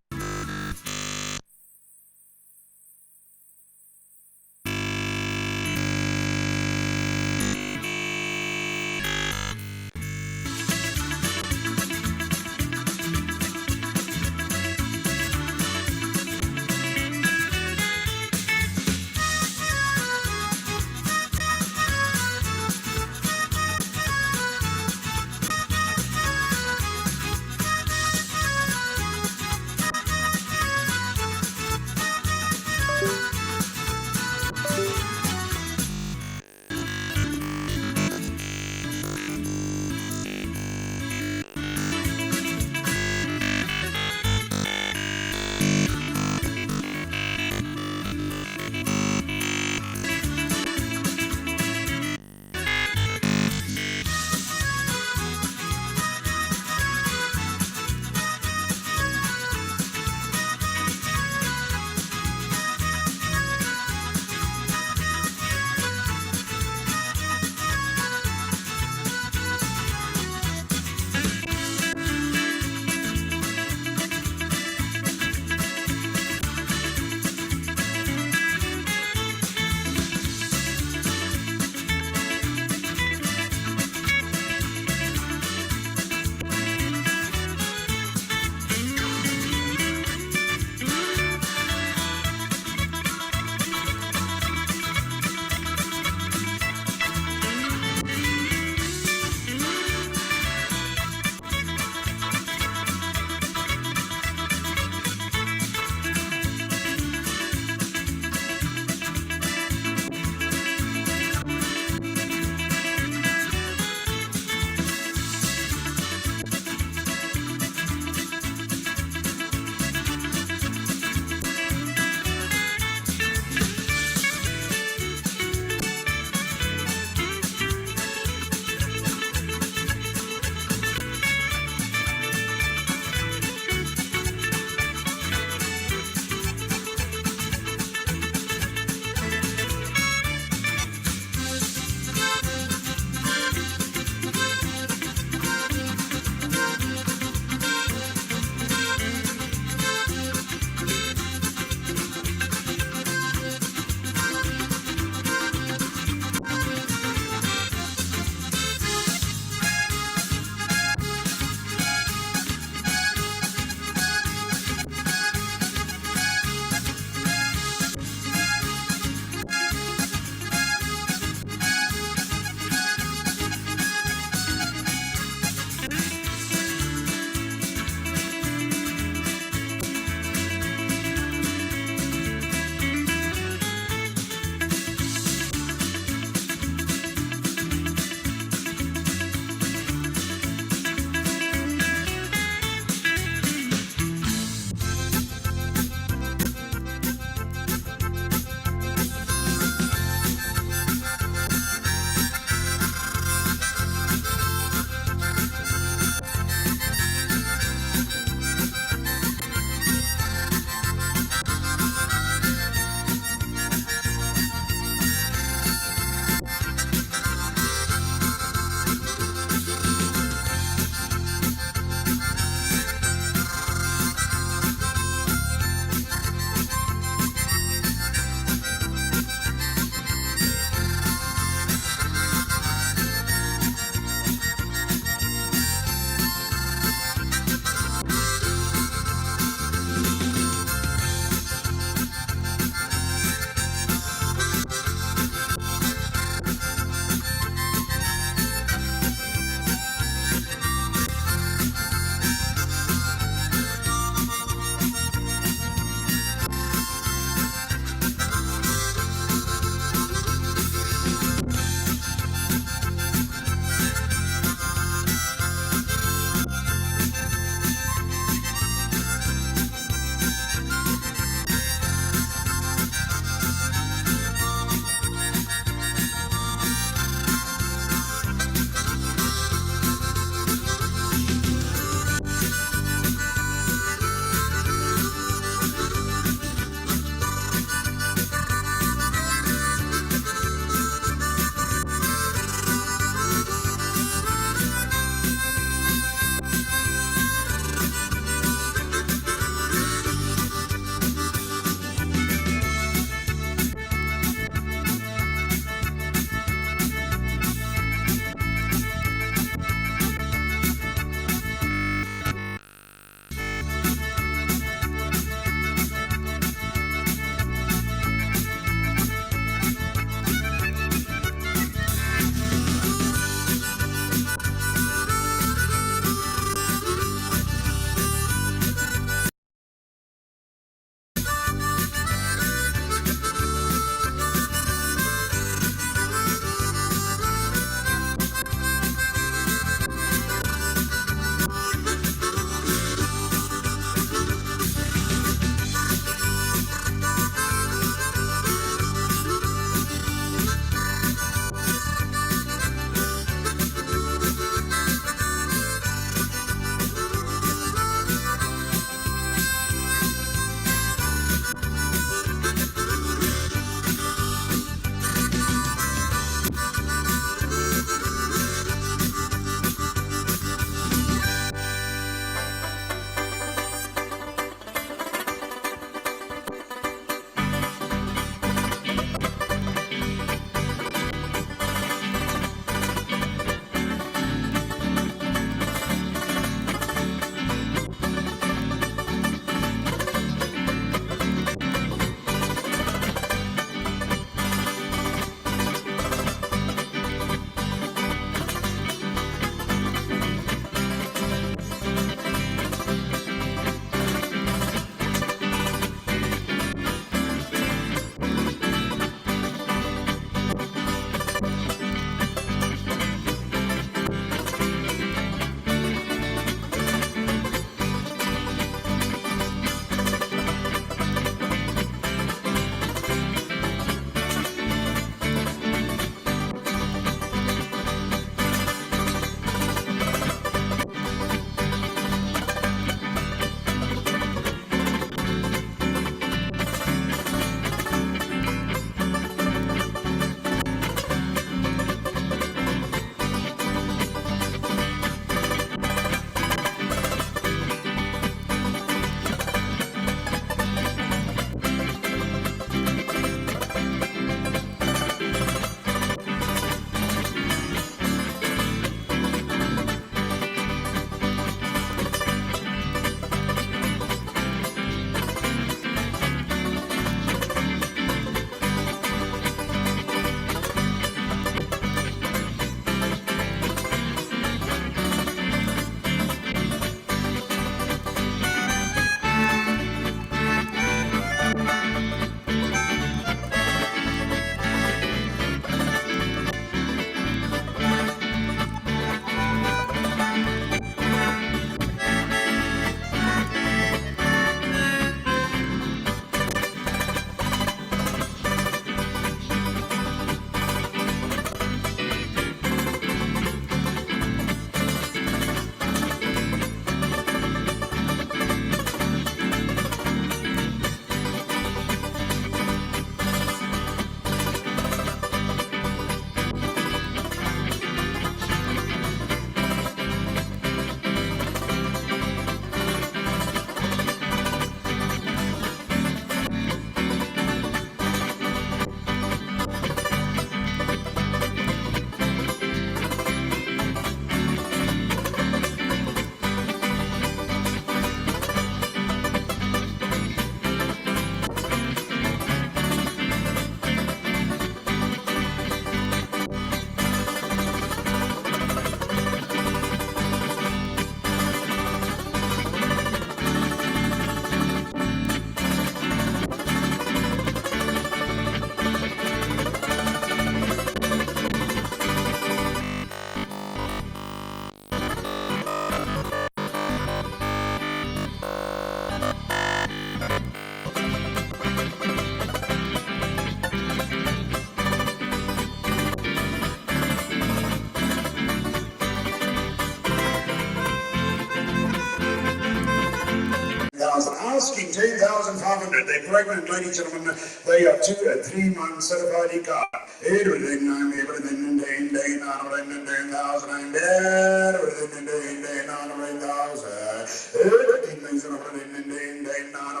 2,500. They're pregnant, ladies and gentlemen. They are 2 and 3 months certified ECOG. Everything I'm everything in day, not everything in day, thousand, and everything in day, not everything thousand. Everything is everything in day, not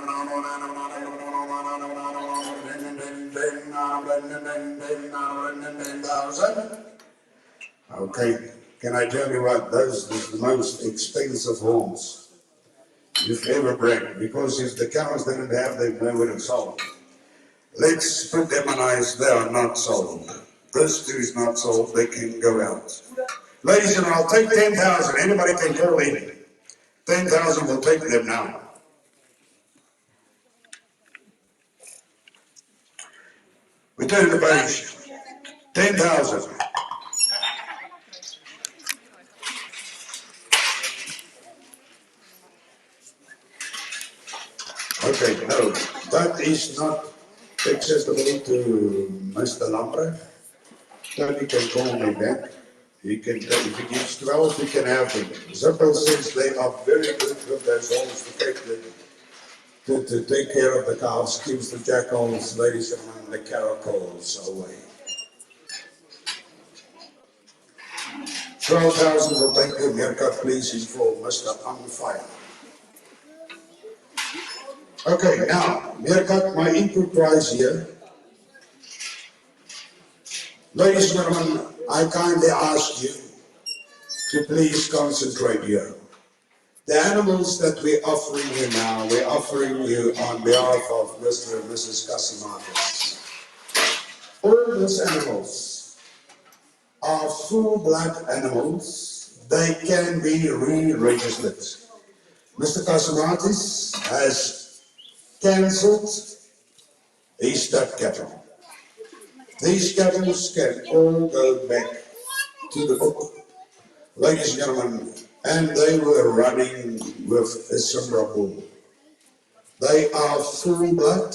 thousand. Okay, can I tell you what? Those is the most expensive horns you've ever bred, because if the cows didn't have them, they would have sold. Let's put them on ice, they are not sold. This two is not sold, they can go out. Ladies and gentlemen, I'll take 10,000, anybody can call in. 10,000 will take them now. We turn the page. 10,000. Okay, no, that is not accessible to Mr. Lambre. Tony can call me back. He can, if he gives 12, he can have them. Zippel says they are very good with those holes to take care of the calves, keeps the jackals, ladies and gentlemen, the caracals away. 12,000 will take the haircut, please, for Mr. On Fire. Okay, now, haircut, my input price here. Ladies and gentlemen, I kindly ask you to please concentrate here. The animals that we're offering you now, we're offering you on behalf of Mr. and Mrs. Casimatis. All these animals are full-blood animals. They can be re-registered. Mr. Casimatis has cancelled his stud cattle. These cattle can all go back to the book, ladies and gentlemen, and they were running with a Simra bull. They are full blood.